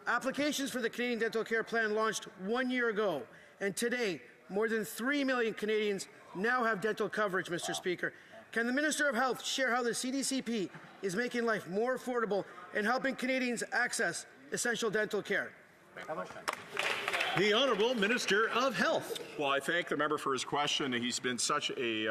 Applications for the Canadian Dental Care Plan launched 1 year ago, and today, more than 3 million Canadians now have dental coverage, Mr. Speaker. Can the Minister of Health share how the CDCP is making life more affordable and helping Canadians access essential dental care? The Honourable Minister of Health. Well, I thank the member for his question. He's been such an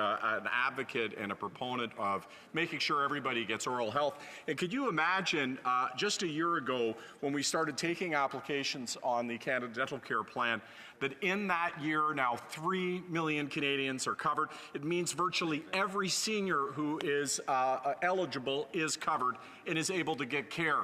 advocate and a proponent of making sure everybody gets oral health. And could you imagine just a year ago when we started taking applications on the Canada Dental Care Plan, that in that year now 3 million Canadians are covered. It means virtually every senior who is eligible is covered and is able to get care.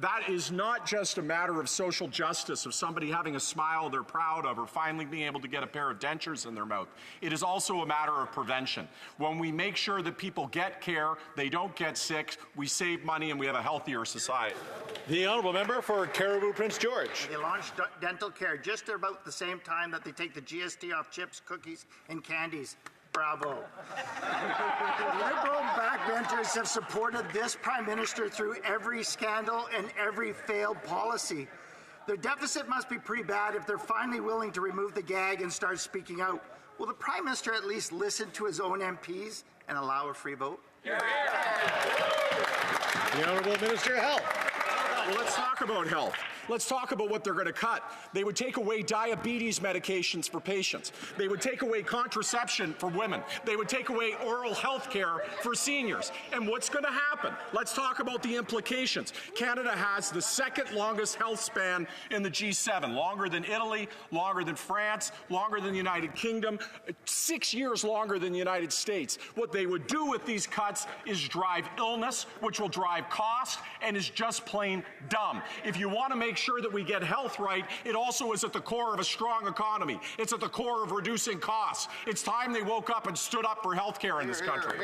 That is not just a matter of social justice, of somebody having a smile they're proud of or finally being able to get a pair of dentures in their mouth. It is also a matter of prevention. When we make sure that people get care, they don't get sick, we save money and we have a healthier society. The Honourable Member for Caribou Prince George. They launched dental care just about the same time that they take the GST off chips, cookies, and candies. Bravo. Liberal backbenchers have supported this Prime Minister through every scandal and every failed policy. Their deficit must be pretty bad if they're finally willing to remove the gag and start speaking out. Will the Prime Minister at least listen to his own MPs and allow a free vote? The Honourable Minister of Health. Well, let's talk about health. Let's talk about what they're going to cut. They would take away diabetes medications for patients. They would take away contraception for women. They would take away oral health care for seniors. And what's going to happen? Let's talk about the implications. Canada has the second longest health span in the G7, longer than Italy, longer than France, longer than the United Kingdom, 6 years longer than the United States. What they would do with these cuts is drive illness, which will drive cost, and is just plain dumb. If you want to make sure that we get health right, it also is at the core of a strong economy. It's at the core of reducing costs. It's time they woke up and stood up for health care in this country.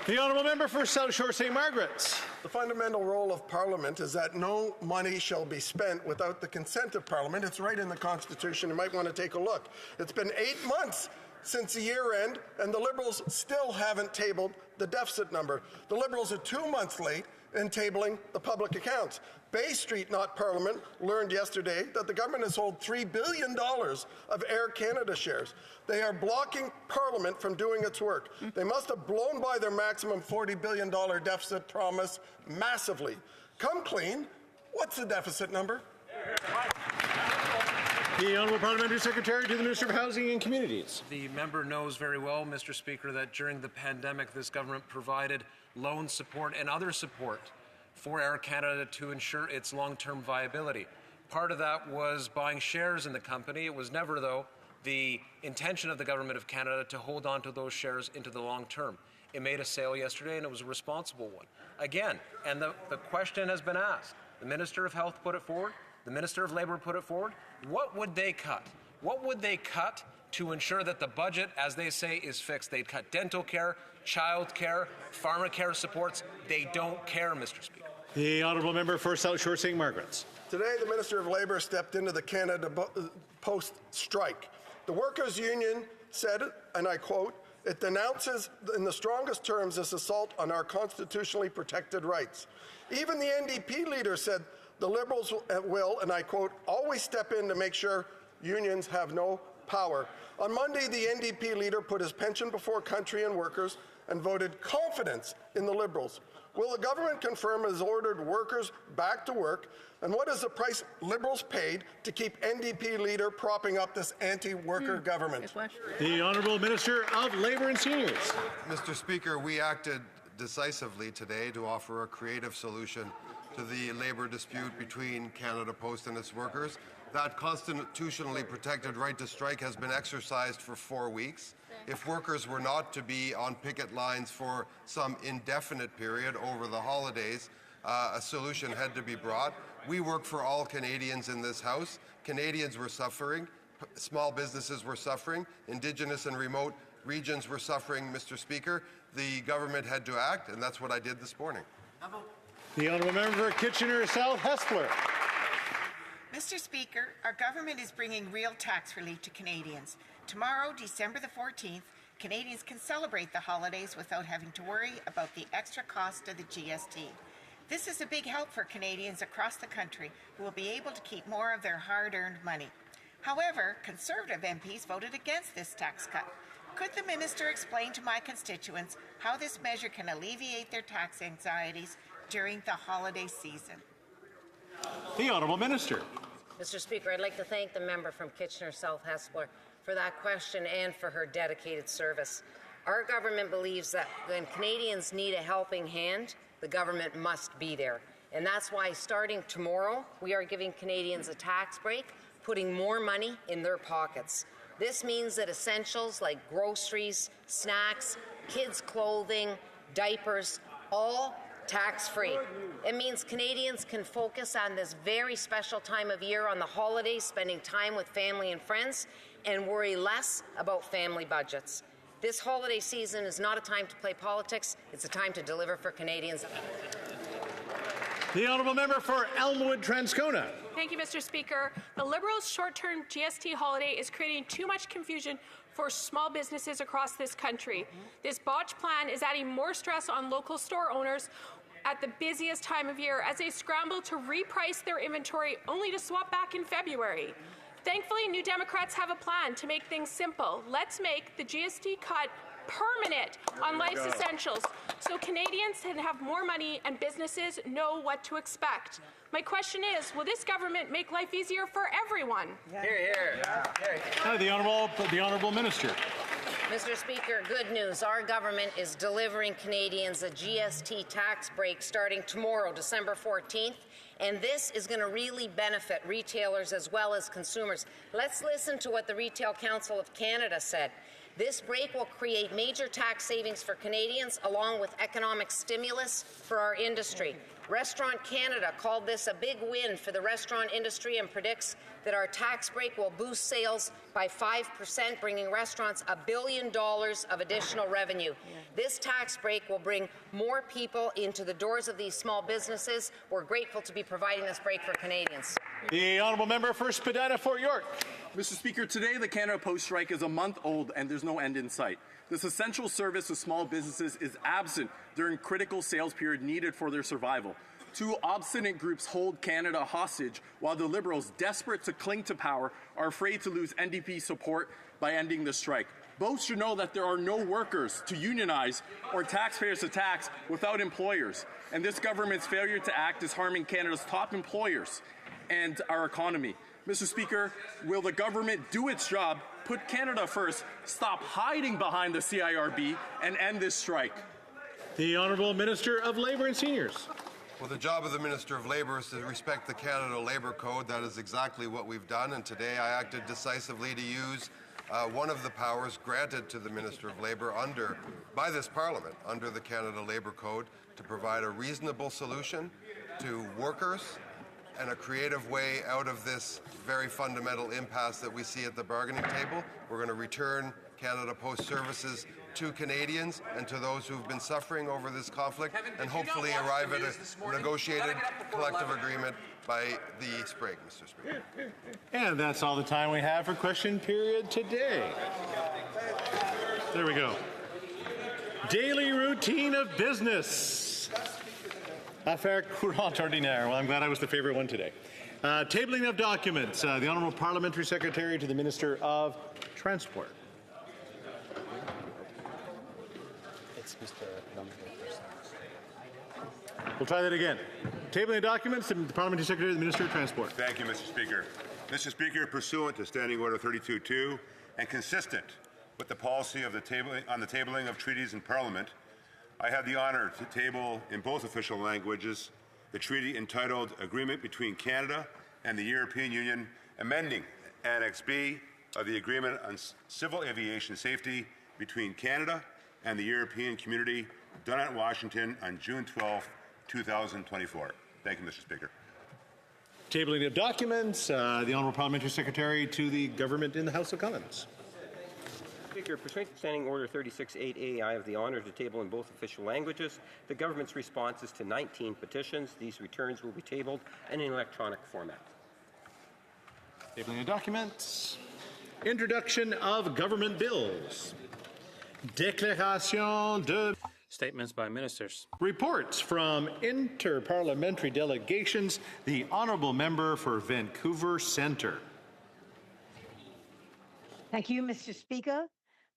The Honourable Member for South Shore St. Margaret's. The fundamental role of Parliament is that no money shall be spent without the consent of Parliament. It's right in the Constitution. You might want to take a look. It's been 8 months since the year end, and the Liberals still haven't tabled the deficit number. The Liberals are 2 months late in tabling the public accounts. Bay Street, not Parliament, learned yesterday that the government has sold $3 billion of Air Canada shares. They are blocking Parliament from doing its work. They must have blown by their maximum $40 billion deficit promise massively. Come clean. What's the deficit number? The Honourable Parliamentary Secretary to the Minister of Housing and Communities. The member knows very well, Mr. Speaker, that during the pandemic, this government provided loan support and other support for Air Canada to ensure its long-term viability. Part of that was buying shares in the company. It was never, though, the intention of the Government of Canada to hold on to those shares into the long term. It made a sale yesterday, and it was a responsible one. Again, and the question has been asked. The Minister of Health put it forward. The Minister of Labour put it forward. What would they cut? What would they cut to ensure that the budget, as they say, is fixed? They'd cut dental care, child care, pharmacare supports. They don't care, Mr. Speaker. The Honourable Member for South Shore St. Margaret's. Today, the Minister of Labour stepped into the Canada Post strike. The Workers' Union said, and I quote, "It denounces in the strongest terms this assault on our constitutionally protected rights." Even the NDP leader said the Liberals will, and I quote, "always step in to make sure unions have no power." On Monday, the NDP leader put his pension before country and workers and voted confidence in the Liberals. Will the government confirm it has ordered workers back to work? And what is the price Liberals paid to keep NDP leader propping up this anti-worker government? The Honourable Minister of Labour and Seniors. Mr. Speaker, we acted decisively today to offer a creative solution to the labour dispute between Canada Post and its workers. That constitutionally protected right to strike has been exercised for 4 weeks. If workers were not to be on picket lines for some indefinite period over the holidays, a solution had to be brought. We work for all Canadians in this House. Canadians were suffering. Small businesses were suffering. Indigenous and remote regions were suffering, Mr. Speaker. The government had to act, and that's what I did this morning. The Honourable Member for Kitchener South Hespeler. Mr. Speaker, our government is bringing real tax relief to Canadians. Tomorrow, December the 14th, Canadians can celebrate the holidays without having to worry about the extra cost of the GST. This is a big help for Canadians across the country who will be able to keep more of their hard-earned money. However, Conservative MPs voted against this tax cut. Could the minister explain to my constituents how this measure can alleviate their tax anxieties during the holiday season? The Honourable Minister. Mr. Speaker, I'd like to thank the member from Kitchener South Hespeler for that question and for her dedicated service. Our government believes that when Canadians need a helping hand, the government must be there. And that's why starting tomorrow, we are giving Canadians a tax break, putting more money in their pockets. This means that essentials like groceries, snacks, kids' clothing, diapers, all tax-free. It means Canadians can focus on this very special time of year on the holidays, spending time with family and friends, and worry less about family budgets. This holiday season is not a time to play politics, it's a time to deliver for Canadians. The Honourable Member for Elmwood Transcona. Thank you, Mr. Speaker. The Liberals' short-term GST holiday is creating too much confusion for small businesses across this country. This botched plan is adding more stress on local store owners at the busiest time of year as they scramble to reprice their inventory only to swap back in February. Thankfully, New Democrats have a plan to make things simple. Let's make the GST cut permanent on life's essentials so Canadians can have more money and businesses know what to expect. My question is, will this government make life easier for everyone? Hear, hear. The Honourable Minister. Mr. Speaker, good news. Our government is delivering Canadians a GST tax break starting tomorrow, December 14th, and this is going to really benefit retailers as well as consumers. Let's listen to what the Retail Council of Canada said. This break will create major tax savings for Canadians along with economic stimulus for our industry. Restaurant Canada called this a big win for the restaurant industry and predicts that our tax break will boost sales by 5%, bringing restaurants $1 billion of additional revenue. This tax break will bring more people into the doors of these small businesses. We're grateful to be providing this break for Canadians. The Honourable Member for Spadina, Fort York. Mr. Speaker, today the Canada Post strike is a month old and there's no end in sight. This essential service to small businesses is absent during critical sales period needed for their survival. Two obstinate groups hold Canada hostage while the Liberals, desperate to cling to power, are afraid to lose NDP support by ending the strike. Both should know that there are no workers to unionize or taxpayers to tax without employers. And this government's failure to act is harming Canada's top employers and our economy. Mr. Speaker, will the government do its job, put Canada first, stop hiding behind the CIRB, and end this strike? The Honourable Minister of Labour and Seniors. Well, the job of the Minister of Labour is to respect the Canada Labour Code. That is exactly what we've done, and today I acted decisively to use one of the powers granted to the Minister of Labour by this Parliament under the Canada Labour Code to provide a reasonable solution to workers and a creative way out of this very fundamental impasse that we see at the bargaining table. We're going to return Canada Post services to Canadians and to those who've been suffering over this conflict, and hopefully arrive at a negotiated collective agreement by the spring, Mr. Speaker. And that's all the time we have for question period today. There we go. Daily routine of business. Affaire courante ordinaire. Well, I'm glad I was the favorite one today. Tabling of documents. The Honourable Parliamentary Secretary to the Minister of Transport. We'll try that again. Tabling of documents. The Parliamentary Secretary to the Minister of Transport. Thank you, Mr. Speaker. Mr. Speaker, pursuant to Standing Order 32.2 and consistent with the policy of the tabling of treaties in Parliament, I have the honour to table in both official languages the treaty entitled Agreement between Canada and the European Union amending Annex B of the Agreement on Civil Aviation Safety between Canada and the European Community, done at Washington on June 12, 2024. Thank you, Mr. Speaker. Tabling of documents. The Honourable Parliamentary Secretary to the Government in the House of Commons. Speaker, pursuant to Standing Order 36.8a, I have the honour to table in both official languages the government's responses to 19 petitions. These returns will be tabled in an electronic format. Tabling of documents. Introduction of government bills. Déclaration de... Statements by ministers. Reports from interparliamentary delegations. The Honourable Member for Vancouver Centre. Thank you, Mr. Speaker.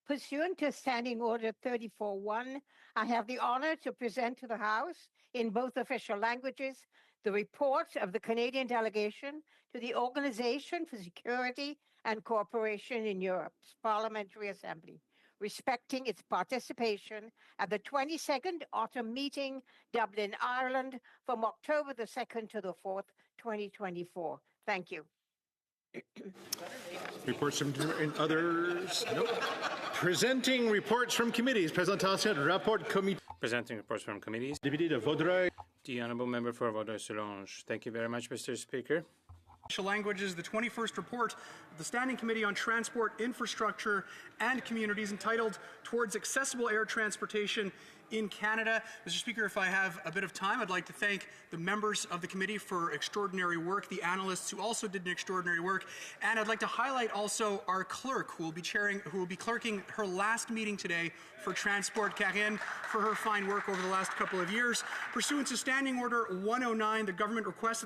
Pursuant to Standing Order 34.1, I have the honour to present to the House, in both official languages, the report of the Canadian delegation to the Organization for Security and Cooperation in Europe's Parliamentary Assembly, respecting its participation at the 22nd Autumn Meeting, Dublin, Ireland, from October the 2nd to the 4th, 2024. Thank you. Reports from others. Nope. Presenting reports from committees. Présentation de rapport comité. Presenting reports from committees. Député de Vaudreuil. The Honourable Member for Vaudreuil-Soulanges. Thank you very much, Mr. Speaker. Official languages, the 21st report of the Standing Committee on Transport, Infrastructure and Communities entitled Towards Accessible Air Transportation in Canada. Mr. Speaker, if I have a bit of time, I'd like to thank the members of the committee for extraordinary work, the analysts who also did an extraordinary work, and I'd like to highlight also our clerk who will be clerking her last meeting today for Transport Karine for her fine work over the last couple of years. Pursuant to Standing Order 109, the government requests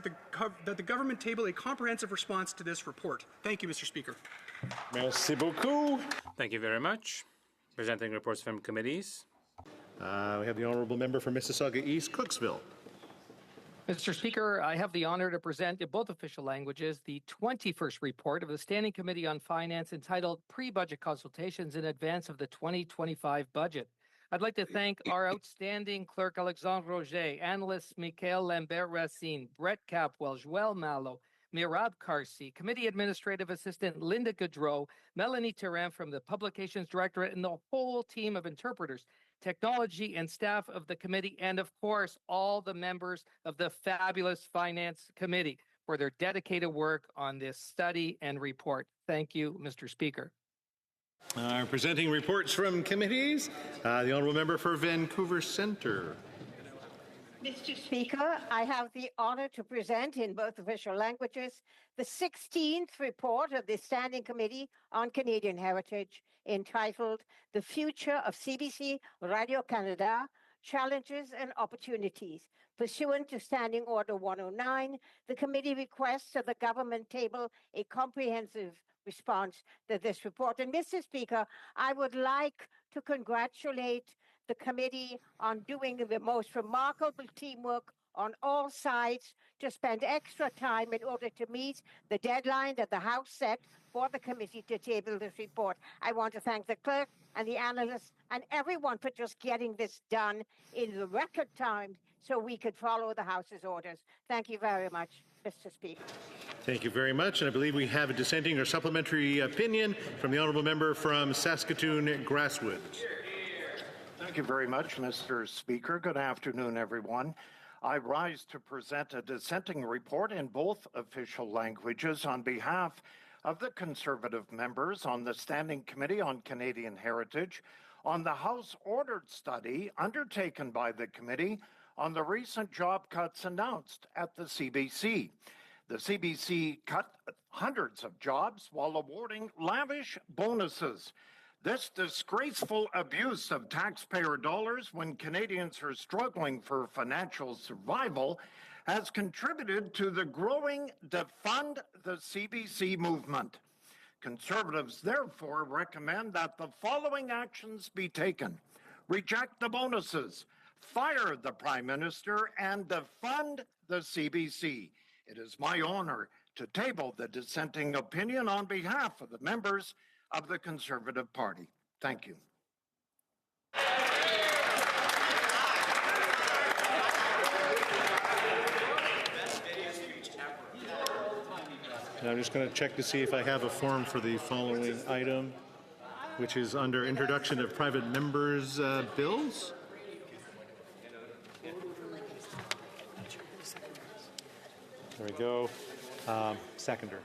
that the government table a comprehensive response to this report. Thank you, Mr. Speaker. Merci beaucoup. Thank you very much. Presenting reports from committees. We have the honourable member for Mississauga East, Cooksville. Mr. Speaker, I have the honor to present in both official languages the 21st report of the Standing Committee on Finance entitled Pre-Budget Consultations in Advance of the 2025 Budget. I'd like to thank our outstanding clerk, Alexandre Roger, analysts Michael Lambert-Racine, Brett Capwell, Joël Malo, Mirab Karsi, Committee Administrative Assistant Linda Gaudreau, Melanie Terrain from the Publications Directorate, and the whole team of interpreters, technology and staff of the committee, and of course, all the members of the fabulous Finance Committee for their dedicated work on this study and report. Thank you, Mr. Speaker. Presenting reports from committees, the honourable member for Vancouver Centre. Mr. Speaker, I have the honor to present in both official languages the 16th report of the Standing Committee on Canadian Heritage entitled The Future of CBC Radio-Canada, Challenges and Opportunities. Pursuant to Standing Order 109, the committee requests that the government table a comprehensive response to this report. And Mr. Speaker, I would like to congratulate the committee on doing the most remarkable teamwork on all sides to spend extra time in order to meet the deadline that the House set for the committee to table this report. I want to thank the clerk and the analysts and everyone for just getting this done in the record time so we could follow the House's orders. Thank you very much, Mr. Speaker. Thank you very much. And I believe we have a dissenting or supplementary opinion from the honourable member from Saskatoon Grasswood. Thank you very much, Mr. Speaker. Good afternoon, everyone. I rise to present a dissenting report in both official languages on behalf of the Conservative members on the Standing Committee on Canadian Heritage on the House-ordered study undertaken by the committee on the recent job cuts announced at the CBC. The CBC cut hundreds of jobs while awarding lavish bonuses. This disgraceful abuse of taxpayer dollars when Canadians are struggling for financial survival has contributed to the growing defund the CBC movement. Conservatives therefore recommend that the following actions be taken: reject the bonuses, fire the Prime Minister, and defund the CBC. It is my honor to table the dissenting opinion on behalf of the members of the Conservative Party. Thank you. And I'm just going to check to see if I have a form for the following item, which is under introduction of private members' bills. There we go. Seconder.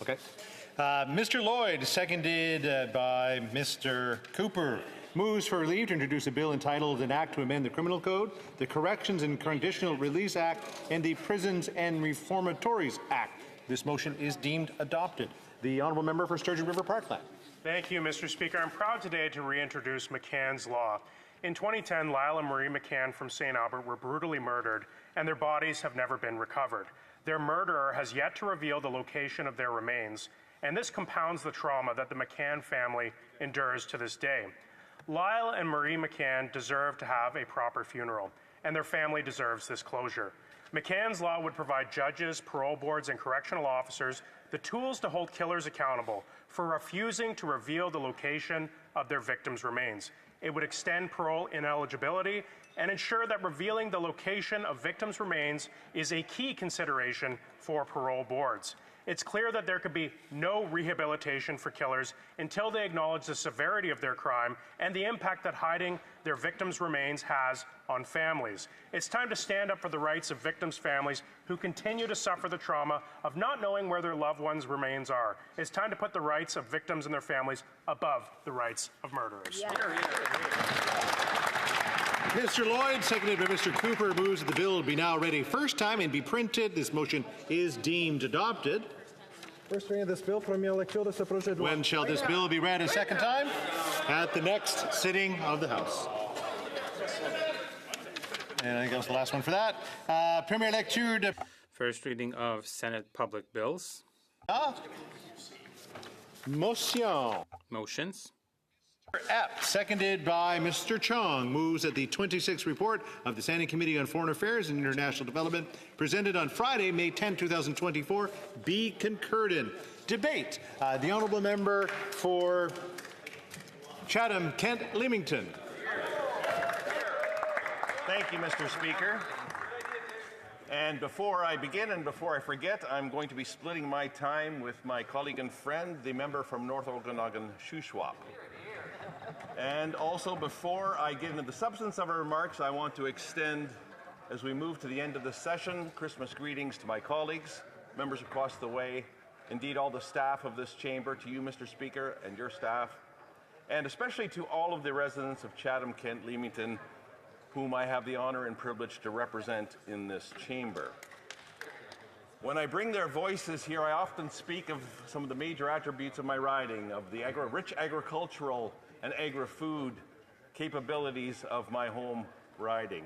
Okay. Mr. Lloyd, seconded by Mr. Cooper, moves for leave to introduce a bill entitled An Act to Amend the Criminal Code, the Corrections and Conditional Release Act, and the Prisons and Reformatories Act. This motion is deemed adopted. The honourable member for Sturgeon River Parkland. Thank you, Mr. Speaker. I'm proud today to reintroduce McCann's Law. In 2010, Lyle and Marie McCann from St. Albert were brutally murdered, and their bodies have never been recovered. Their murderer has yet to reveal the location of their remains, and this compounds the trauma that the McCann family endures to this day. Lyle and Marie McCann deserve to have a proper funeral, and their family deserves this closure. McCann's Law would provide judges, parole boards, and correctional officers the tools to hold killers accountable for refusing to reveal the location of their victims' remains. It would extend parole ineligibility and ensure that revealing the location of victims' remains is a key consideration for parole boards. It's clear that there could be no rehabilitation for killers until they acknowledge the severity of their crime and the impact that hiding their victims' remains has on families. It's time to stand up for the rights of victims' families who continue to suffer the trauma of not knowing where their loved ones' remains are. It's time to put the rights of victims and their families above the rights of murderers. Yeah. Mr. Lloyd, seconded by Mr. Cooper, moves that the bill be now read a first time and be printed. This motion is deemed adopted. First reading of this bill, première lecture de ce projet de loi. When shall this bill be read a second time? At the next sitting of the House. And I think that was the last one for that. Première lecture de... First reading of Senate public bills. Motion. Motions. Epp, seconded by Mr. Chong, moves that the 26th report of the Standing Committee on Foreign Affairs and International Development, presented on Friday, May 10, 2024, be concurred in. Debate. The honourable member for Chatham, Kent, Leamington. Thank you, Mr. Speaker. And before I begin and before I forget, I'm going to be splitting my time with my colleague and friend, the member from North Okanagan, Shuswap. And also, before I get into the substance of our remarks, I want to extend, as we move to the end of the session, Christmas greetings to my colleagues, members across the way, indeed all the staff of this chamber, to you, Mr. Speaker, and your staff, and especially to all of the residents of Chatham, Kent, Leamington, whom I have the honor and privilege to represent in this chamber. When I bring their voices here, I often speak of some of the major attributes of my riding, of the rich agricultural and agri-food capabilities of my home riding.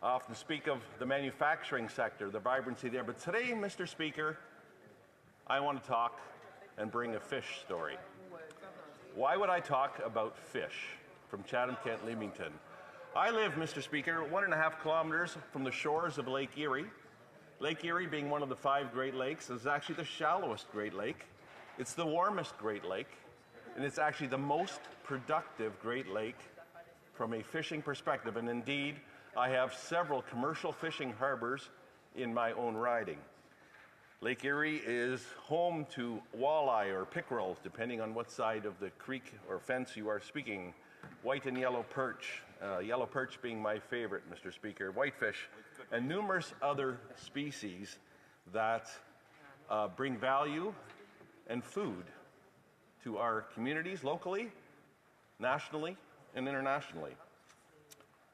I often speak of the manufacturing sector, the vibrancy there. But today, Mr. Speaker, I want to talk and bring a fish story. Why would I talk about fish from Chatham, Kent, Leamington? I live, Mr. Speaker, 1.5 kilometers from the shores of Lake Erie. Lake Erie, being one of the 5 Great Lakes, is actually the shallowest Great Lake. It's the warmest Great Lake, and it's actually the most productive Great Lake from a fishing perspective. And indeed, I have several commercial fishing harbors in my own riding. Lake Erie is home to walleye or pickerel, depending on what side of the creek or fence you are speaking. White and yellow perch being my favorite, Mr. Speaker, whitefish, and numerous other species that bring value and food to our communities locally, nationally, and internationally.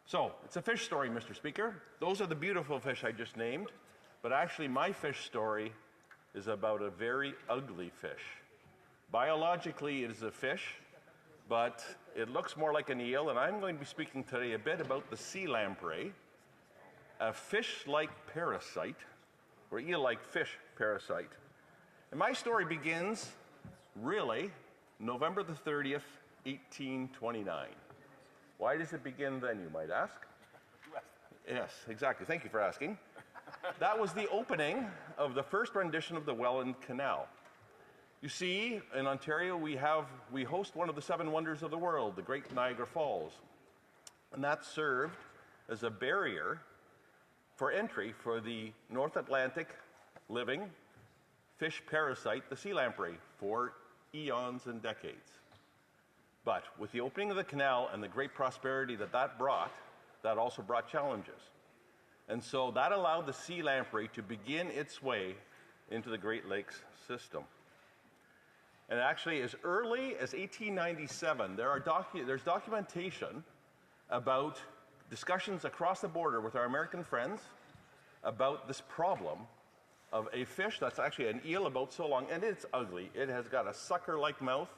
So, it's a fish story, Mr. Speaker. Those are the beautiful fish I just named, but actually my fish story is about a very ugly fish. Biologically, it is a fish, but it looks more like an eel, and I'm going to be speaking today a bit about the sea lamprey, a fish-like parasite, or eel-like fish parasite. And my story begins, really, November the 30th, 1829. Why does it begin then, you might ask? Yes, exactly. Thank you for asking. That was the opening of the first rendition of the Welland Canal. You see, in Ontario, we host one of the 7 wonders of the world, the Great Niagara Falls. And that served as a barrier for entry for the North Atlantic living fish parasite, the sea lamprey, for eons and decades. But with the opening of the canal and the great prosperity that brought, that also brought challenges. And so that allowed the sea lamprey to begin its way into the Great Lakes system. And actually, as early as 1897, there's documentation about discussions across the border with our American friends about this problem of a fish that's actually an eel about so long, and it's ugly. It has got a sucker-like mouth.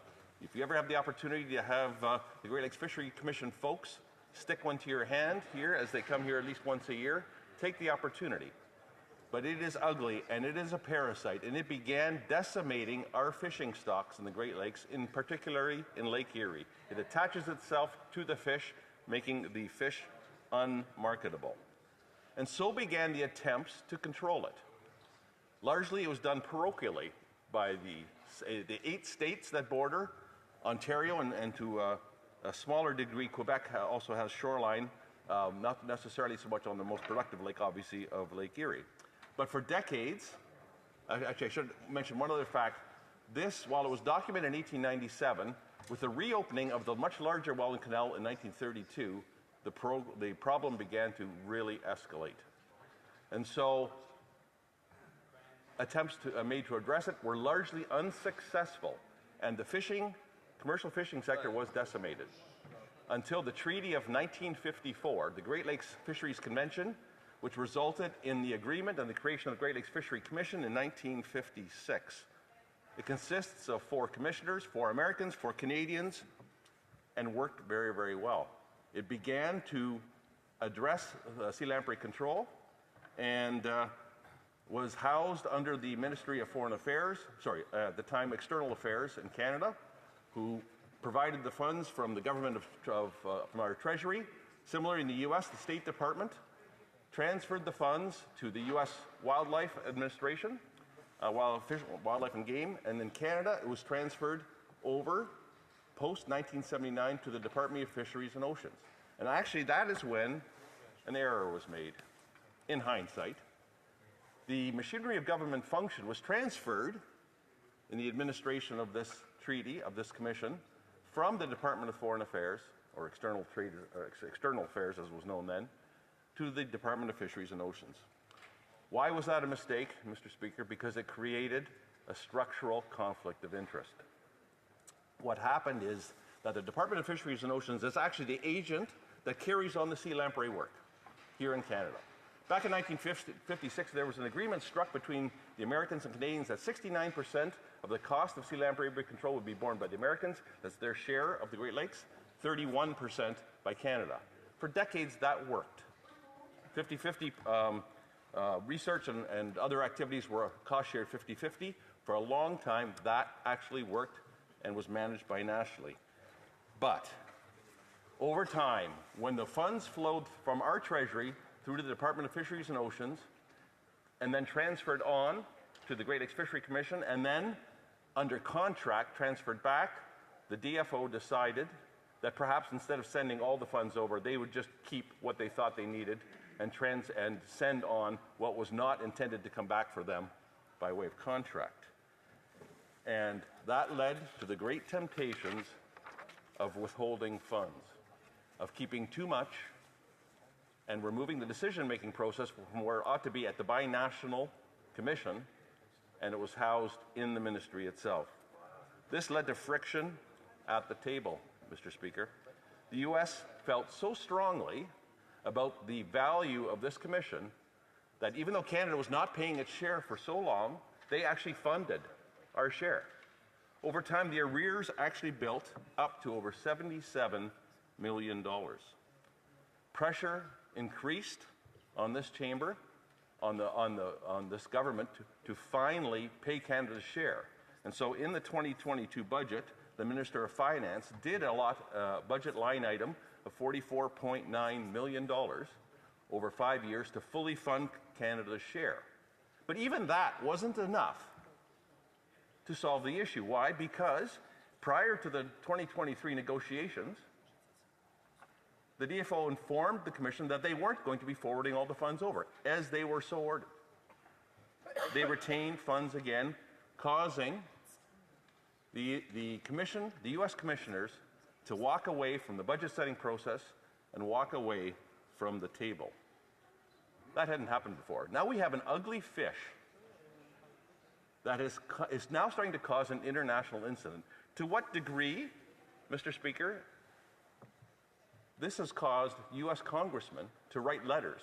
If you ever have the opportunity to have the Great Lakes Fishery Commission folks stick one to your hand here, as they come here at least once a year, take the opportunity. But it is ugly, and it is a parasite, and it began decimating our fishing stocks in the Great Lakes, particularly in Lake Erie. It attaches itself to the fish, making the fish unmarketable. And so began the attempts to control it. Largely, it was done parochially by the 8 states that border Ontario, and to a smaller degree, Quebec also has shoreline, not necessarily so much on the most productive lake, obviously, of Lake Erie. But for decades, actually I should mention one other fact, while it was documented in 1897, with the reopening of the much larger Welland Canal in 1932, the problem began to really escalate. And so attempts made to address it were largely unsuccessful, and the commercial fishing sector was decimated. until the Treaty of 1954, the Great Lakes Fisheries Convention, which resulted in the agreement and the creation of the Great Lakes Fishery Commission in 1956. It consists of 4 commissioners, 4 Americans, 4 Canadians, and worked very, very well. It began to address sea lamprey control and was housed under the Ministry of Foreign Affairs, at the time External Affairs in Canada, who provided the funds from the government from our Treasury. Similarly, in the U.S., the State Department transferred the funds to the U.S. Wildlife Administration, Wildlife and Game, and in Canada, it was transferred over post-1979 to the Department of Fisheries and Oceans. And actually, that is when an error was made, in hindsight. The machinery of government function was transferred in the administration of this treaty, of this commission, from the Department of Foreign Affairs, or External Affairs as was known then, to the Department of Fisheries and Oceans. Why was that a mistake, Mr. Speaker? Because it created a structural conflict of interest. What happened is that the Department of Fisheries and Oceans is actually the agent that carries on the sea lamprey work here in Canada. Back in 1956, there was an agreement struck between the Americans and Canadians that 69% of the cost of sea lamprey control would be borne by the Americans. That's their share of the Great Lakes, 31% by Canada. For decades, that worked. 50-50 research and other activities were cost-shared 50-50. For a long time, that actually worked and was managed by nationally. But over time, when the funds flowed from our Treasury through to the Department of Fisheries and Oceans, and then transferred on to the Great Lakes Fishery Commission, and then under contract transferred back, the DFO decided that perhaps instead of sending all the funds over, they would just keep what they thought they needed and send on what was not intended to come back for them by way of contract. And that led to the great temptations of withholding funds, of keeping too much and removing the decision-making process from where it ought to be at the binational commission, and it was housed in the ministry itself. This led to friction at the table, Mr. Speaker. The U.S. felt so strongly about the value of this commission that even though Canada was not paying its share for so long, they actually funded our share. Over time, the arrears actually built up to over $77 million. Pressure increased on this chamber, on this government to finally pay Canada's share. And so in the 2022 budget, the Minister of Finance did allot a budget line item of $44.9 million over 5 years to fully fund Canada's share. But even that wasn't enough to solve the issue. Why? Because prior to the 2023 negotiations, the DFO informed the Commission that they weren't going to be forwarding all the funds over, as they were so ordered. They retained funds again, causing the Commission, the U.S. Commissioners, to walk away from the budget setting process and walk away from the table. That hadn't happened before. Now we have an ugly fish that is now starting to cause an international incident. To what degree, Mr. Speaker? This has caused U.S. congressmen to write letters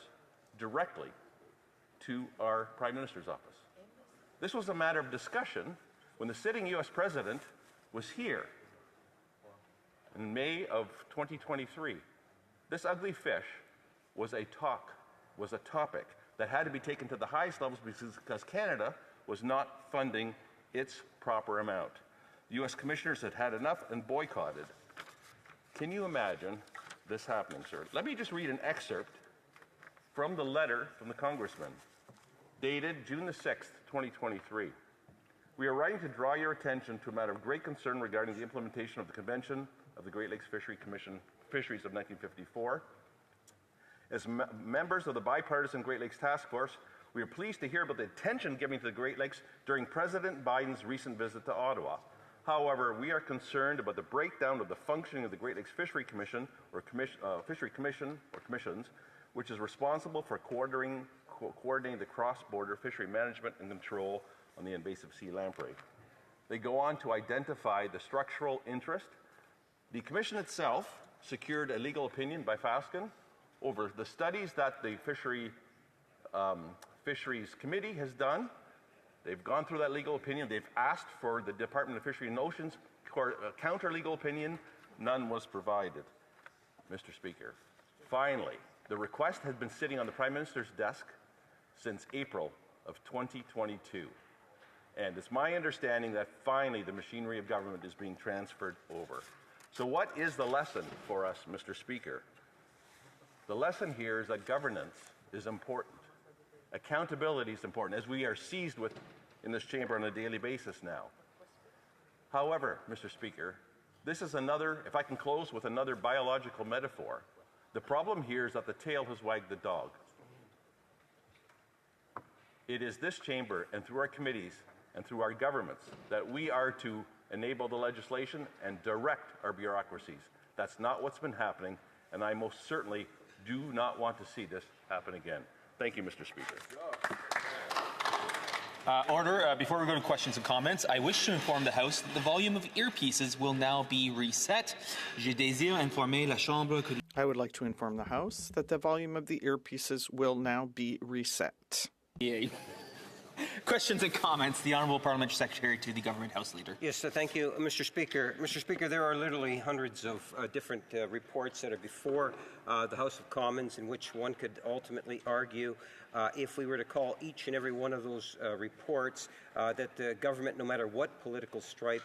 directly to our Prime Minister's office. This was a matter of discussion when the sitting U.S. President was here in May of 2023. This ugly fish was a topic that had to be taken to the highest levels because Canada was not funding its proper amount. The U.S. commissioners had had enough and boycotted. Can you imagine this happening, sir? Let me just read an excerpt from the letter from the congressman, dated June the 6th, 2023. We are writing to draw your attention to a matter of great concern regarding the implementation of the Convention of the Great Lakes Fisheries of 1954. As members of the bipartisan Great Lakes Task Force, we are pleased to hear about the attention given to the Great Lakes during President Biden's recent visit to Ottawa. However, we are concerned about the breakdown of the functioning of the Great Lakes Fishery Commission, or Fishery Commission, or commissions, which is responsible for coordinating the cross-border fishery management and control on the invasive sea lamprey. They go on to identify the structural interest. The Commission itself secured a legal opinion by Fasken over the studies that the Fisheries Committee has done. They've gone through that legal opinion. They've asked for the Department of Fisheries and Oceans counter legal opinion. None was provided. Mr. Speaker, finally, the request has been sitting on the Prime Minister's desk since April of 2022. And it's my understanding that finally the machinery of government is being transferred over. So what is the lesson for us, Mr. Speaker? The lesson here is that governance is important. Accountability is important, as we are seized with in this chamber on a daily basis now. However, Mr. Speaker, this is another, if I can close with another biological metaphor, the problem here is that the tail has wagged the dog. It is this chamber and through our committees and through our governments that we are to enable the legislation and direct our bureaucracies. That's not what's been happening, and I most certainly do not want to see this happen again. Thank you, Mr. Speaker. Order. Before we go to questions and comments, I wish to inform the House that the volume of earpieces will now be reset. Je désire informer la Chambre que... I would like to inform the House that the volume of the earpieces will now be reset. Yay. Questions and comments. The Honourable Parliamentary Secretary to the Government House Leader. Yes, thank you, Mr. Speaker. Mr. Speaker, there are literally hundreds of different reports that are before the House of Commons in which one could ultimately argue if we were to call each and every one of those reports that the government, no matter what political stripe,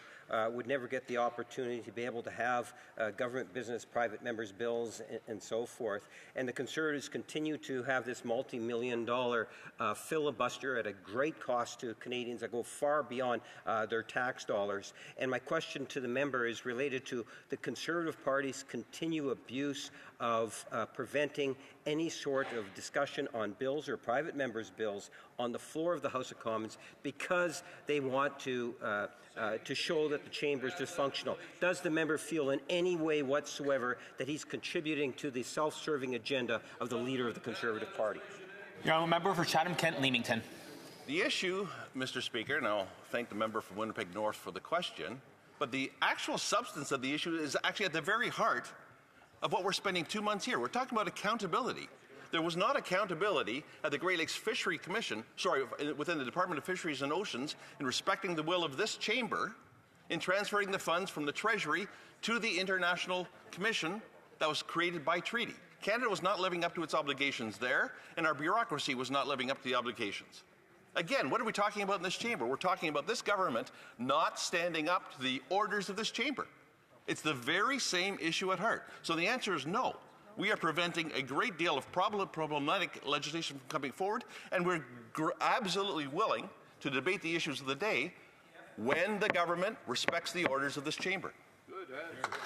would never get the opportunity to be able to have government business, private members' bills, and so forth. And the Conservatives continue to have this multi-million-dollar filibuster at a great cost to Canadians that go far beyond their tax dollars. And my question to the member is related to the Conservative Party's continued abuse of preventing any sort of discussion on bills or private members' bills on the floor of the House of Commons because they want to show that the chamber is dysfunctional. Does the member feel in any way whatsoever that he's contributing to the self-serving agenda of the leader of the Conservative Party? Your Honourable Member for Chatham-Kent-Leamington. The issue, Mr. Speaker, and I'll thank the member from Winnipeg North for the question, but the actual substance of the issue is actually at the very heart of what we're spending 2 months here. We're talking about accountability. There was not accountability at the Great Lakes Fishery Commission, within the Department of Fisheries and Oceans, in respecting the will of this chamber in transferring the funds from the Treasury to the International Commission that was created by treaty. Canada was not living up to its obligations there, and our bureaucracy was not living up to the obligations. Again, what are we talking about in this chamber? We're talking about this government not standing up to the orders of this chamber. It's the very same issue at heart. So the answer is no. We are preventing a great deal of problematic legislation from coming forward, and we're absolutely willing to debate the issues of the day when the government respects the orders of this chamber. Good answer.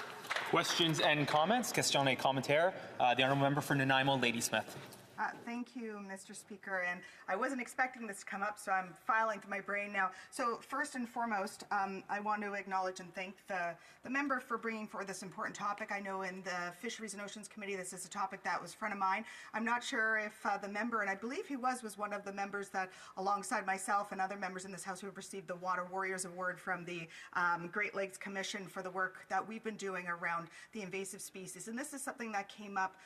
Questions and comments. Question et commentaire. The Honourable Member for Nanaimo, Ladysmith. Thank you, Mr. Speaker, and I wasn't expecting this to come up, so I'm filing to my brain now. So first and foremost, I want to acknowledge and thank the member for bringing forward this important topic. I know in the Fisheries and Oceans Committee this is a topic that was front of mind. I'm not sure if the member, and I believe he was one of the members that, alongside myself and other members in this House who have received the Water Warriors Award from the Great Lakes Commission for the work that we've been doing around the invasive species. And this is something that came up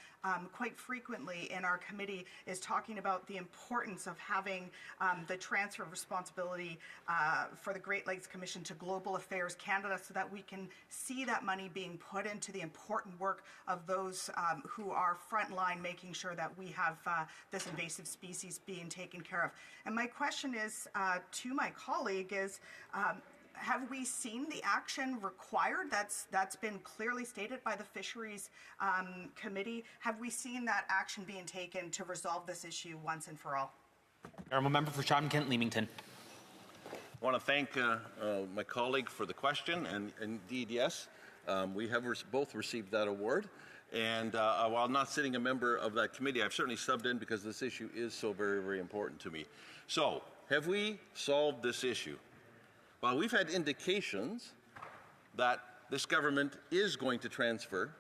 quite frequently in our committee, is talking about the importance of having the transfer of responsibility for the Great Lakes Commission to Global Affairs Canada, so that we can see that money being put into the important work of those who are frontline, making sure that we have this invasive species being taken care of. And my question is to my colleague is, have we seen the action required that's been clearly stated by the Fisheries Committee? Have we seen that action being taken to resolve this issue once and for all? Honourable Member for Chatham-Kent-Leamington. I want to thank my colleague for the question, and indeed, yes, we have both received that award. And while not sitting a member of that committee, I've certainly subbed in because this issue is so very, very important to me. So, have we solved this issue? Well, we've had indications that this government is going to transfer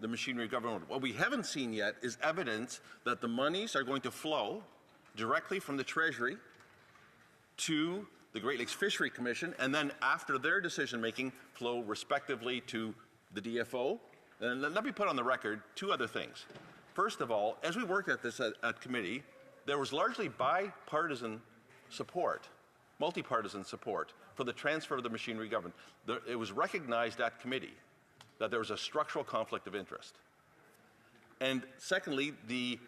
the machinery of government. What we haven't seen yet is evidence that the monies are going to flow directly from the Treasury to the Great Lakes Fishery Commission, and then after their decision-making, flow respectively to the DFO And let me put on the record two other things. First of all, as we worked at this at committee, there was largely bipartisan support, multi-partisan support for the transfer of the machinery government. It was recognized at committee that there was a structural conflict of interest. And secondly, the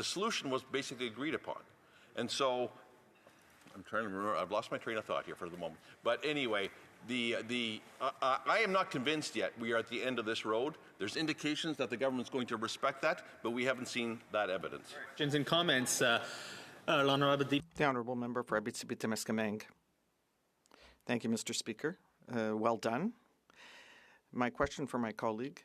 solution was basically agreed upon. And so, I'm trying to remember, I've lost my train of thought here for the moment. But anyway, I am not convinced yet we are at the end of this road. There's indications that the government's going to respect that, but we haven't seen that evidence. Questions and comments. The Honourable Member for Abitibi-Témiscamingue. Thank you, Mr. Speaker. Well done. My question for my colleague,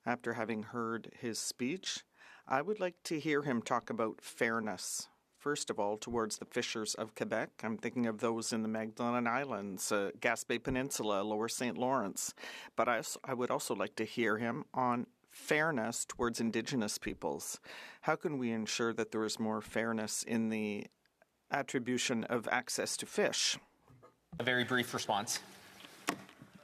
after having heard his speech, I would like to hear him talk about fairness. First of all, towards the fishers of Quebec. I'm thinking of those in the Magdalen Islands, Gaspé Peninsula, Lower St. Lawrence. But I would also like to hear him on fairness towards Indigenous peoples. How can we ensure that there is more fairness in the attribution of access to fish? A very brief response.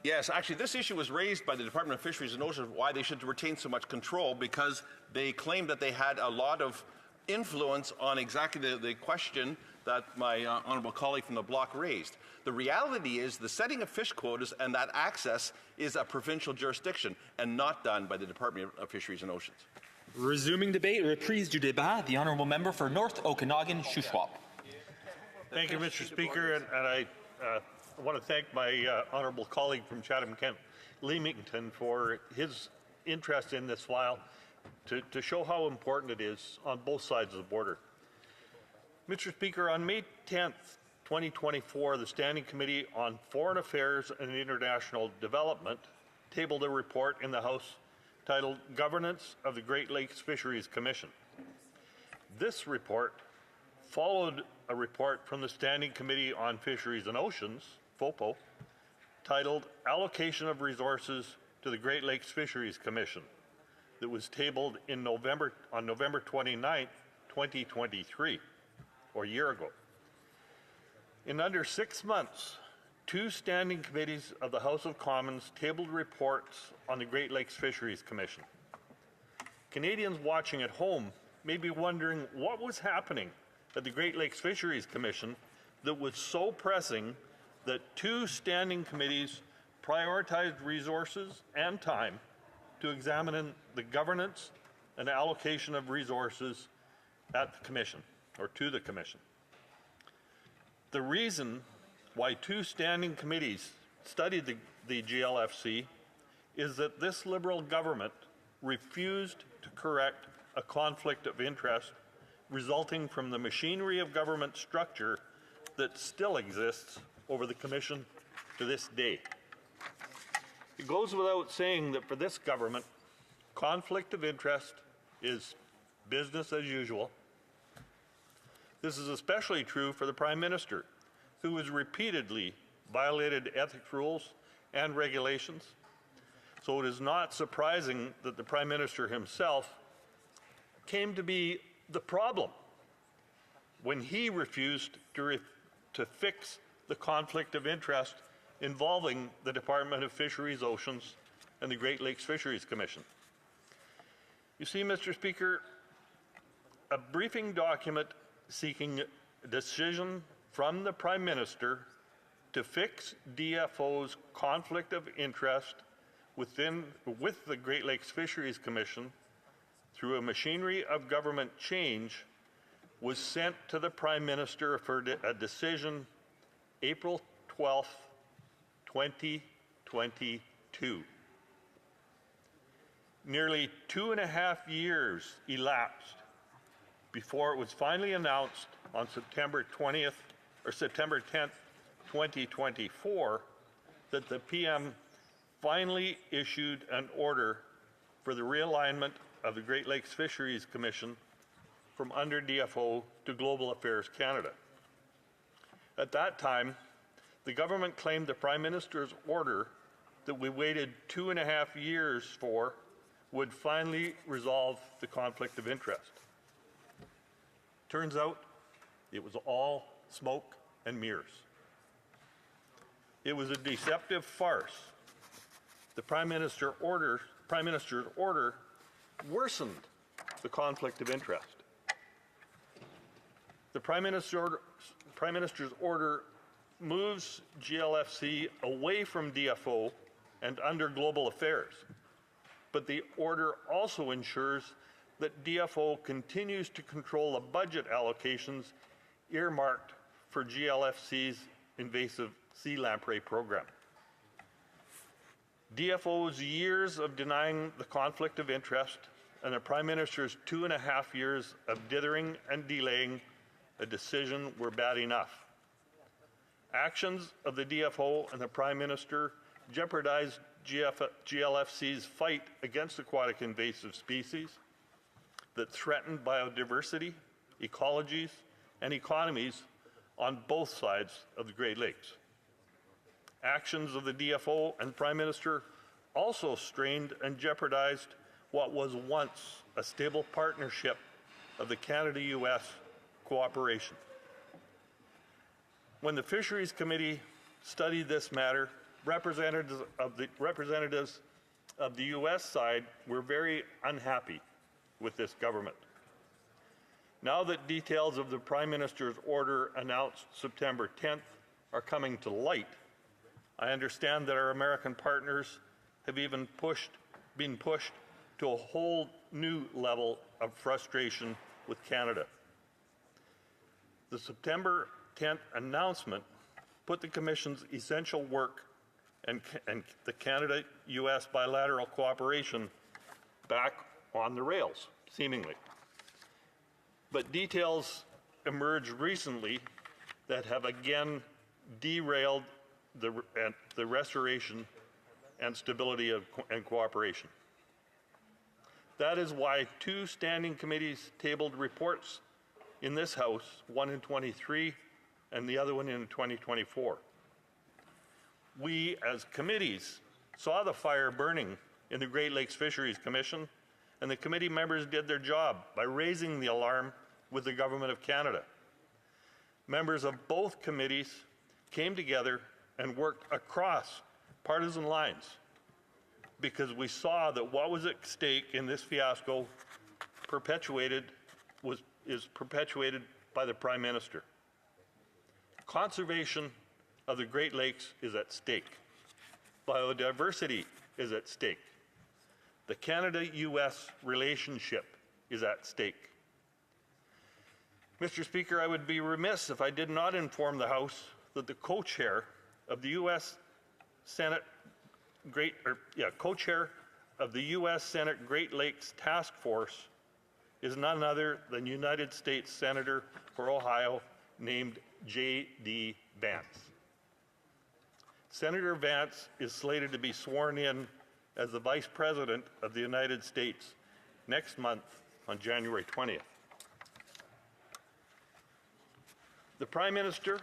Yes, actually, this issue was raised by the Department of Fisheries and Oceans why they should retain so much control, because they claimed that they had a lot of influence on exactly the question that my honourable colleague from the bloc raised. The reality is the setting of fish quotas and that access is a provincial jurisdiction and not done by the Department of Fisheries and Oceans. Resuming debate, reprise du débat, the honourable member for North Okanagan, Shuswap. Thank you, Mr. Speaker, and I want to thank my honourable colleague from Chatham-Kent Leamington for his interest in this file to show how important it is on both sides of the border. Mr. Speaker, on May 10th, 2024, the Standing Committee on Foreign Affairs and International Development tabled a report in the House titled Governance of the Great Lakes Fisheries Commission. This report followed a report from the Standing Committee on Fisheries and Oceans, FOPO, titled Allocation of Resources to the Great Lakes Fisheries Commission, that was tabled on November 29th, 2023, or a year ago. In under 6 months, 2 standing committees of the House of Commons tabled reports on the Great Lakes Fisheries Commission. Canadians watching at home may be wondering what was happening at the Great Lakes Fisheries Commission that was so pressing that 2 standing committees prioritized resources and time to examine the governance and allocation of resources at the Commission, or to the Commission. The reason why 2 standing committees studied the GLFC is that this Liberal government refused to correct a conflict of interest resulting from the machinery of government structure that still exists over the Commission to this day. It goes without saying that for this government, conflict of interest is business as usual. This is especially true for the Prime Minister, who has repeatedly violated ethics rules and regulations. So it is not surprising that the Prime Minister himself came to be the problem when he refused to fix the conflict of interest involving the Department of Fisheries, Oceans, and the Great Lakes Fisheries Commission. You see, Mr. Speaker, a briefing document seeking a decision from the Prime Minister to fix DFO's conflict of interest with the Great Lakes Fisheries Commission through a machinery of government change was sent to the Prime Minister for a decision April 12th, 2022. Nearly 2.5 years elapsed before it was finally announced on September 10th, 2024, that the PM finally issued an order for the realignment of the Great Lakes Fisheries Commission from under DFO to Global Affairs Canada. At that time, the government claimed the Prime Minister's order that we waited 2.5 years for would finally resolve the conflict of interest. Turns out it was all smoke and mirrors. It was a deceptive farce the Prime Minister's order worsened the conflict of interest. The Prime Minister's order moves GLFC away from DFO and under global affairs, but the order also ensures that DFO continues to control the budget allocations earmarked for GLFC's invasive sea lamprey program. DFO's years of denying the conflict of interest and the Prime Minister's 2.5 years of dithering and delaying a decision were bad enough. Actions of the DFO and the Prime Minister jeopardized GLFC's fight against aquatic invasive species that threaten biodiversity, ecologies, and economies on both sides of the Great Lakes. Actions of the DFO and Prime Minister also strained and jeopardized what was once a stable partnership of the Canada-US cooperation. When the Fisheries Committee studied this matter, representatives of the US side were very unhappy with this government. Now that details of the Prime Minister's order announced September 10th are coming to light, I understand that our American partners have even been pushed to a whole new level of frustration with Canada. The September 10th announcement put the Commission's essential work and the Canada-US bilateral cooperation back on the rails, seemingly. But details emerged recently that have again derailed the restoration and stability and cooperation. That is why 2 standing committees tabled reports in this House, one in 23 and the other one in 2024. We, as committees, saw the fire burning in the Great Lakes Fisheries Commission, and the committee members did their job by raising the alarm with the Government of Canada. Members of both committees came together and worked across partisan lines because we saw that what was at stake in this fiasco is perpetuated by the Prime Minister. Conservation of the Great Lakes is at stake. Biodiversity is at stake. The Canada-US relationship is at stake. Mr. Speaker, I would be remiss if I did not inform the House that the co-chair of the U.S. Senate co-chair of the U.S. Senate Great Lakes Task Force is none other than United States Senator for Ohio named J.D. Vance. Senator Vance is slated to be sworn in as the Vice President of the United States next month on January 20th. The Prime Minister,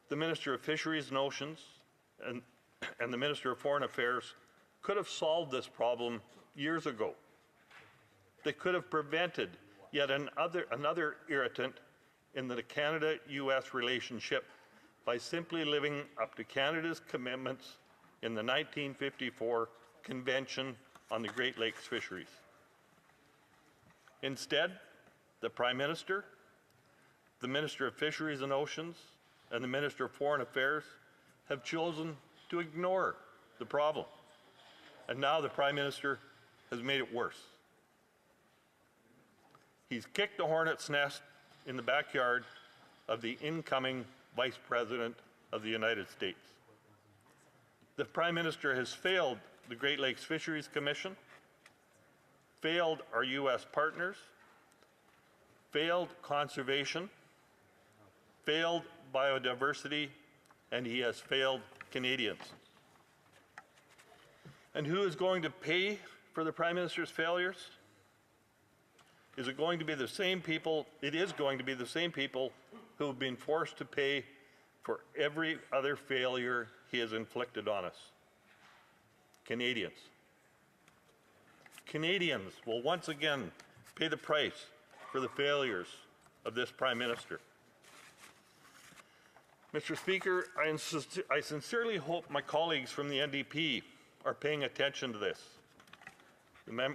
the Minister of Fisheries and Oceans, and the Minister of Foreign Affairs could have solved this problem years ago. They could have prevented yet another irritant in the Canada-US relationship by simply living up to Canada's commitments in the 1954 Convention on the Great Lakes Fisheries. Instead, the Prime Minister, the Minister of Fisheries and Oceans, and the Minister of Foreign Affairs have chosen to ignore the problem. And now the Prime Minister has made it worse. He's kicked a hornet's nest in the backyard of the incoming Vice President of the United States. The Prime Minister has failed the Great Lakes Fisheries Commission, failed our U.S. partners, failed conservation, failed biodiversity, and he has failed Canadians. And who is going to pay for the Prime Minister's failures? Is it going to be the same people? It is going to be the same people who have been forced to pay for every other failure he has inflicted on us. Canadians. Canadians will once again pay the price for the failures of this Prime Minister. Mr. Speaker, I sincerely hope my colleagues from the NDP are paying attention to this.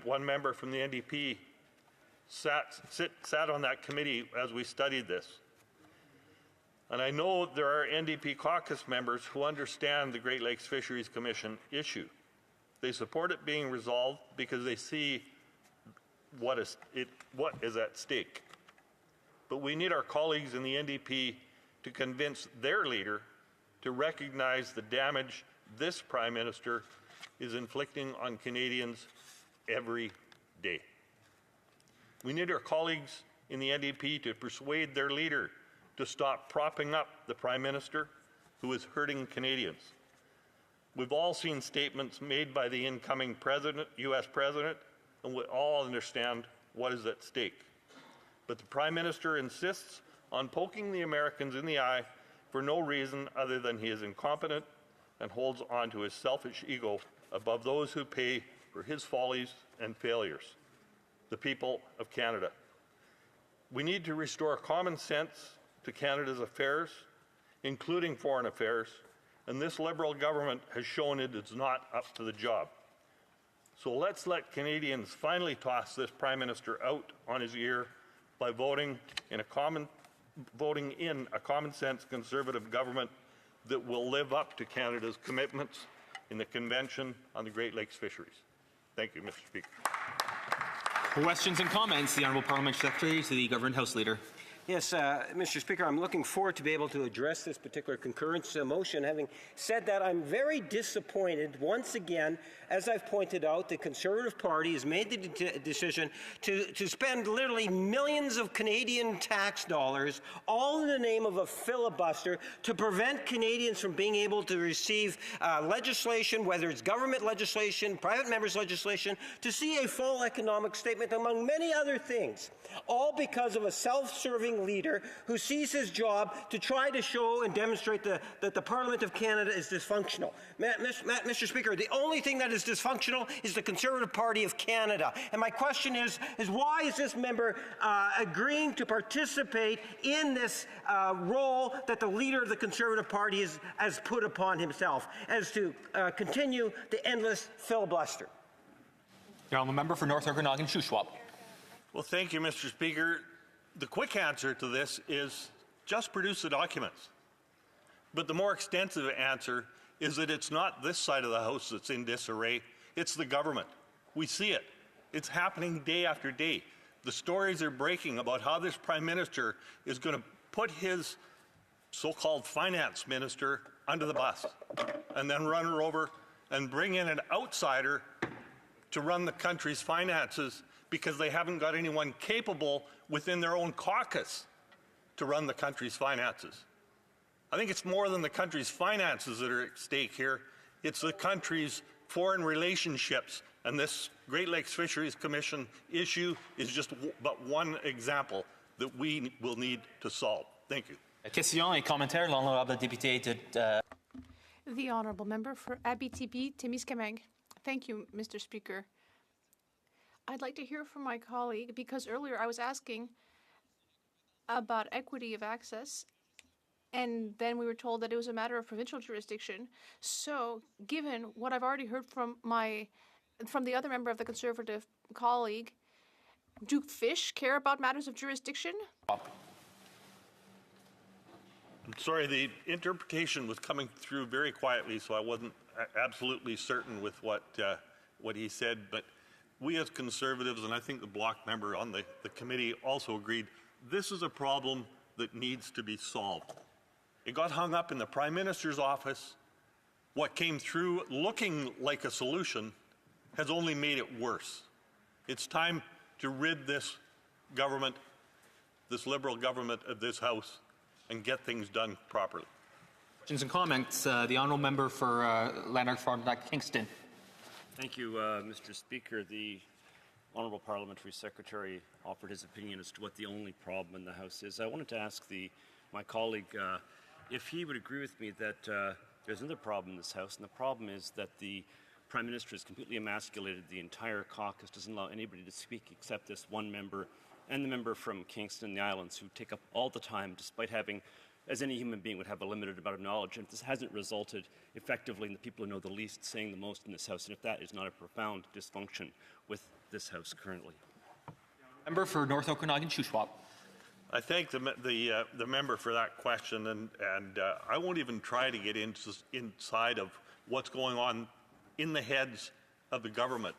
One member from the NDP sat on that committee as we studied this. And I know there are NDP caucus members who understand the Great Lakes Fisheries Commission issue. They support it being resolved because they see what is at stake. But we need our colleagues in the NDP to convince their leader to recognize the damage this Prime Minister is inflicting on Canadians every day. We need our colleagues in the NDP to persuade their leader to stop propping up the Prime Minister who is hurting Canadians. We've all seen statements made by the incoming U.S. President, and we all understand what is at stake. But the Prime Minister insists on poking the Americans in the eye for no reason other than he is incompetent and holds on to his selfish ego above those who pay for his follies and failures, the people of Canada. We need to restore common sense to Canada's affairs, including foreign affairs, and this Liberal government has shown it is not up to the job. So let's let Canadians finally toss this Prime Minister out on his ear by voting in a common sense Conservative government that will live up to Canada's commitments in the Convention on the Great Lakes Fisheries. Thank you, Mr. Speaker. Questions and comments. The Honourable Parliamentary Secretary to the Government House Leader. Yes, Mr. Speaker, I'm looking forward to be able to address this particular concurrence motion. Having said that, I'm very disappointed once again. As I've pointed out, the Conservative Party has made the decision to spend literally millions of Canadian tax dollars, all in the name of a filibuster, to prevent Canadians from being able to receive legislation, whether it's government legislation, private members' legislation, to see a full economic statement, among many other things, all because of a self-serving leader who sees his job to try to show and demonstrate that the Parliament of Canada is dysfunctional. Mr. Speaker, the only thing that is dysfunctional is the Conservative Party of Canada. And my question is why is this member agreeing to participate in this role that the leader of the Conservative Party has put upon himself, as to continue the endless filibuster? The Honourable Member for North Okanagan, Shuswap. Well, thank you, Mr. Speaker. The quick answer to this is just produce the documents. But the more extensive answer is that it's not this side of the House that's in disarray, it's the government. We see it. It's happening day after day. The stories are breaking about how this Prime Minister is going to put his so-called finance minister under the bus and then run her over and bring in an outsider to run the country's finances because they haven't got anyone capable within their own caucus to run the country's finances. I think it's more than the country's finances that are at stake here. It's the country's foreign relationships. And this Great Lakes Fisheries Commission issue is just but one example that we will need to solve. Thank you. Question et commentaire, l'honorable député de... The Honourable Member for Abitibi-Témiscamingue. Thank you, Mr. Speaker. I'd like to hear from my colleague because earlier I was asking about equity of access, and then we were told that it was a matter of provincial jurisdiction. So, given what I've already heard from the other member of the Conservative colleague, do fish care about matters of jurisdiction? I'm sorry, the interpretation was coming through very quietly, so I wasn't absolutely certain with what he said, but we as Conservatives, and I think the bloc member on the committee also agreed, this is a problem that needs to be solved. It got hung up in the Prime Minister's office. What came through looking like a solution has only made it worse. It's time to rid this government, this Liberal government of this House, and get things done properly. Questions and comments. The Honourable Member for Lanark Frontenac Kingston. Thank you, Mr. Speaker. The Honourable Parliamentary Secretary offered his opinion as to what the only problem in the House is. I wanted to ask my colleague if he would agree with me that there's another problem in this House, and the problem is that the Prime Minister has completely emasculated the entire caucus, doesn't allow anybody to speak except this one member and the member from Kingston and the Islands, who take up all the time despite having as any human being would have a limited amount of knowledge. And if this hasn't resulted effectively in the people who know the least saying the most in this House, and if that is not a profound dysfunction with this House currently. Member for North Okanagan Shuswap. I thank the member for that question, and I won't even try to get inside of what's going on in the heads of the government.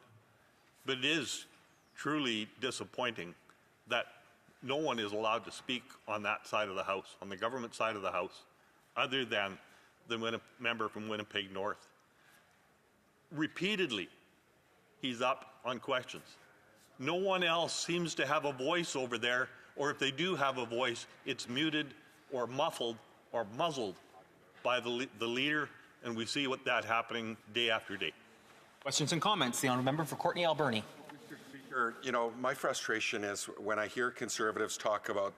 But it is truly disappointing that no one is allowed to speak on that side of the House, on the government side of the House, other than the member from Winnipeg North. Repeatedly, he's up on questions. No one else seems to have a voice over there, or if they do have a voice, it's muted or muffled or muzzled by the leader, and we see what that happening day after day. Questions and comments. The honourable member for Courtenay Alberni. Mr. Speaker, you know, my frustration is when I hear Conservatives talk about,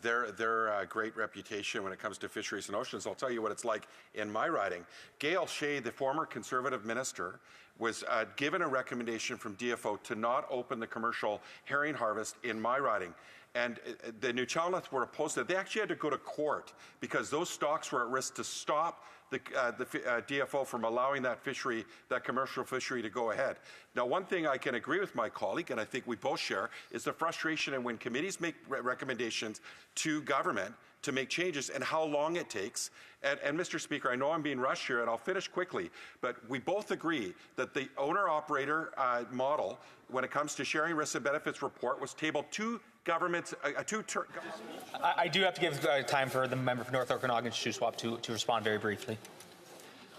their great reputation when it comes to fisheries and oceans. I'll tell you what it's like in my riding. Gail Shea, the former Conservative minister, was given a recommendation from DFO to not open the commercial herring harvest in my riding. And the Newchawnath were opposed to it. They actually had to go to court because those stocks were at risk to stop the DFO from allowing that fishery, that commercial fishery, to go ahead. Now, one thing I can agree with my colleague, and I think we both share, is the frustration and when committees make recommendations to government to make changes and how long it takes. And Mr. Speaker, I know I'm being rushed here, and I'll finish quickly, but we both agree that the owner-operator model, when it comes to sharing risks and benefits report, was tabled to governments. I do have to give time for the member for North Okanagan Shuswap to respond very briefly.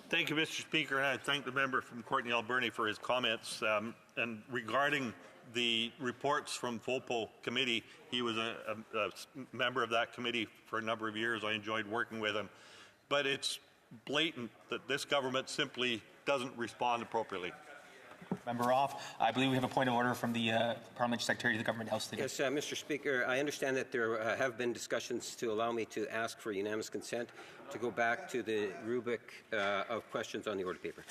Thank you, Mr. Speaker, and I thank the member from Courtenay Alberni for his comments. And regarding the reports from FOPO committee, he was a member of that committee for a number of years. I enjoyed working with him. But it's blatant that this government simply doesn't respond appropriately. Member off. I believe we have a point of order from the Parliamentary Secretary to the Government House Leader. Yes, Mr. Speaker, I understand that there have been discussions to allow me to ask for unanimous consent to go back to the rubric of questions on the order paper.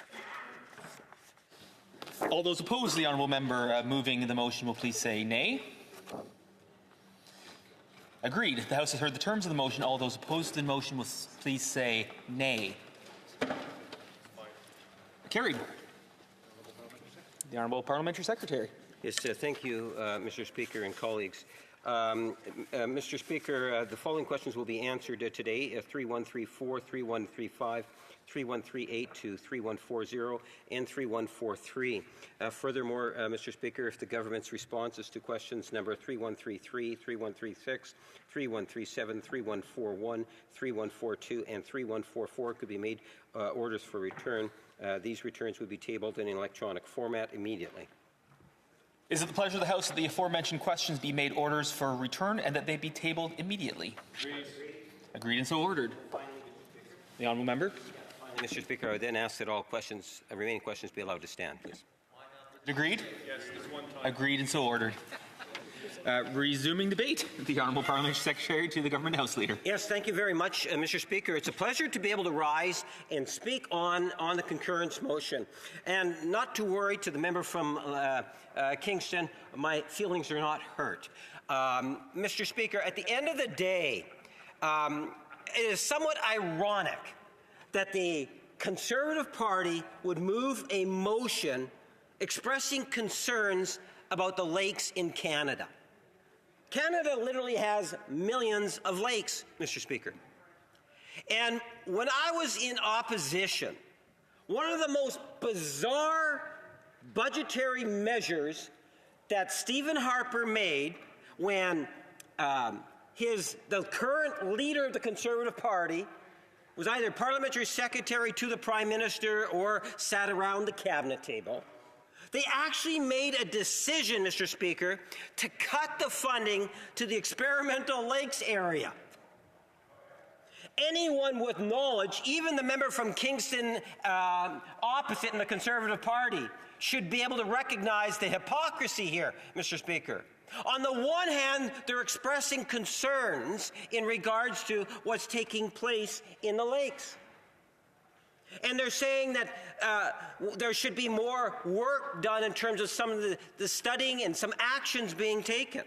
All those opposed to the honourable member moving the motion will please say nay. Agreed. The House has heard the terms of the motion. All those opposed to the motion will please say nay. Carried. The Honourable Parliamentary Secretary. Yes, thank you, Mr. Speaker and colleagues. Mr. Speaker, the following questions will be answered today: 3134, 3135, 3138 to 3140, and 3143. Furthermore, Mr. Speaker, if the government's responses to questions number 3133, 3136, 3137, 3141, 3142, and 3144 could be made orders for return, these returns would be tabled in an electronic format immediately. Is it the pleasure of the House that the aforementioned questions be made orders for return and that they be tabled immediately? Agreed. Agreed and so ordered. The honourable member. Mr. Speaker, I would then ask that all questions, remaining questions, be allowed to stand, please. Agreed? Yes, this one time. Agreed and so ordered. Resuming debate, the Honourable Parliamentary Secretary to the Government House Leader. Yes, thank you very much, Mr. Speaker. It's a pleasure to be able to rise and speak on the concurrence motion. And not to worry, to the member from Kingston, my feelings are not hurt. Mr. Speaker, at the end of the day, it is somewhat ironic that the Conservative Party would move a motion expressing concerns about the lakes in Canada. Canada literally has millions of lakes, Mr. Speaker. And when I was in opposition, one of the most bizarre budgetary measures that Stephen Harper made when the current leader of the Conservative Party was either parliamentary secretary to the Prime Minister or sat around the cabinet table. They actually made a decision, Mr. Speaker, to cut the funding to the experimental lakes area. Anyone with knowledge, even the member from Kingston opposite in the Conservative Party, should be able to recognize the hypocrisy here, Mr. Speaker. On the one hand, they're expressing concerns in regards to what's taking place in the lakes. And they're saying that there should be more work done in terms of some of the studying and some actions being taken.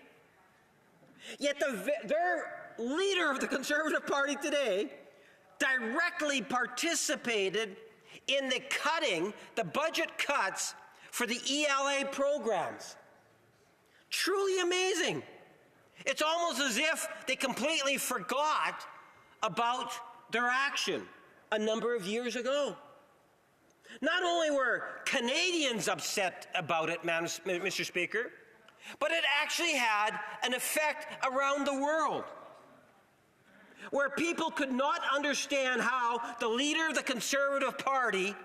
Yet their leader of the Conservative Party today, directly participated in the budget cuts for the ELA programs. Truly amazing. It's almost as if they completely forgot about their action a number of years ago. Not only were Canadians upset about it, Mr. Speaker, but it actually had an effect around the world, where people could not understand how the leader of the Conservative Party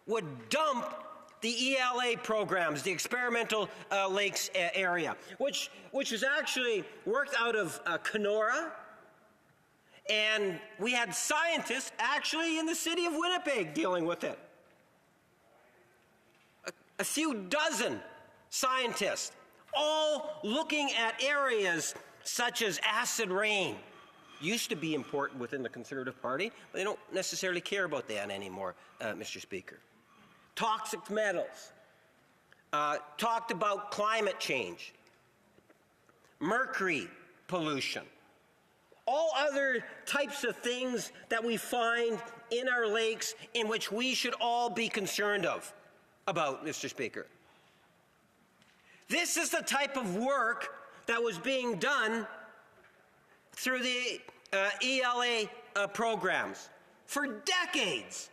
would dump the ELA programs, the experimental lakes area, which is actually worked out of Kenora. And we had scientists actually in the city of Winnipeg dealing with it. A few dozen scientists, all looking at areas such as acid rain. Used to be important within the Conservative Party, but they don't necessarily care about that anymore, Mr. Speaker. Toxic metals. Talked about climate change. Mercury pollution. All other types of things that we find in our lakes in which we should all be concerned about, Mr. Speaker. This is the type of work that was being done through the ELA programs for decades.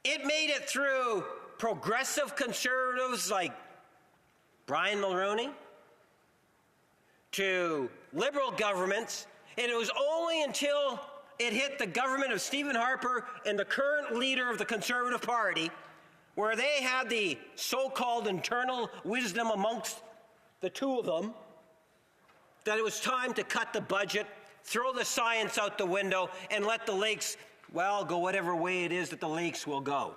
It made it through progressive conservatives like Brian Mulroney, to liberal governments, and it was only until it hit the government of Stephen Harper and the current leader of the Conservative Party, where they had the so-called internal wisdom amongst the two of them, that it was time to cut the budget, throw the science out the window, and let the lakes, well, go whatever way it is that the lakes will go.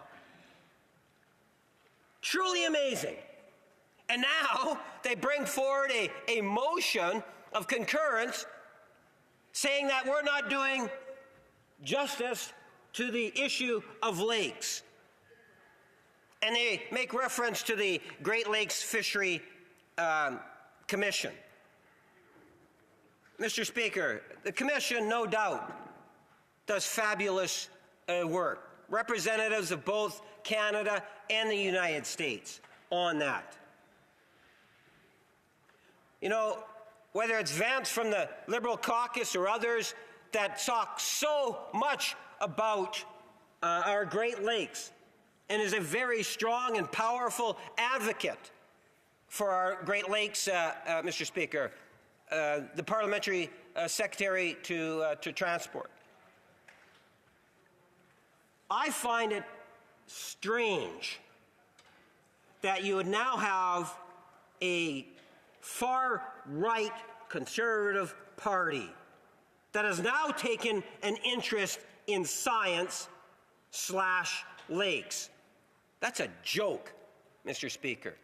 Truly amazing. And now they bring forward a motion of concurrence saying that we're not doing justice to the issue of lakes. And they make reference to the Great Lakes Fishery Commission. Mr. Speaker, the Commission, no doubt, does fabulous work. Representatives of both Canada and the United States on that. You know, whether it's Vance from the Liberal caucus or others that talk so much about our Great Lakes and is a very strong and powerful advocate for our Great Lakes, Mr. Speaker, the Parliamentary Secretary to Transport. I find it strange that you would now have a far-right Conservative Party that has now taken an interest in science/lakes. That's a joke, Mr. Speaker.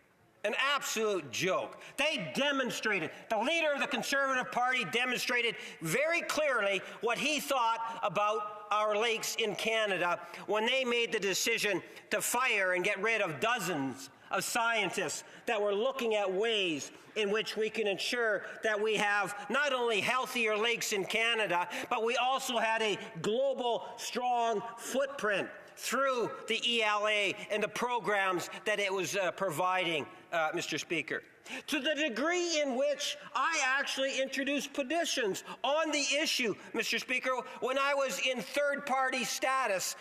An absolute joke. They demonstrated, the leader of the Conservative Party demonstrated very clearly what he thought about our lakes in Canada when they made the decision to fire and get rid of dozens of scientists that were looking at ways in which we can ensure that we have not only healthier lakes in Canada, but we also had a global, strong footprint through the ELA and the programs that it was providing, Mr. Speaker. To the degree in which I actually introduced petitions on the issue, Mr. Speaker, when I was in third-party status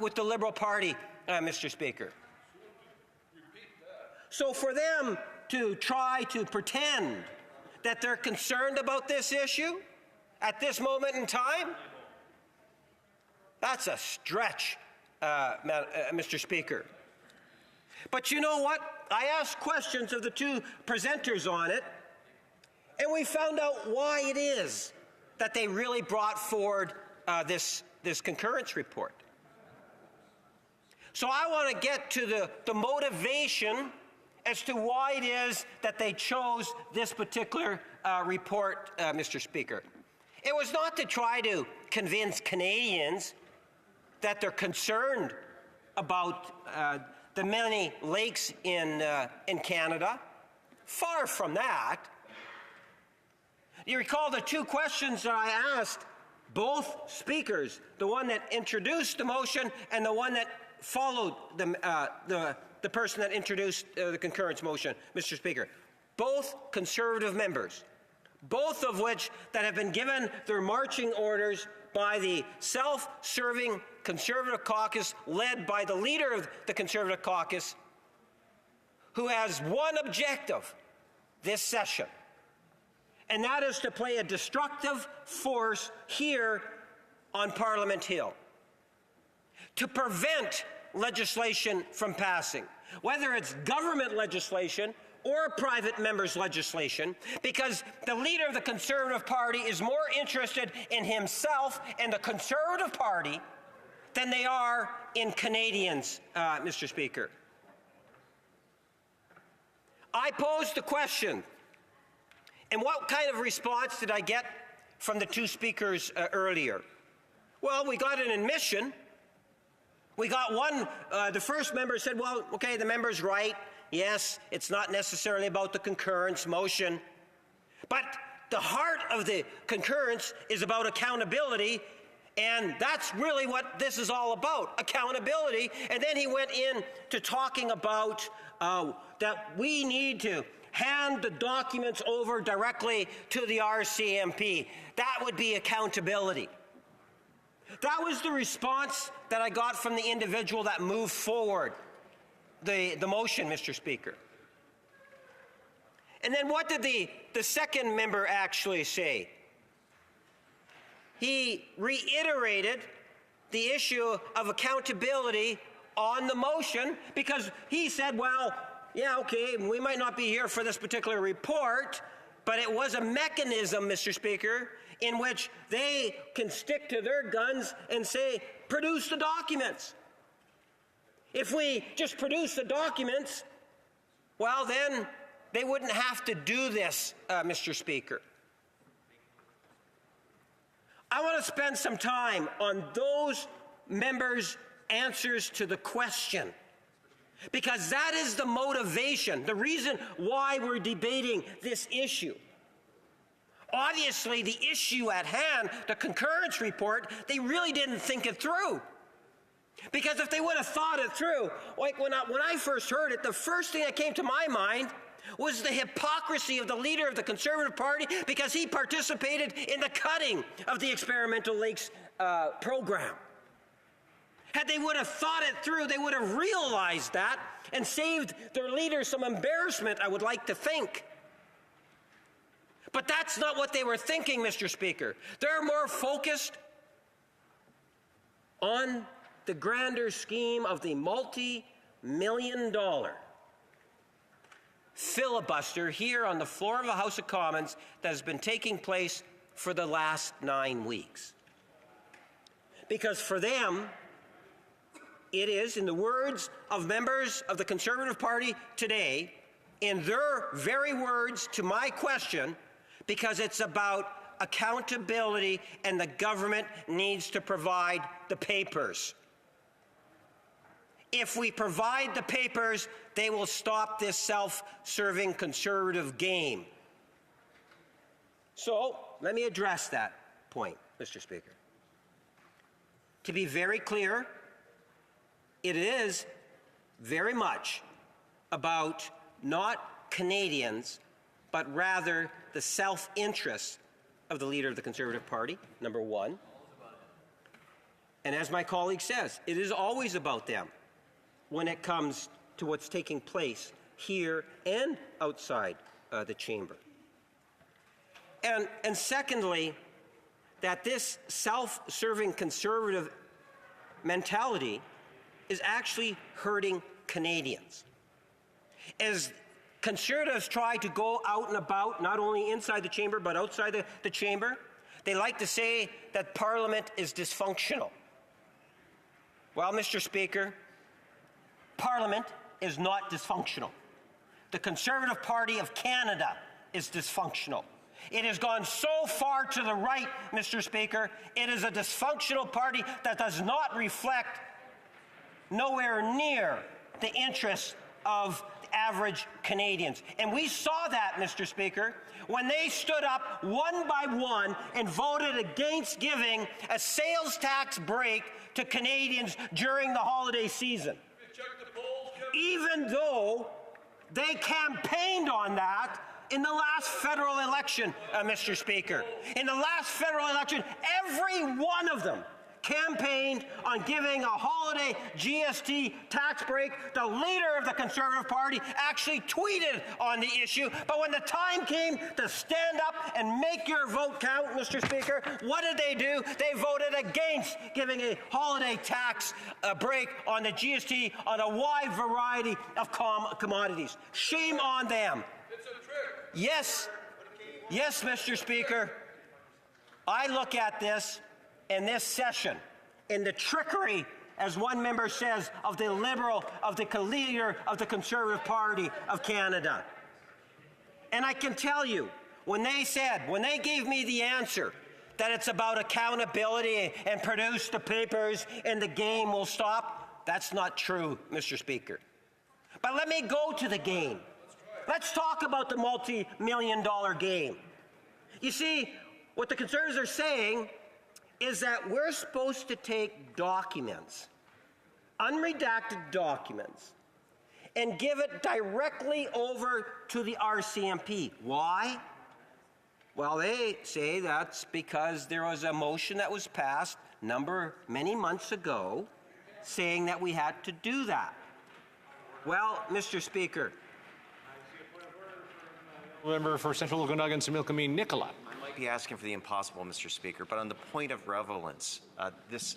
with the Liberal Party, Mr. Speaker. So for them to try to pretend that they're concerned about this issue at this moment in time, that's a stretch, Mr. Speaker. But you know what? I asked questions of the two presenters on it, and we found out why it is that they really brought forward this concurrence report. So I want to get to the motivation as to why it is that they chose this particular report, Mr. Speaker. It was not to try to convince Canadians that they're concerned about the many lakes in Canada. Far from that. You recall the two questions that I asked both speakers, the one that introduced the motion and the one that followed the person that introduced the concurrence motion, Mr. Speaker. Both Conservative members, both of which that have been given their marching orders by the self-serving Conservative caucus led by the leader of the Conservative caucus, who has one objective this session, and that is to play a destructive force here on Parliament Hill, to prevent legislation from passing, whether it's government legislation or private members' legislation, because the leader of the Conservative Party is more interested in himself and the Conservative Party than they are in Canadians, Mr. Speaker. I posed the question, and what kind of response did I get from the two speakers earlier? Well, we got an admission. We got one, the first member said, well, okay, the member's right. Yes, it's not necessarily about the concurrence motion. But the heart of the concurrence is about accountability, and that's really what this is all about, accountability. And then he went in to talking about that we need to hand the documents over directly to the RCMP. That would be accountability. That was the response that I got from the individual that moved forward the motion, Mr. Speaker. And then what did the second member actually say? He reiterated the issue of accountability on the motion, because he said, well, yeah, okay, we might not be here for this particular report, but it was a mechanism, Mr. Speaker, in which they can stick to their guns and say, produce the documents. If we just produce the documents, well, then they wouldn't have to do this, Mr. Speaker. I want to spend some time on those members' answers to the question, because that is the motivation, the reason why we're debating this issue. Obviously, the issue at hand, the concurrence report, they really didn't think it through. Because if they would have thought it through, like when I first heard it, the first thing that came to my mind was the hypocrisy of the leader of the Conservative Party, because he participated in the cutting of the Experimental Lakes program. Had they would have thought it through, they would have realized that and saved their leader some embarrassment, I would like to think. But that's not what they were thinking, Mr. Speaker. They're more focused on the grander scheme of the multi-million-dollar filibuster here on the floor of the House of Commons that has been taking place for the last 9 weeks. Because for them, it is, in the words of members of the Conservative Party today, in their very words to my question, because it's about accountability and the government needs to provide the papers. If we provide the papers, they will stop this self-serving Conservative game. So, let me address that point, Mr. Speaker. To be very clear, it is very much about not Canadians, but rather the self-interest of the leader of the Conservative Party, number one. And as my colleague says, it is always about them when it comes to what's taking place here and outside the chamber. And secondly, that this self-serving Conservative mentality is actually hurting Canadians. As Conservatives try to go out and about, not only inside the chamber, but outside the chamber, they like to say that Parliament is dysfunctional. Well, Mr. Speaker, Parliament is not dysfunctional. The Conservative Party of Canada is dysfunctional. It has gone so far to the right, Mr. Speaker, it is a dysfunctional party that does not reflect nowhere near the interests of the average Canadians. And we saw that, Mr. Speaker, when they stood up one by one and voted against giving a sales tax break to Canadians during the holiday season. Even though they campaigned on that in the last federal election, Mr. Speaker. In the last federal election, every one of them campaigned on giving a holiday GST tax break. The leader of the Conservative Party actually tweeted on the issue, but when the time came to stand up and make your vote count, Mr. Speaker, what did they do? They voted against giving a holiday tax break on the GST on a wide variety of commodities. Shame on them. It's a trick. Yes, Mr. Speaker, I look at this in this session, in the trickery, as one member says, of the Liberal, of the leader of the Conservative Party of Canada. And I can tell you, when they gave me the answer that it's about accountability and produce the papers and the game will stop, that's not true, Mr. Speaker. But let me go to the game. Let's talk about the multi-million-dollar game. You see, what the Conservatives are saying is that we're supposed to take documents, unredacted documents, and give it directly over to the RCMP. Why? Well, they say that's because there was a motion that was passed many months ago saying that we had to do that. Well, Mr. Speaker. Member for Central Okanagan, Similkameen, Nicola. Be asking for the impossible, Mr. Speaker, but on the point of relevance, this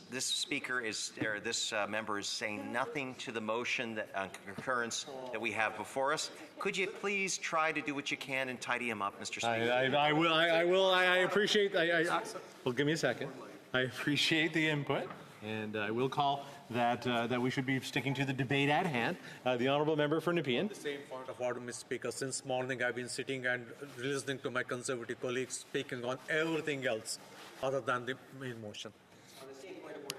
member is saying nothing to the motion that on concurrence that we have before us. Could you please try to do what you can and tidy him up, Mr. Speaker? I will. I appreciate. Well, give me a second. I appreciate the input, and I will call that we should be sticking to the debate at hand. The honourable member for Nepean. The same point of order, Mr. Speaker. Since morning, I've been sitting and listening to my Conservative colleagues speaking on everything else other than the main motion.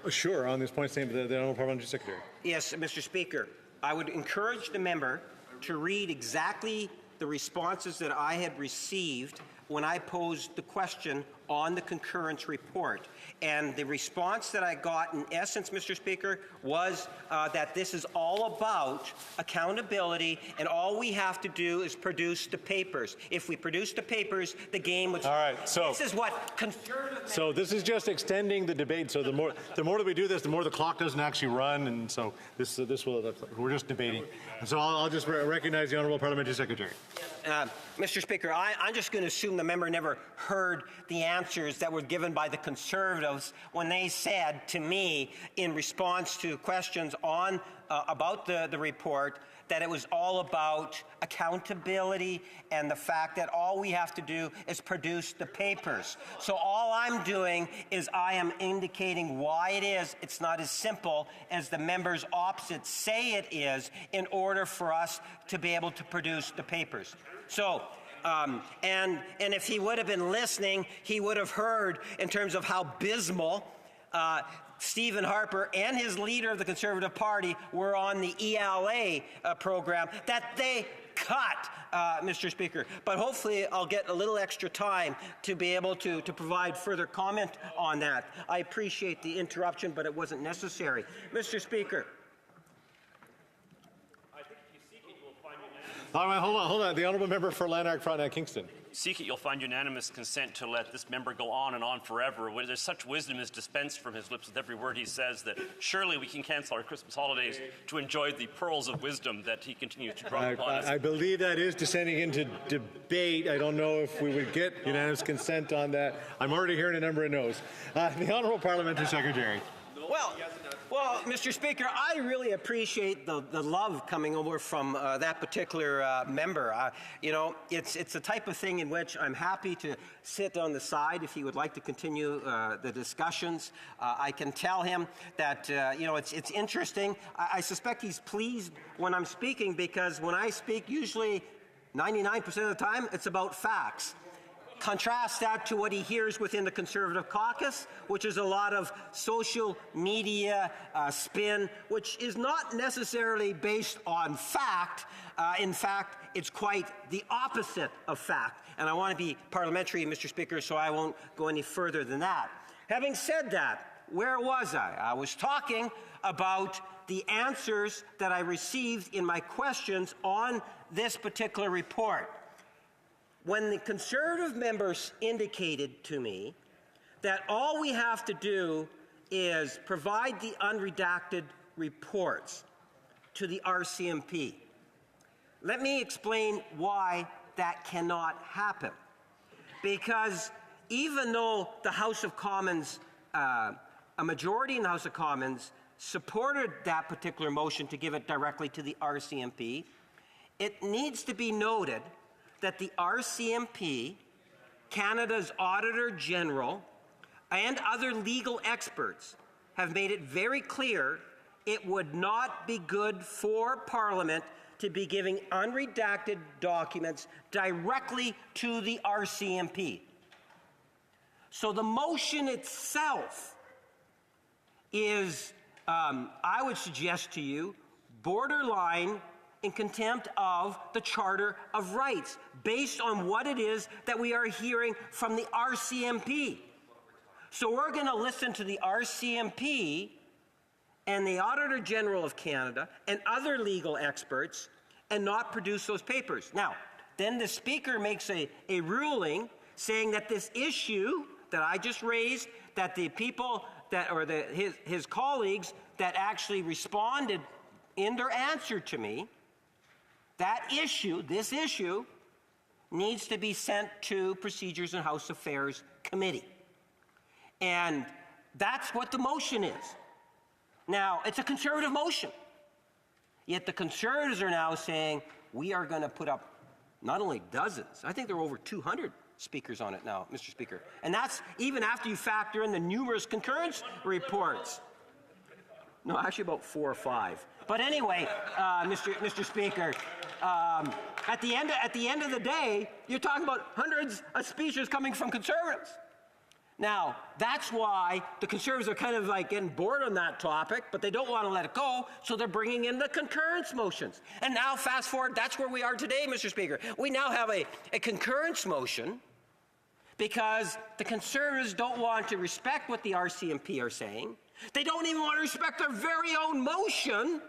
Sure, on this point, same the honourable parliamentary secretary. Yes, Mr. Speaker. I would encourage the member to read exactly the responses that I had received when I posed the question on the concurrence report. And the response that I got, in essence, Mr. Speaker, was that this is all about accountability, and all we have to do is produce the papers. If we produce the papers, the game would... All right, so... This is what conservative... So this is just extending the debate. So the more that we do this, the more the clock doesn't actually run, and so we're just debating. And so I'll just recognize the honourable parliamentary secretary. Mr. Speaker, I'm just going to assume the member never heard the answers that were given by the Conservatives when they said to me in response to questions on about the report that it was all about accountability and the fact that all we have to do is produce the papers. So all I'm doing is I am indicating why it is it's not as simple as the members opposite say it is in order for us to be able to produce the papers. So and if he would have been listening, he would have heard in terms of how abysmal Stephen Harper and his leader of the Conservative Party were on the ELA program that they cut, Mr. Speaker. But hopefully I'll get a little extra time to be able to provide further comment on that. I appreciate the interruption, but it wasn't necessary. Mr. Speaker. All right, hold on. The honourable member for Lanark, Frontenac, Kingston. Seek it, you'll find unanimous consent to let this member go on and on forever. Where there's such wisdom is dispensed from his lips with every word he says that surely we can cancel our Christmas holidays to enjoy the pearls of wisdom that he continues to drop upon us. I believe that is descending into debate. I don't know if we would get unanimous consent on that. I'm already hearing a number of no's. The honourable parliamentary secretary. Well, Mr. Speaker, I really appreciate the love coming over from that particular member. You know, it's the type of thing in which I'm happy to sit on the side if he would like to continue the discussions. I can tell him that, you know, it's interesting. I suspect he's pleased when I'm speaking because when I speak, usually 99% of the time, it's about facts. contrast that to what he hears within the Conservative caucus, which is a lot of social media spin, which is not necessarily based on fact. In fact, it's quite the opposite of fact. And I want to be parliamentary, Mr. Speaker, so I won't go any further than that. Having said that, where was I? I was talking about the answers that I received in my questions on this particular report. When the Conservative members indicated to me that all we have to do is provide the unredacted reports to the RCMP, let me explain why that cannot happen. Because even though the House of Commons, a majority in the House of Commons, supported that particular motion to give it directly to the RCMP, it needs to be noted that the RCMP, Canada's Auditor General, and other legal experts have made it very clear it would not be good for Parliament to be giving unredacted documents directly to the RCMP. So the motion itself is, I would suggest to you, borderline in contempt of the Charter of Rights, based on what it is that we are hearing from the RCMP. So we're going to listen to the RCMP and the Auditor General of Canada and other legal experts and not produce those papers. Now, then the Speaker makes a ruling saying that this issue that I just raised, that the people that, or his colleagues that actually responded in their answer to me, that issue, this issue, needs to be sent to Procedures and House Affairs Committee. And that's what the motion is. Now, it's a Conservative motion. Yet the Conservatives are now saying, we are going to put up not only dozens, I think there are over 200 speakers on it now, Mr. Speaker. And that's even after you factor in the numerous concurrence reports. No, actually about 4 or 5. But anyway, Mr. Speaker, at the end of the day, you're talking about hundreds of speeches coming from Conservatives. Now, that's why the Conservatives are kind of like getting bored on that topic, but they don't want to let it go, so they're bringing in the concurrence motions. And now, fast forward, that's where we are today, Mr. Speaker. We now have a concurrence motion because the Conservatives don't want to respect what the RCMP are saying. They don't even want to respect their very own motion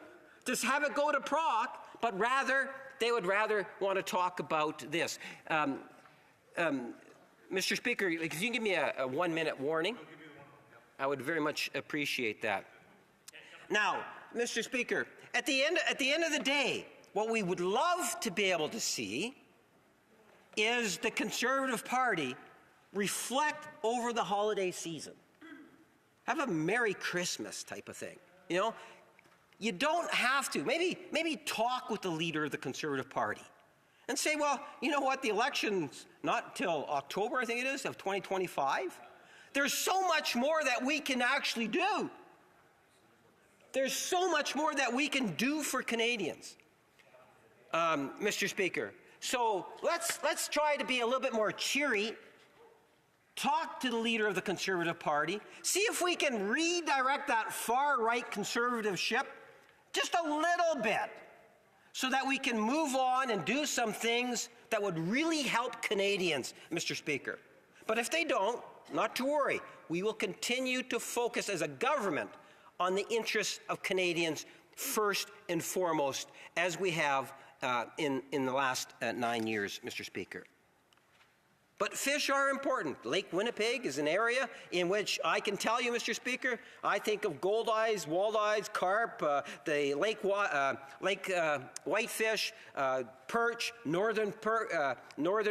to have it go to proc, but rather, they would rather want to talk about this. Mr. Speaker, if you can give me a 1-minute warning, I would very much appreciate that. Now, Mr. Speaker, at the end of the day, what we would love to be able to see is the Conservative Party reflect over the holiday season. Have a Merry Christmas type of thing. You know, you don't have to. Maybe talk with the leader of the Conservative Party and say, well, you know what, the election's not till October, I think it is, of 2025. There's so much more that we can actually do. There's so much more that we can do for Canadians, Mr. Speaker. So let's try to be a little bit more cheery. Talk to the leader of the Conservative Party. See if we can redirect that far-right conservative ship just a little bit so that we can move on and do some things that would really help Canadians, Mr. Speaker. But if they don't, not to worry. We will continue to focus as a government on the interests of Canadians first and foremost, as we have in the last 9 years, Mr. Speaker. But fish are important. Lake Winnipeg is an area in which I can tell you, Mr. Speaker, I think of goldeyes, walleyes, carp, the lake whitefish, perch, northern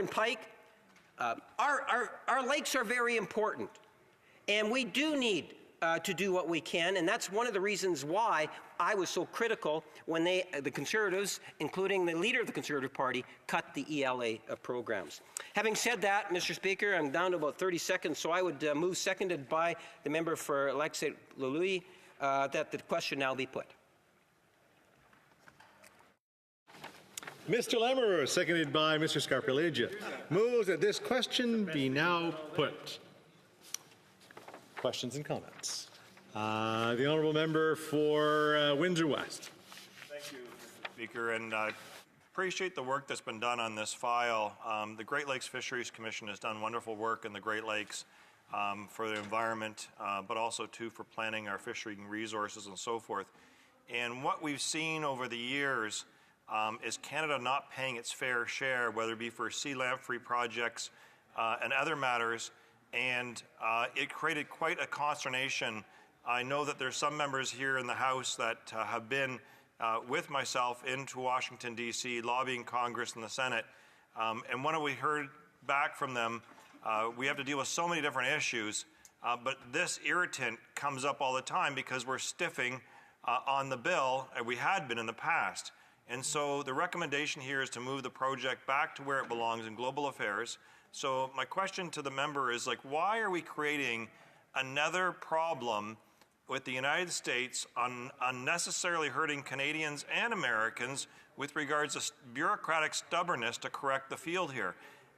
pike. Our lakes are very important, and we do need to do what we can, and that's one of the reasons why I was so critical when the Conservatives, including the leader of the Conservative Party, cut the ELA programs. Having said that, Mr. Speaker, I'm down to about 30 seconds, so I would move, seconded by the member for Lexington-Louis, that the question now be put. Mr. Lamoureux, seconded by Mr. Scarpaleggia, moves that this question be now put. Questions and comments. The honourable member for Windsor West. Thank you, Mr. Speaker, and appreciate the work that's been done on this file. The Great Lakes Fisheries Commission has done wonderful work in the Great Lakes for the environment, but also too for planning our fishery resources and so forth. And what we've seen over the years is Canada not paying its fair share, whether it be for sea lamprey projects and other matters, and it created quite a consternation. I know that there's some members here in the House that have been with myself into Washington, D.C., lobbying Congress and the Senate, and when we heard back from them, we have to deal with so many different issues, but this irritant comes up all the time because we're stiffing on the bill, and we had been in the past. And so the recommendation here is to move the project back to where it belongs in global affairs. So my question to the member is, like, why are we creating another problem with the United States on unnecessarily hurting Canadians and Americans with regards to bureaucratic stubbornness to correct the field here?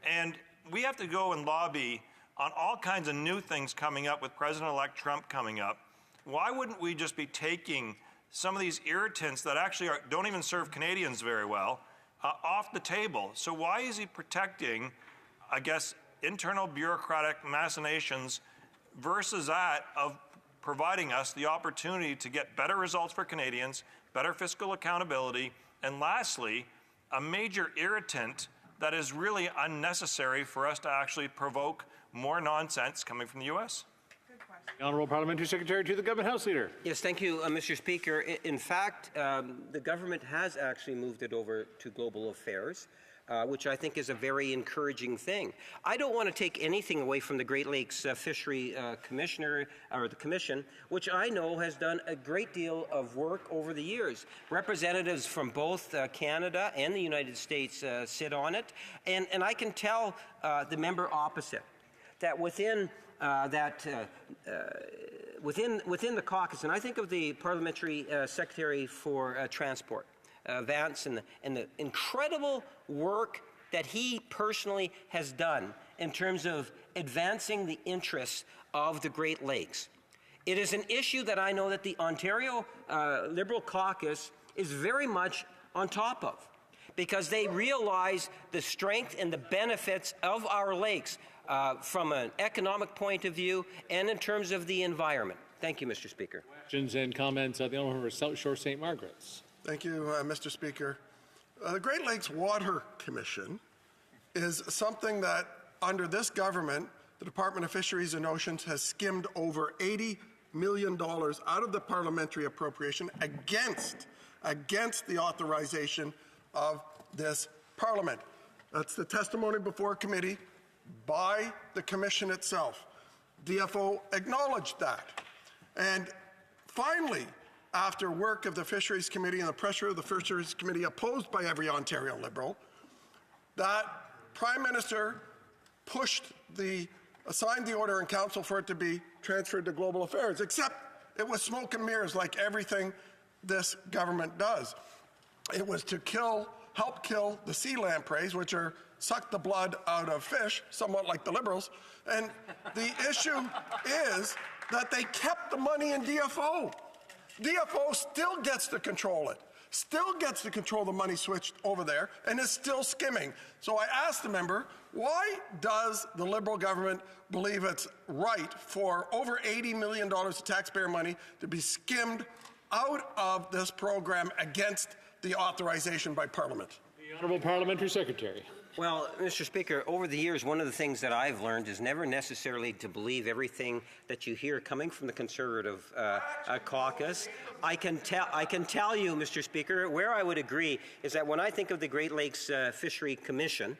And we have to go and lobby on all kinds of new things coming up with President-elect Trump coming up. Why wouldn't we just be taking some of these irritants that actually don't even serve Canadians very well off the table? So why is he protecting, I guess, internal bureaucratic machinations versus that of providing us the opportunity to get better results for Canadians, better fiscal accountability, and lastly, a major irritant that is really unnecessary for us to actually provoke more nonsense coming from the U.S.? The Honourable Parliamentary Secretary to the Government House Leader. Yes, thank you, Mr. Speaker. In fact, the government has actually moved it over to global affairs, which I think is a very encouraging thing. I don't want to take anything away from the Great Lakes Fishery Commissioner, or the Commission, which I know has done a great deal of work over the years. Representatives from both Canada and the United States sit on it, and I can tell the member opposite that within within the caucus, and I think of the Parliamentary Secretary for Transport, Vance, and the incredible work that he personally has done in terms of advancing the interests of the Great Lakes. It is an issue that I know that the Ontario Liberal Caucus is very much on top of, because they realize the strength and the benefits of our lakes from an economic point of view and in terms of the environment. Thank you, Mr. Speaker. Questions and comments of the Honourable South Shore St. Margaret's. Thank you, Mr. Speaker. The Great Lakes Water Commission is something that, under this government, the Department of Fisheries and Oceans has skimmed over $80 million out of the parliamentary appropriation against the authorization of this Parliament. That's the testimony before committee by the Commission itself. DFO acknowledged that. And finally, after work of the Fisheries Committee and the pressure of the Fisheries Committee opposed by every Ontario Liberal, that Prime Minister assigned the order in Council for it to be transferred to Global Affairs, except it was smoke and mirrors like everything this government does. It was to help kill the sea lampreys, which suck the blood out of fish, somewhat like the Liberals. And the issue is that they kept the money in DFO. DFO still gets to control it, still gets to control the money switched over there, and is still skimming. So I asked the member, why does the Liberal government believe it's right for over $80 million of taxpayer money to be skimmed out of this program against the authorization by Parliament? The Honourable Parliamentary Secretary. Well, Mr. Speaker, over the years, one of the things that I've learned is never necessarily to believe everything that you hear coming from the Conservative caucus. I can tell you, Mr. Speaker, where I would agree is that when I think of the Great Lakes Fishery Commission,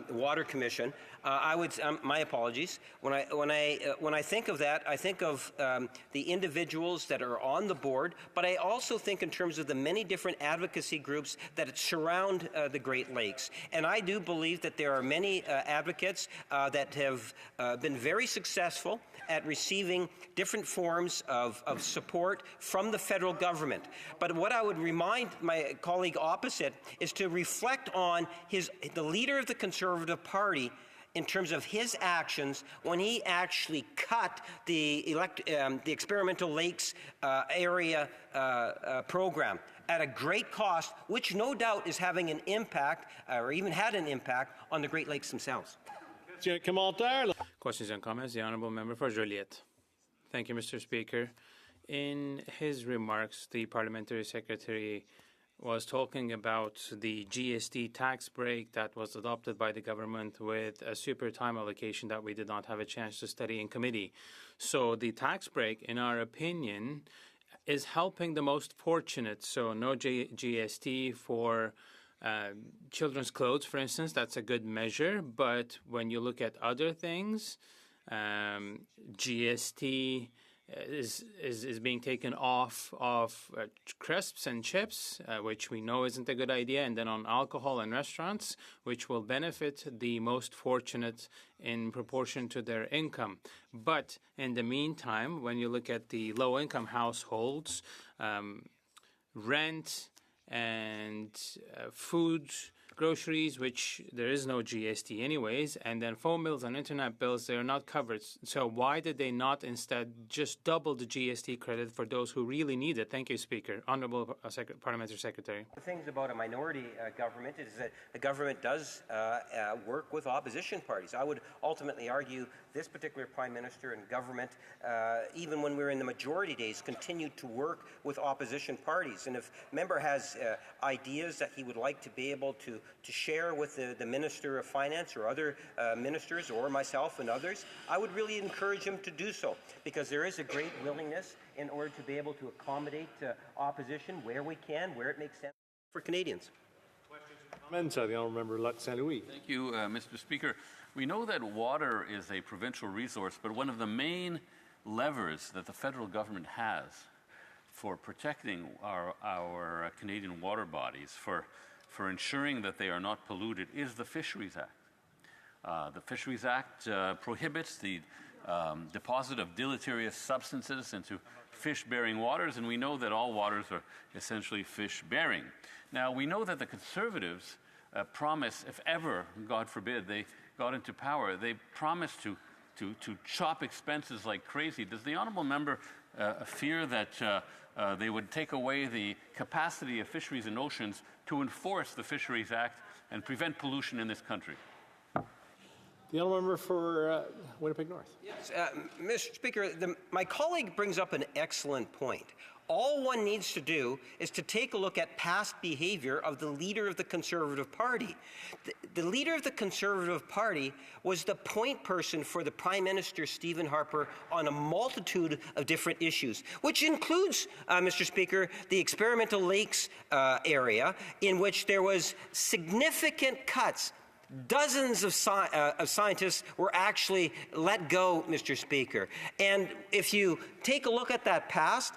Water Commission, I would my apologies. When I think of that, I think of the individuals that are on the board, but I also think in terms of the many different advocacy groups that surround the Great Lakes, and I do do believe that there are many advocates that have been very successful at receiving different forms of support from the federal government. But what I would remind my colleague opposite is to reflect on the leader of the Conservative Party in terms of his actions when he actually cut the experimental lakes area program at a great cost, which no doubt is having an impact, or even had an impact, on the Great Lakes themselves. Questions and comments? The Honourable Member for Joliette. Thank you, Mr. Speaker. In his remarks, the Parliamentary Secretary was talking about the GST tax break that was adopted by the government with a super time allocation that we did not have a chance to study in committee. So the tax break, in our opinion, is helping the most fortunate. So no GST for children's clothes, for instance. That's a good measure. But when you look at other things, GST is being taken off of crisps and chips, which we know isn't a good idea, and then on alcohol and restaurants, which will benefit the most fortunate in proportion to their income. But in the meantime, when you look at the low-income households, rent and food, groceries, which there is no GST anyways, and then phone bills and internet bills, they're not covered. So why did they not instead just double the GST credit for those who really need it? Thank you, Speaker. Honourable Parliamentary Secretary. The things about a minority government is that the government does work with opposition parties. I would ultimately argue this particular Prime Minister and government, even when we're in the majority days, continued to work with opposition parties. And if a member has ideas that he would like to be able to share with the Minister of Finance or other ministers or myself and others, I would really encourage him to do so, because there is a great willingness in order to be able to accommodate opposition where we can, where it makes sense for Canadians. Comments? The Honourable Member Lut St. Louis. Thank you, Mr. Speaker. We know that water is a provincial resource, but one of the main levers that the federal government has for protecting our Canadian water bodies, for ensuring that they are not polluted, is the Fisheries Act. The Fisheries Act prohibits the deposit of deleterious substances into fish-bearing waters, and we know that all waters are essentially fish-bearing. Now, we know that the Conservatives promise, if ever, God forbid, they got into power, they promised to chop expenses like crazy. Does the Honourable Member fear that they would take away the capacity of fisheries and oceans to enforce the Fisheries Act and prevent pollution in this country? The Honourable Member for Winnipeg North. Yes, Mr. Speaker, my colleague brings up an excellent point. All one needs to do is to take a look at past behavior of the leader of the Conservative Party. The leader of the Conservative Party was the point person for the Prime Minister, Stephen Harper, on a multitude of different issues, which includes, Mr. Speaker, the experimental lakes area, in which there was significant cuts. Dozens of scientists were actually let go, Mr. Speaker. And if you take a look at that past,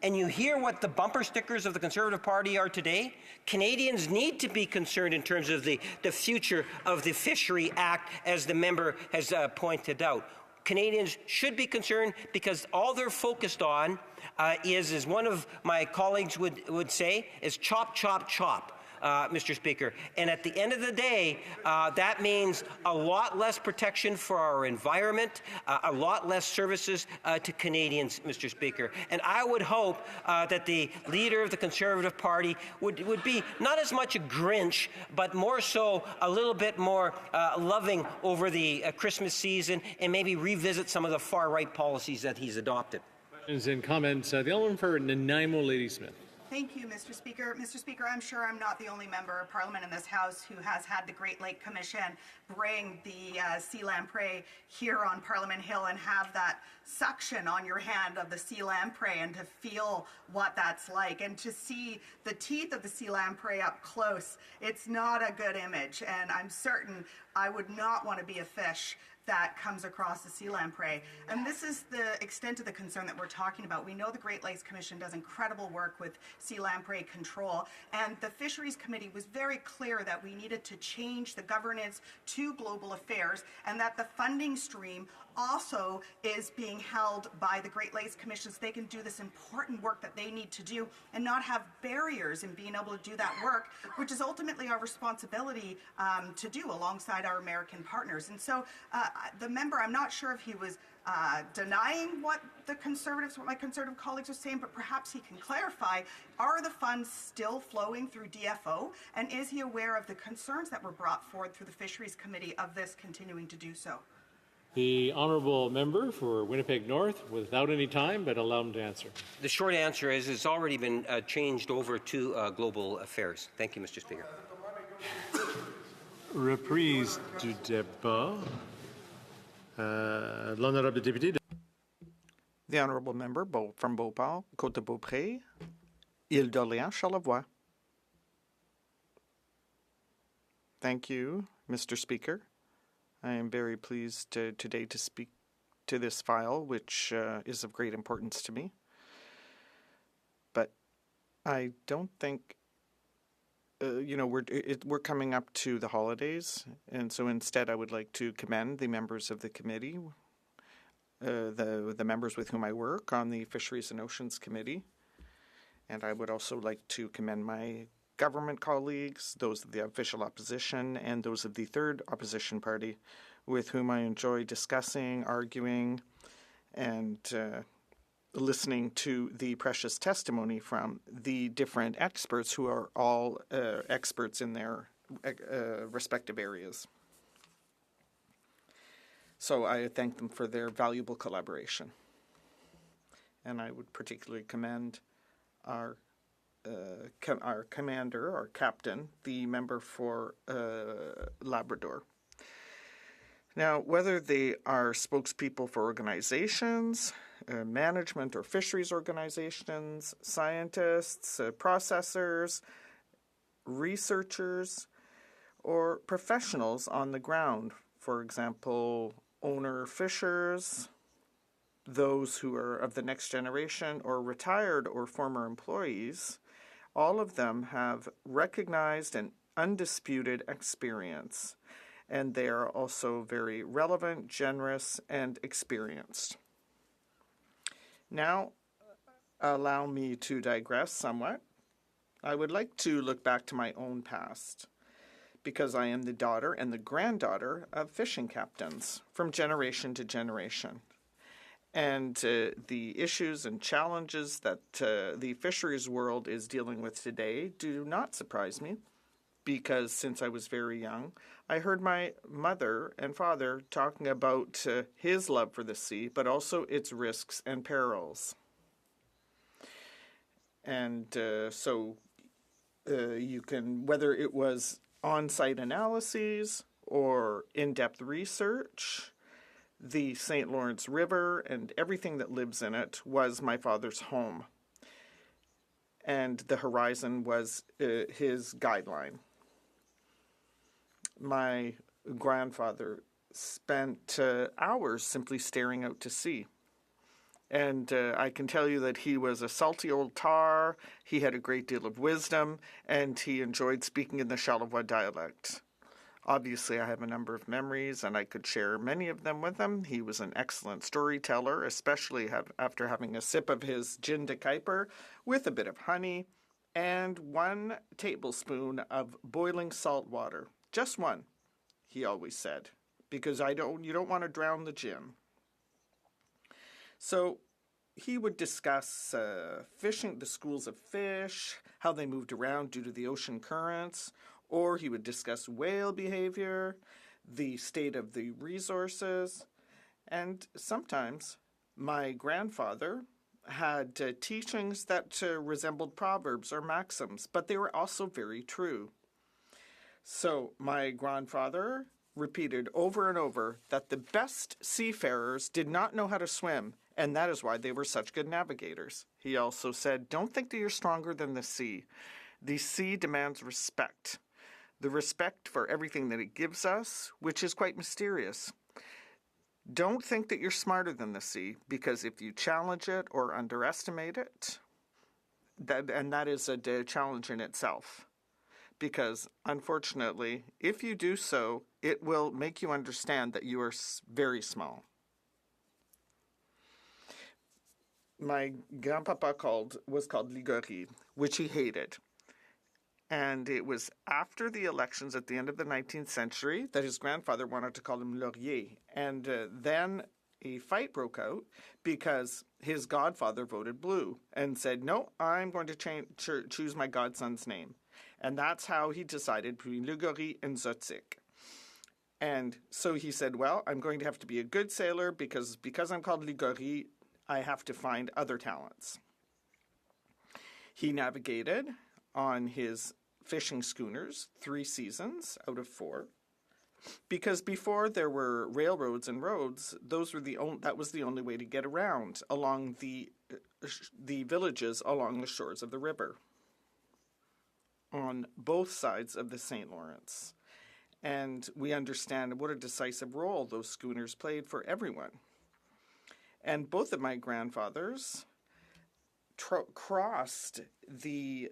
and you hear what the bumper stickers of the Conservative Party are today, Canadians need to be concerned in terms of the future of the Fishery Act, as the member has pointed out. Canadians should be concerned because all they're focused on is, as one of my colleagues would say, is chop, chop, chop. Mr. Speaker. And at the end of the day, that means a lot less protection for our environment, a lot less services to Canadians, Mr. Speaker. And I would hope that the leader of the Conservative Party would be not as much a Grinch, but more so a little bit more loving over the Christmas season and maybe revisit some of the far-right policies that he's adopted. Questions and comments. The Honourable for Nanaimo, Ladysmith. Thank you, Mr. Speaker. Mr. Speaker, I'm sure I'm not the only member of Parliament in this House who has had the Great Lake Commission bring the sea lamprey here on Parliament Hill and have that suction on your hand of the sea lamprey and to feel what that's like and to see the teeth of the sea lamprey up close. It's not a good image, and I'm certain I would not want to be a fish that comes across the sea lamprey. And this is the extent of the concern that we're talking about. We know the Great Lakes Commission does incredible work with sea lamprey control, and the Fisheries Committee was very clear that we needed to change the governance to global affairs, and that the funding stream also is being held by the Great Lakes Commission so they can do this important work that they need to do and not have barriers in being able to do that work, which is ultimately our responsibility to do alongside our American partners. And so the member, I'm not sure if he was denying what my conservative colleagues are saying, but perhaps he can clarify, are the funds still flowing through DFO? And is he aware of the concerns that were brought forward through the Fisheries Committee of this continuing to do so? The honourable member for Winnipeg North, without any time, but allow him to answer. The short answer is it's already been changed over to global affairs. Thank you, Mr. Speaker. Reprise du débat. L'honorable député. The honourable member from Beauport, Côte-de-Beaupré, Île-d'Orléans, Charlevoix. Thank you, Mr. Speaker. I am very pleased today to speak to this file, which is of great importance to me. But I don't think, we're coming up to the holidays, and so instead I would like to commend the members of the committee, the members with whom I work on the Fisheries and Oceans Committee, and I would also like to commend my government colleagues, those of the official opposition, and those of the third opposition party, with whom I enjoy discussing, arguing, and listening to the precious testimony from the different experts who are all experts in their respective areas. So I thank them for their valuable collaboration. And I would particularly commend our commander, our captain, the member for Labrador. Now, whether they are spokespeople for organizations, management or fisheries organizations, scientists, processors, researchers, or professionals on the ground, for example, owner fishers, those who are of the next generation, or retired or former employees, all of them have recognized and undisputed experience, and they are also very relevant, generous, and experienced. Now, allow me to digress somewhat. I would like to look back to my own past, because I am the daughter and the granddaughter of fishing captains from generation to generation. And the issues and challenges that the fisheries world is dealing with today do not surprise me, because since I was very young, I heard my mother and father talking about his love for the sea, but also its risks and perils. And so you can, whether it was on-site analyses or in-depth research, the St. Lawrence River and everything that lives in it was my father's home. And the horizon was his guideline. My grandfather spent hours simply staring out to sea. And I can tell you that he was a salty old tar, he had a great deal of wisdom, and he enjoyed speaking in the Charlevoix dialect. Obviously, I have a number of memories, and I could share many of them with him. He was an excellent storyteller, especially after having a sip of his gin de Kuiper with a bit of honey and 1 tablespoon of boiling salt water. Just 1, he always said, because you don't want to drown the gin. So he would discuss fishing, the schools of fish, how they moved around due to the ocean currents, or he would discuss whale behavior, the state of the resources, and sometimes my grandfather had teachings that resembled proverbs or maxims, but they were also very true. So my grandfather repeated over and over that the best seafarers did not know how to swim, and that is why they were such good navigators. He also said, don't think that you're stronger than the sea. The sea demands respect. The respect for everything that it gives us, which is quite mysterious. Don't think that you're smarter than the sea, because if you challenge it or underestimate it, that is a challenge in itself. Because, unfortunately, if you do so, it will make you understand that you are very small. My grandpapa was called Ligori, which he hated. And it was after the elections at the end of the 19th century that his grandfather wanted to call him Laurier. And then a fight broke out because his godfather voted blue and said, no, I'm going to choose my godson's name. And that's how he decided between Ligori and Zotsik. And so he said, well, I'm going to have to be a good sailor because I'm called Ligori, I have to find other talents. He navigated on his fishing schooners 3 seasons out of 4. Because before there were railroads and roads, that was the only way to get around along the villages along the shores of the river on both sides of the St. Lawrence. And we understand what a decisive role those schooners played for everyone. And both of my grandfathers crossed the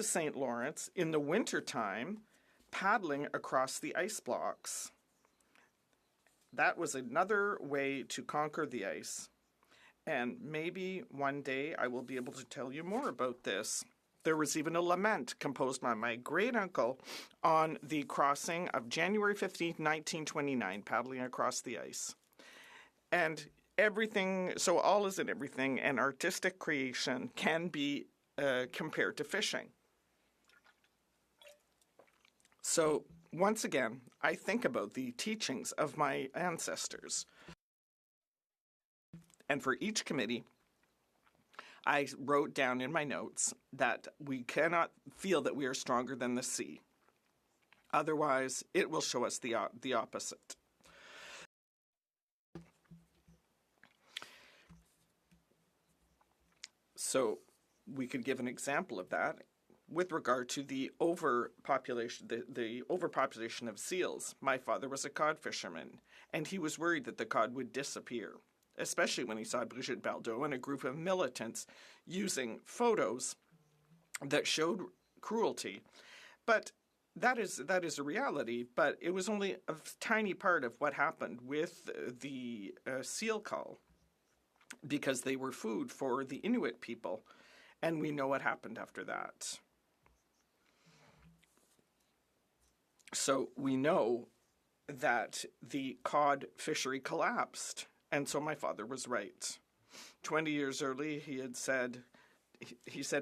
St. Lawrence in the wintertime, paddling across the ice blocks. That was another way to conquer the ice. And maybe one day I will be able to tell you more about this. There was even a lament composed by my great-uncle on the crossing of January 15, 1929, paddling across the ice. And everything, so all is in everything, and artistic creation can be compared to fishing. So, once again, I think about the teachings of my ancestors. And for each committee, I wrote down in my notes that we cannot feel that we are stronger than the sea. Otherwise, it will show us the opposite. So we could give an example of that with regard to the overpopulation, the overpopulation of seals. My father was a cod fisherman, and he was worried that the cod would disappear, especially when he saw Brigitte Bardot and a group of militants using photos that showed cruelty. But that is a reality, but it was only a tiny part of what happened with the seal cull, because they were food for the Inuit people, and we know what happened after that. So we know that the cod fishery collapsed, and so my father was right. 20 years early, he said,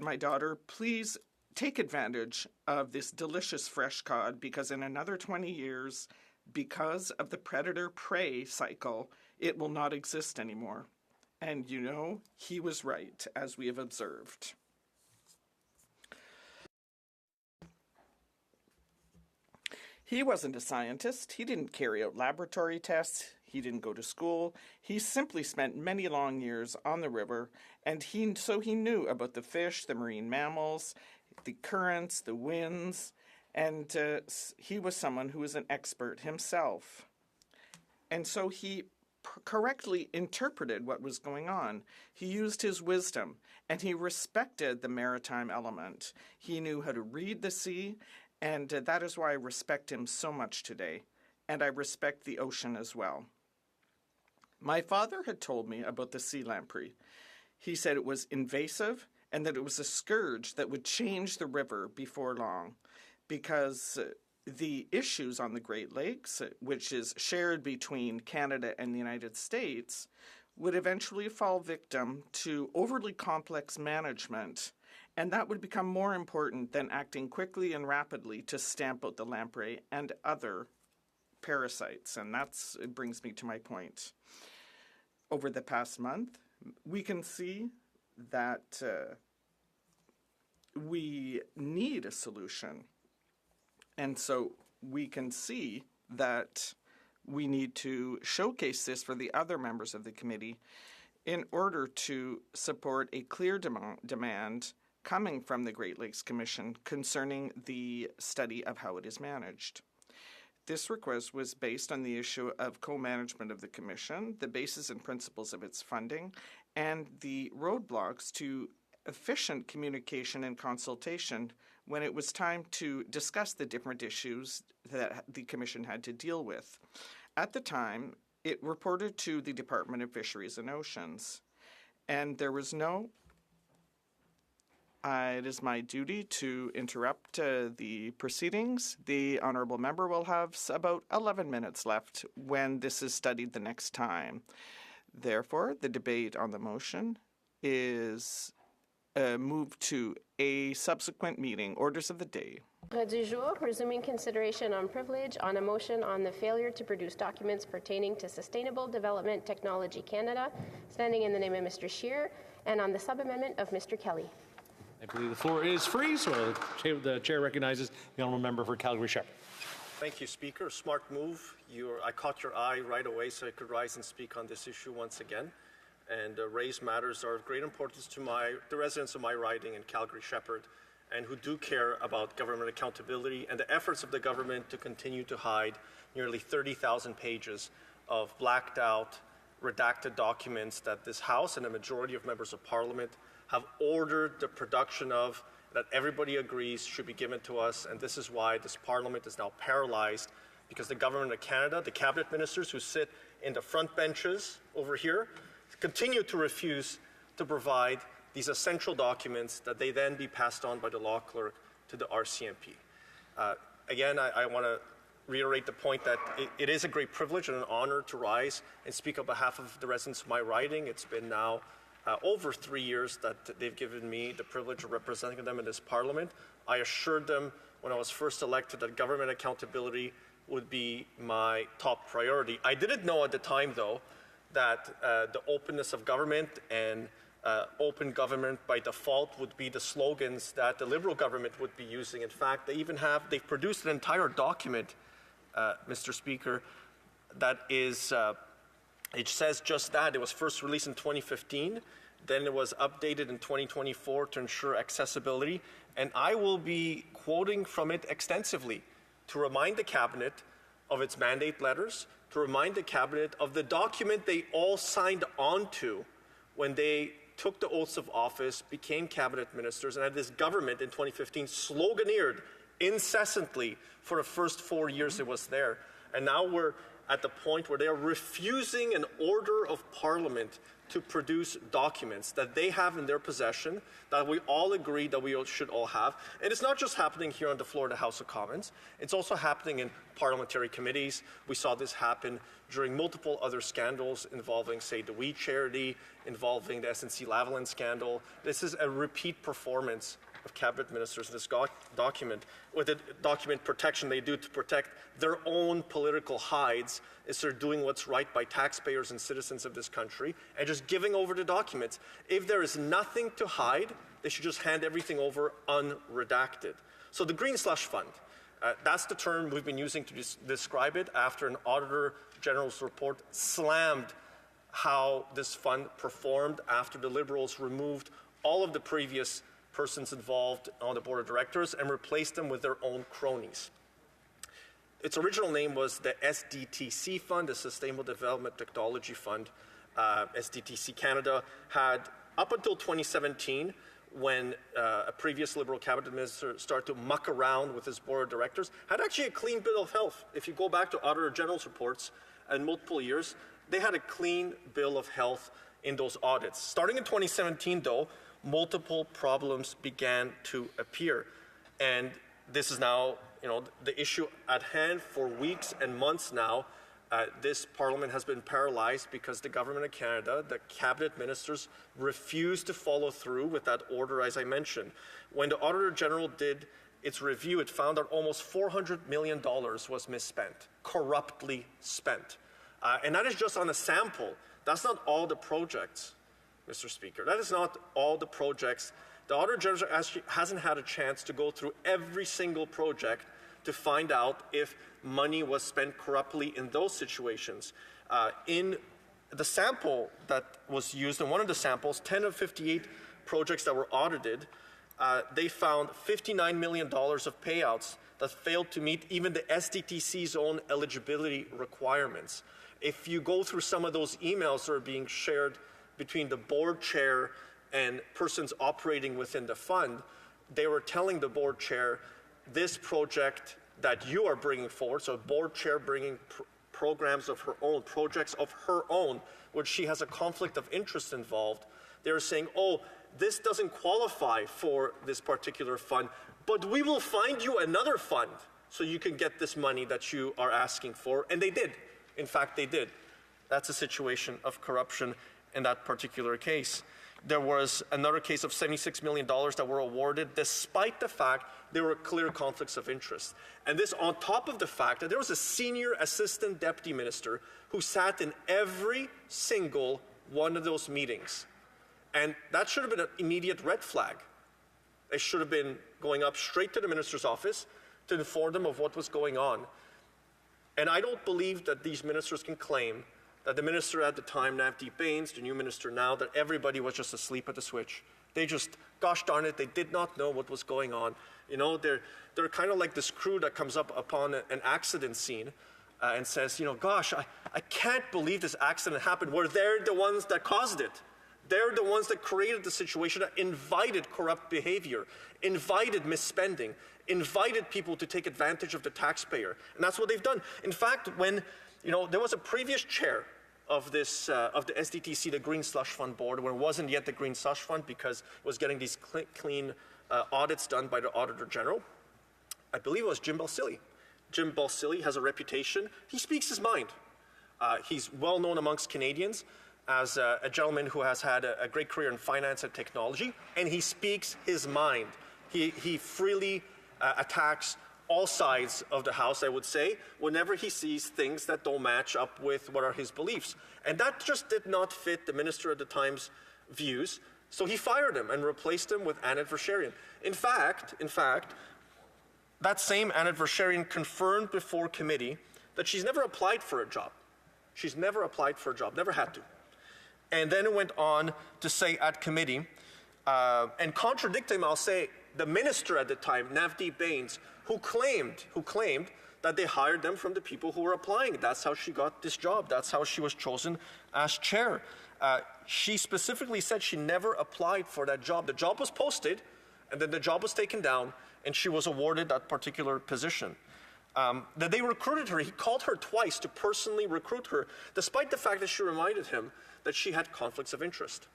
my daughter, please take advantage of this delicious fresh cod, because in another 20 years, because of the predator-prey cycle, it will not exist anymore. And you know, he was right, as we have observed. He wasn't a scientist. He didn't carry out laboratory tests. He didn't go to school. He simply spent many long years on the river, and so he knew about the fish, the marine mammals, the currents, the winds, and he was someone who was an expert himself. And so he correctly interpreted what was going on. He used his wisdom, and he respected the maritime element. He knew how to read the sea, and that is why I respect him so much today, and I respect the ocean as well. My father had told me about the sea lamprey. He said it was invasive and that it was a scourge that would change the river before long, because the issues on the Great Lakes, which is shared between Canada and the United States, would eventually fall victim to overly complex management, and that would become more important than acting quickly and rapidly to stamp out the lamprey and other parasites. And it brings me to my point. Over the past month, we can see that we need a solution. And so we can see that we need to showcase this for the other members of the committee in order to support a clear demand coming from the Great Lakes Commission concerning the study of how it is managed. This request was based on the issue of co-management of the Commission, the basis and principles of its funding, and the roadblocks to efficient communication and consultation when it was time to discuss the different issues that the Commission had to deal with. At the time, it reported to the Department of Fisheries and Oceans, and there was no it is my duty to interrupt the proceedings. The honourable member will have about 11 minutes left when this is studied the next time. Therefore, the debate on the motion is moved to a subsequent meeting. Orders of the day. Ordre du jour, resuming consideration on privilege on a motion on the failure to produce documents pertaining to Sustainable Development Technology Canada, standing in the name of Mr. Scheer, and on the sub-amendment of Mr. Kelly. I believe the floor is free, so the chair recognizes the honourable member for Calgary-Shepherd. Thank you, Speaker. Smart move. I caught your eye right away so I could rise and speak on this issue once again. And raised matters are of great importance to the residents of my riding in Calgary-Shepherd, and who do care about government accountability and the efforts of the government to continue to hide nearly 30,000 pages of blacked out, redacted documents that this House and a majority of members of Parliament have ordered the production of, that everybody agrees should be given to us. And this is why this Parliament is now paralyzed, because the Government of Canada, the cabinet ministers who sit in the front benches over here, continue to refuse to provide these essential documents that they then be passed on by the law clerk to the RCMP. Again, I want to reiterate the point that it is a great privilege and an honor to rise and speak on behalf of the residents of my riding. It's been now over 3 years that they've given me the privilege of representing them in this Parliament. I assured them when I was first elected that government accountability would be my top priority. I didn't know at the time, though, that the openness of government and open government by default would be the slogans that the Liberal government would be using. In fact, they've produced an entire document, Mr. Speaker, that is, it says just that. It was first released in 2015, then it was updated in 2024 to ensure accessibility, and I will be quoting from it extensively to remind the Cabinet of its mandate letters, to remind the Cabinet of the document they all signed onto when they took the oaths of office, became cabinet ministers, and had this government in 2015 sloganeered incessantly for the first 4 years it was there. And now we're at the point where they are refusing an order of Parliament to produce documents that they have in their possession, that we all agree that we should all have. And it's not just happening here on the floor of the House of Commons, it's also happening in parliamentary committees. We saw this happen during multiple other scandals involving, say, the We Charity, involving the SNC-Lavalin scandal. This is a repeat performance of cabinet ministers in this document, with the document protection they do to protect their own political hides, is they're doing what's right by taxpayers and citizens of this country and just giving over the documents. If there is nothing to hide, they should just hand everything over unredacted. So the Green Slush Fund, that's the term we've been using to describe it after an Auditor General's report slammed how this fund performed after the Liberals removed all of the previous persons involved on the board of directors and replaced them with their own cronies. Its original name was the SDTC Fund, the Sustainable Development Technology Fund. SDTC Canada had, up until 2017, when a previous Liberal cabinet minister started to muck around with his board of directors, had actually a clean bill of health. If you go back to Auditor General's reports in multiple years, they had a clean bill of health in those audits. Starting in 2017, though, multiple problems began to appear. And this is now, the issue at hand for weeks and months now. This Parliament has been paralyzed because the Government of Canada, the cabinet ministers, refused to follow through with that order, as I mentioned. When the Auditor General did its review, it found that almost $400 million was misspent, corruptly spent. And that is just on a sample. That's not all the projects, Mr. Speaker. That is not all the projects. The Auditor General actually hasn't had a chance to go through every single project to find out if money was spent corruptly in those situations. In the sample that was used, in one of the samples, 10 of 58 projects that were audited, they found $59 million of payouts that failed to meet even the SDTC's own eligibility requirements. If you go through some of those emails that are being shared between the board chair and persons operating within the fund, they were telling the board chair, this project that you are bringing forward, so board chair bringing programs of her own, projects of her own, which she has a conflict of interest involved, they were saying, oh, this doesn't qualify for this particular fund, but we will find you another fund so you can get this money that you are asking for. And they did. In fact, they did. That's a situation of corruption in that particular case. There was another case of $76 million that were awarded despite the fact there were clear conflicts of interest. And this on top of the fact that there was a senior assistant deputy minister who sat in every single one of those meetings. And that should have been an immediate red flag. It should have been going up straight to the minister's office to inform them of what was going on. And I don't believe that these ministers can claim that the minister at the time, Navdeep Bains, the new minister now, that everybody was just asleep at the switch. They just, gosh darn it, they did not know what was going on. You know, they're kind of like this crew that comes up upon an accident scene and says, you know, gosh, I can't believe this accident happened. Where they're the ones that caused it. They're the ones that created the situation, that invited corrupt behavior, invited misspending, invited people to take advantage of the taxpayer. And that's what they've done. In fact, when, you know, there was a previous chair of this, of the SDTC, the Green Slush Fund Board, when it wasn't yet the Green Slush Fund because it was getting these clean audits done by the Auditor General. I believe it was Jim Balsillie. Jim Balsillie has a reputation. He speaks his mind. He's well known amongst Canadians as a gentleman who has had a great career in finance and technology, and he speaks his mind. He freely attacks all sides of the House, I would say, whenever he sees things that don't match up with what are his beliefs. And that just did not fit the minister at the time's views, so he fired him and replaced him with Anand Versharin. In fact, that same Anand Versharin confirmed before committee that she's never applied for a job. She's never applied for a job, never had to. And then it went on to say at committee, and contradict him, I'll say, the minister at the time, Navdeep Bains, who claimed that they hired them from the people who were applying. That's how she got this job. That's how she was chosen as chair. She specifically said she never applied for that job. The job was posted, and then the job was taken down, and she was awarded that particular position. That they recruited her. He called her twice to personally recruit her, despite the fact that she reminded him that she had conflicts of interest.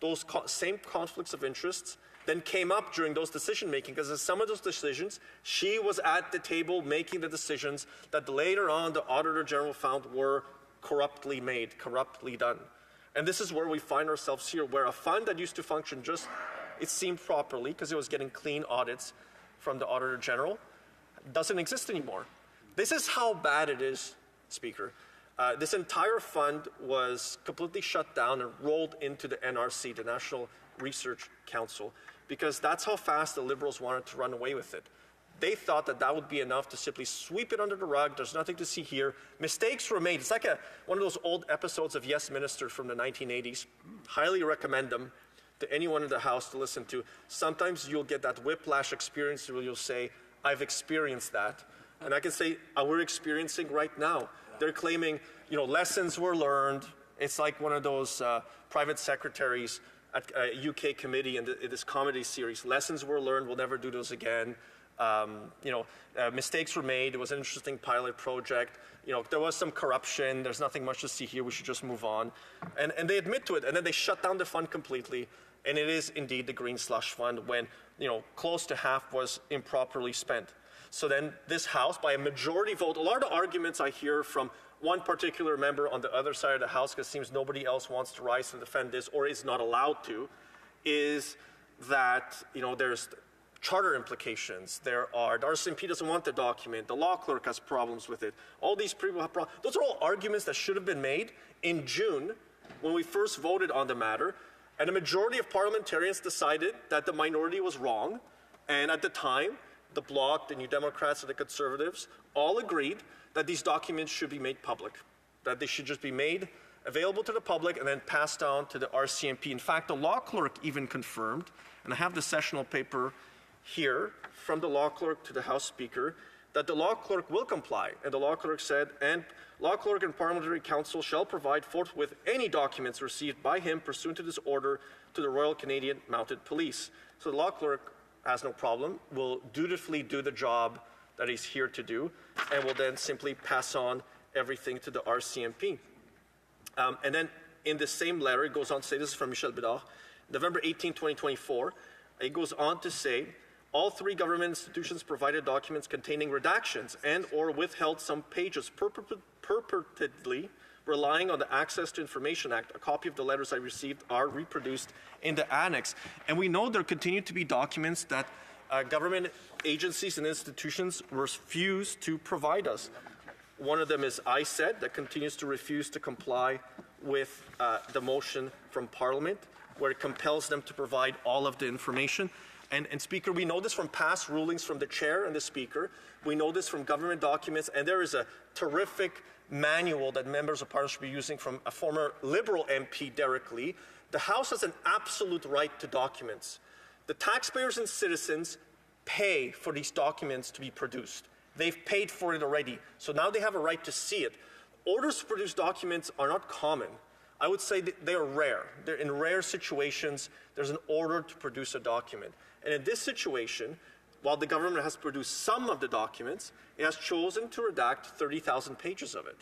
Those same conflicts of interests then came up during those decision-making, because in some of those decisions, she was at the table making the decisions that later on the Auditor General found were corruptly made, corruptly done. And this is where we find ourselves here, where a fund that used to function just, it seemed properly, because it was getting clean audits from the Auditor General, doesn't exist anymore. This is how bad it is, Speaker. This entire fund was completely shut down and rolled into the NRC, the National Research Council, because that's how fast the Liberals wanted to run away with it. They thought that that would be enough to simply sweep it under the rug. There's nothing to see here. Mistakes were made. It's like one of those old episodes of Yes Minister from the 1980s. Highly recommend them to anyone in the House to listen to. Sometimes you'll get that whiplash experience where you'll say, I've experienced that. And I can say, we're experiencing right now. They're claiming, you know, lessons were learned. It's like one of those private secretaries at a UK committee in this comedy series. Lessons were learned, we'll never do those again. Mistakes were made. It was an interesting pilot project. You know, there was some corruption. There's nothing much to see here. We should just move on. And they admit to it. And then they shut down the fund completely. And it is indeed the Green Slush Fund when, you know, close to half was improperly spent. So then this House, by a majority vote, a lot of the arguments I hear from one particular member on the other side of the House, because it seems nobody else wants to rise to defend this or is not allowed to, is that, you know, there's charter implications. The RCMP doesn't want the document. The law clerk has problems with it. All these people have problems. Those are all arguments that should have been made in June when we first voted on the matter. And a majority of parliamentarians decided that the minority was wrong. And at the time, the Bloc, the New Democrats, and the Conservatives all agreed that these documents should be made public, that they should just be made available to the public and then passed on to the RCMP. In fact, the law clerk even confirmed, and I have the sessional paper here from the law clerk to the House Speaker that the law clerk will comply. And the law clerk said, and law clerk and parliamentary counsel shall provide forthwith any documents received by him pursuant to this order to the Royal Canadian Mounted Police. So the law clerk has no problem, will dutifully do the job that he's here to do, and will then simply pass on everything to the RCMP. And then in the same letter, it goes on to say, this is from Michel Bédard, November 18, 2024, it goes on to say, all three government institutions provided documents containing redactions and or withheld some pages purportedly relying on the Access to Information Act. A copy of the letters I received are reproduced in the annex. And we know there continue to be documents that government agencies and institutions refuse to provide us. One of them is ISED, that continues to refuse to comply with the motion from Parliament, where it compels them to provide all of the information. And Speaker, we know this from past rulings from the Chair and the Speaker. We know this from government documents, and there is a terrific manual that members of Parliament should be using from a former Liberal MP, Derek Lee. The House has an absolute right to documents. The taxpayers and citizens pay for these documents to be produced. They've paid for it already, so now they have a right to see it. Orders to produce documents are not common. I would say that they are rare. They're in rare situations, there's an order to produce a document. And in this situation, while the government has produced some of the documents, it has chosen to redact 30,000 pages of it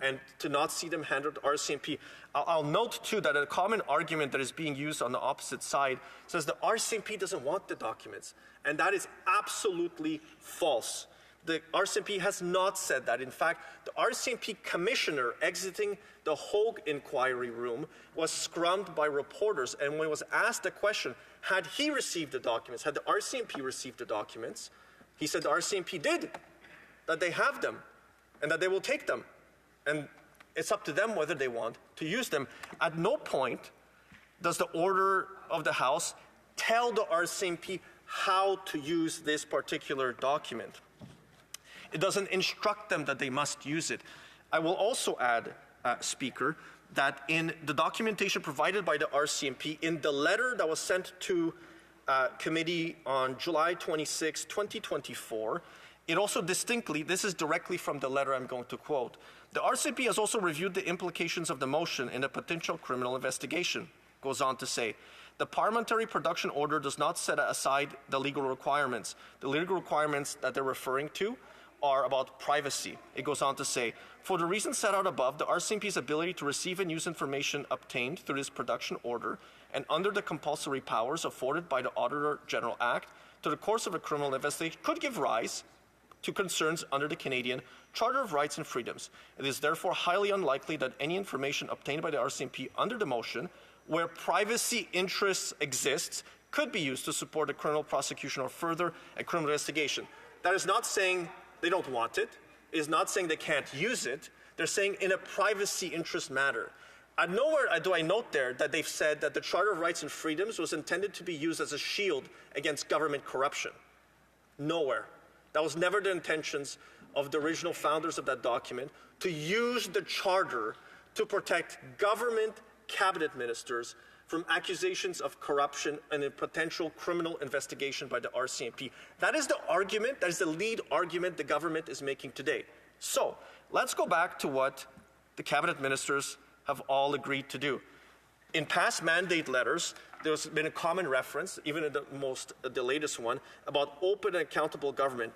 and to not see them handed to RCMP. I'll note, too, that a common argument that is being used on the opposite side says the RCMP doesn't want the documents, and that is absolutely false. The RCMP has not said that. In fact, the RCMP commissioner exiting the HoC inquiry room was scrummed by reporters, and when he was asked the question, had he received the documents, had the RCMP received the documents, he said the RCMP did, that they have them, and that they will take them. And it's up to them whether they want to use them. At no point does the order of the House tell the RCMP how to use this particular document. It doesn't instruct them that they must use it. I will also add, Speaker, that in the documentation provided by the RCMP, in the letter that was sent to committee on July 26, 2024, it also distinctly, this is directly from the letter I'm going to quote, the RCMP has also reviewed the implications of the motion in a potential criminal investigation. Goes on to say, the parliamentary production order does not set aside the legal requirements. The legal requirements that they're referring to are about privacy. It goes on to say, for the reasons set out above, the RCMP's ability to receive and use information obtained through this production order and under the compulsory powers afforded by the Auditor General Act to the course of a criminal investigation could give rise to concerns under the Canadian Charter of Rights and Freedoms. It is therefore highly unlikely that any information obtained by the RCMP under the motion where privacy interests exist could be used to support a criminal prosecution or further a criminal investigation. That is not saying they don't want it. It is not saying they can't use it. They're saying in a privacy interest matter. And nowhere do I note there that they've said that the Charter of Rights and Freedoms was intended to be used as a shield against government corruption. Nowhere. That was never the intentions of the original founders of that document, to use the Charter to protect government cabinet ministers from accusations of corruption and a potential criminal investigation by the RCMP. That is the argument, that is the lead argument the government is making today. So, let's go back to what the cabinet ministers have all agreed to do. In past mandate letters, there's been a common reference, even in the latest one, about open and accountable government.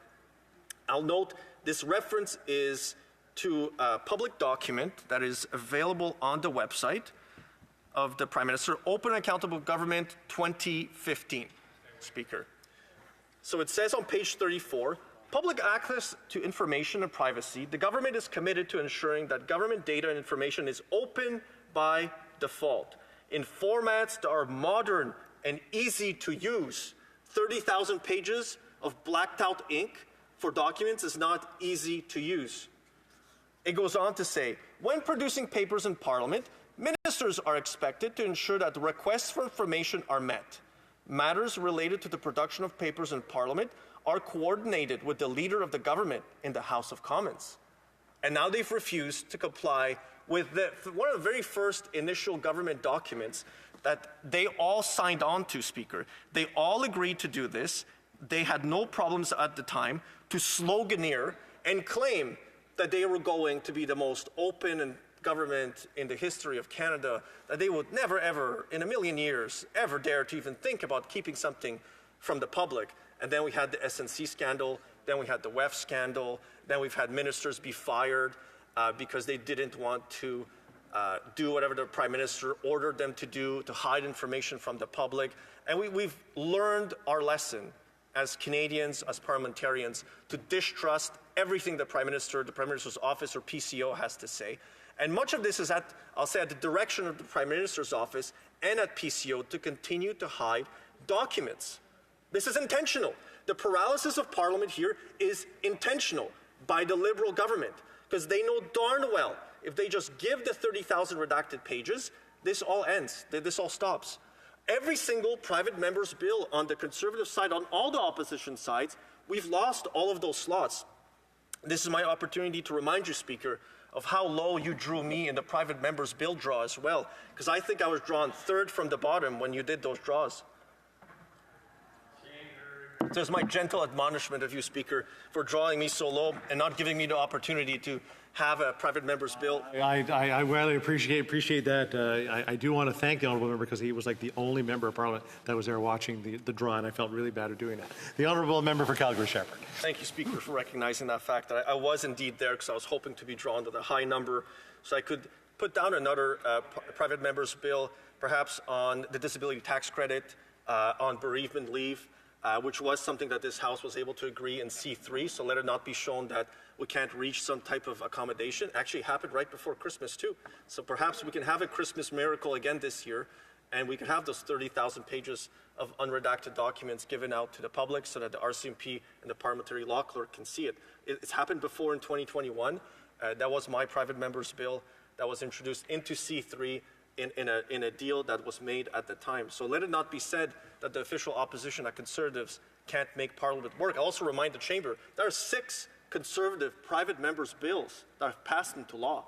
I'll note this reference is to a public document that is available on the website of the Prime Minister, Open and Accountable Government 2015, Speaker. So it says on page 34, public access to information and privacy, the government is committed to ensuring that government data and information is open by default, in formats that are modern and easy to use. 30,000 pages of blacked out ink for documents is not easy to use. It goes on to say, when producing papers in Parliament, ministers are expected to ensure that requests for information are met. Matters related to the production of papers in Parliament are coordinated with the leader of the government in the House of Commons. And now they've refused to comply with one of the very first initial government documents that they all signed on to, Speaker. They all agreed to do this, they had no problems at the time to sloganeer and claim that they were going to be the most open and government in the history of Canada, that they would never, ever, in a million years, ever dare to even think about keeping something from the public. And then we had the SNC scandal, then we had the WEF scandal, then we've had ministers be fired because they didn't want to do whatever the Prime Minister ordered them to do, to hide information from the public. And we've learned our lesson as Canadians, as parliamentarians, to distrust everything the Prime Minister, the Prime Minister's office, or PCO has to say. And much of this is at the direction of the Prime Minister's office and at PCO to continue to hide documents. This is intentional. The paralysis of Parliament here is intentional by the Liberal government, because they know darn well if they just give the 30,000 redacted pages, this all ends, this all stops. Every single private member's bill on the Conservative side, on all the opposition sides, we've lost all of those slots. This is my opportunity to remind you, Speaker, of how low you drew me in the private member's bill draw as well, because I think I was drawn third from the bottom when you did those draws. There's my gentle admonishment of you, Speaker, for drawing me so low and not giving me the opportunity to have a private member's bill. I really appreciate that. I do want to thank the honourable member because he was like the only member of Parliament that was there watching the draw, and I felt really bad at doing that. The honourable member for Calgary-Shepherd. Thank you, Speaker, for recognizing that fact. That I was indeed there because I was hoping to be drawn to the high number so I could put down another private member's bill, perhaps on the disability tax credit, on bereavement leave, which was something that this House was able to agree in C3, so let it not be shown that we can't reach some type of accommodation. Actually happened right before Christmas too. So perhaps we can have a Christmas miracle again this year, and we can have those 30,000 pages of unredacted documents given out to the public so that the RCMP and the parliamentary law clerk can see it. It's happened before in 2021. That was my private member's bill that was introduced into C3 in a deal that was made at the time. So let it not be said that the official opposition, that Conservatives can't make Parliament work. I also remind the Chamber, there are 6 Conservative private members' bills that have passed into law.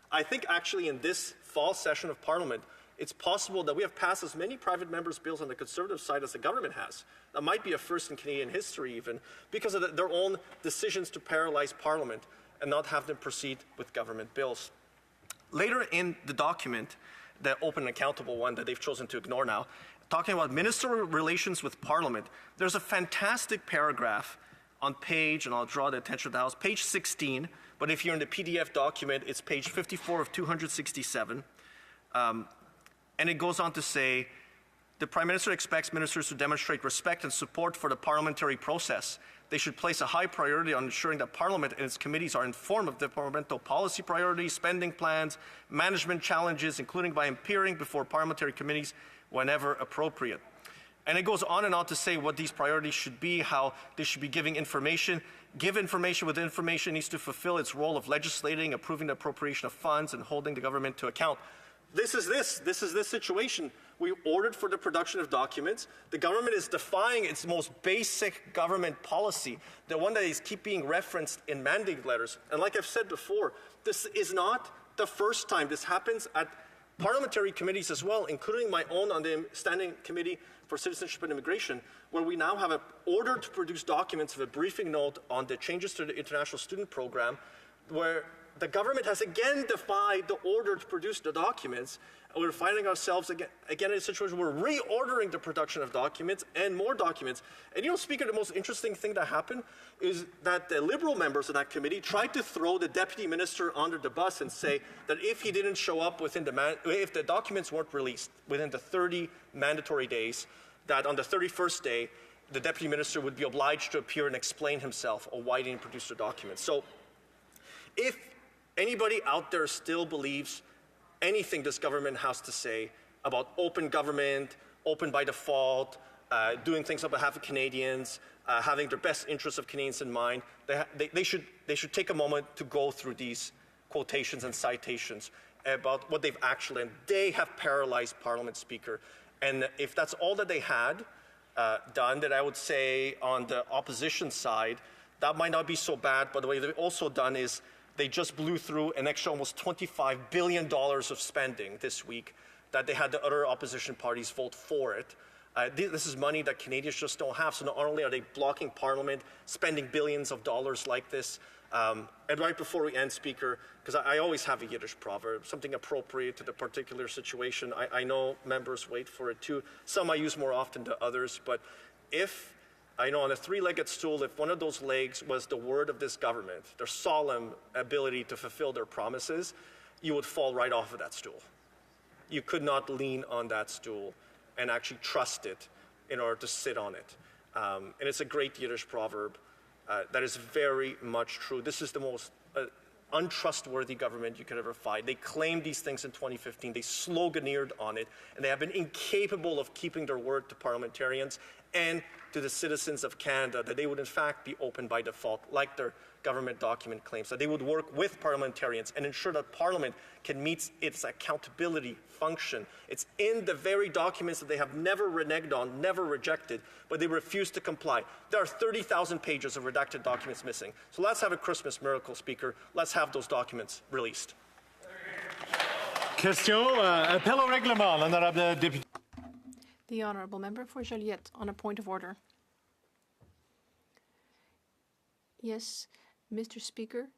I think actually in this fall session of Parliament, it's possible that we have passed as many private members' bills on the Conservative side as the government has. That might be a first in Canadian history even, because of their own decisions to paralyze Parliament and not have them proceed with government bills. Later in the document, the open and accountable one that they've chosen to ignore now, talking about ministerial relations with Parliament, there's a fantastic paragraph on page, and I'll draw the attention of the House, page 16, but if you're in the PDF document, it's page 54 of 267. And it goes on to say, the Prime Minister expects ministers to demonstrate respect and support for the parliamentary process. They should place a high priority on ensuring that Parliament and its committees are informed of departmental policy priorities, spending plans, management challenges, including by appearing before parliamentary committees whenever appropriate. And it goes on and on to say what these priorities should be, how they should be giving information. Give information with information needs to fulfill its role of legislating, approving the appropriation of funds, and holding the government to account. This is this situation. We ordered for the production of documents. The government is defying its most basic government policy, the one that is keep being referenced in mandate letters. And like I've said before, this is not the first time. This happens at parliamentary committees as well, including my own on the Standing Committee for Citizenship and Immigration, where we now have an order to produce documents of a briefing note on the changes to the international student program, where the government has again defied the order to produce the documents, and we're finding ourselves again in a situation where we're reordering the production of documents and more documents. And you know, Speaker, the most interesting thing that happened is that the Liberal members of that committee tried to throw the Deputy Minister under the bus and say that if he didn't show up within if the documents weren't released within the 30 mandatory days, that on the 31st day, the Deputy Minister would be obliged to appear and explain himself on why he didn't produce the documents. So if anybody out there still believes anything this government has to say about open government, open by default, doing things on behalf of Canadians, having their best interests of Canadians in mind, they should take a moment to go through these quotations and citations about what they've actually, and they have paralyzed Parliament, Speaker. And if that's all that they had done, then I would say on the opposition side, that might not be so bad, but what they've also done is they just blew through an extra almost $25 billion of spending this week that they had the other opposition parties vote for it. This is money that Canadians just don't have. So not only are they blocking Parliament, spending billions of dollars like this, and right before we end, Speaker, because I always have a Yiddish proverb, something appropriate to the particular situation. I know members wait for it too. Some I use more often than others, but if, I know on a three-legged stool, if one of those legs was the word of this government, their solemn ability to fulfill their promises, you would fall right off of that stool. You could not lean on that stool and actually trust it in order to sit on it. And it's a great Yiddish proverb that is very much true. This is the most untrustworthy government you could ever find. They claimed these things in 2015. They sloganeered on it, and they have been incapable of keeping their word to parliamentarians and to the citizens of Canada that they would in fact be open by default, like their government document claims, that they would work with parliamentarians and ensure that Parliament can meet its accountability function. It's in the very documents that they have never reneged on, never rejected, but they refuse to comply. There are 30,000 pages of redacted documents missing. So let's have a Christmas miracle, Speaker. Let's have those documents released. Question, appel au règlement, l'honorable député. The honourable member for Joliette on a point of order. Yes, Mr. Speaker,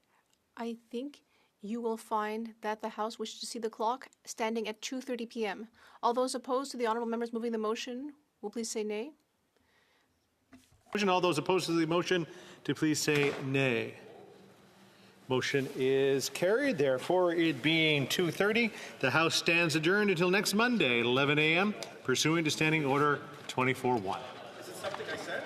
I think you will find that the House wishes to see the clock standing at 2:30 p.m. All those opposed to the honourable members moving the motion will please say nay. All those opposed to the motion to please say nay. Motion is carried. Therefore, it being 2:30, the House stands adjourned until next Monday at 11 a.m. pursuant to Standing Order 24-1. Is it something I said?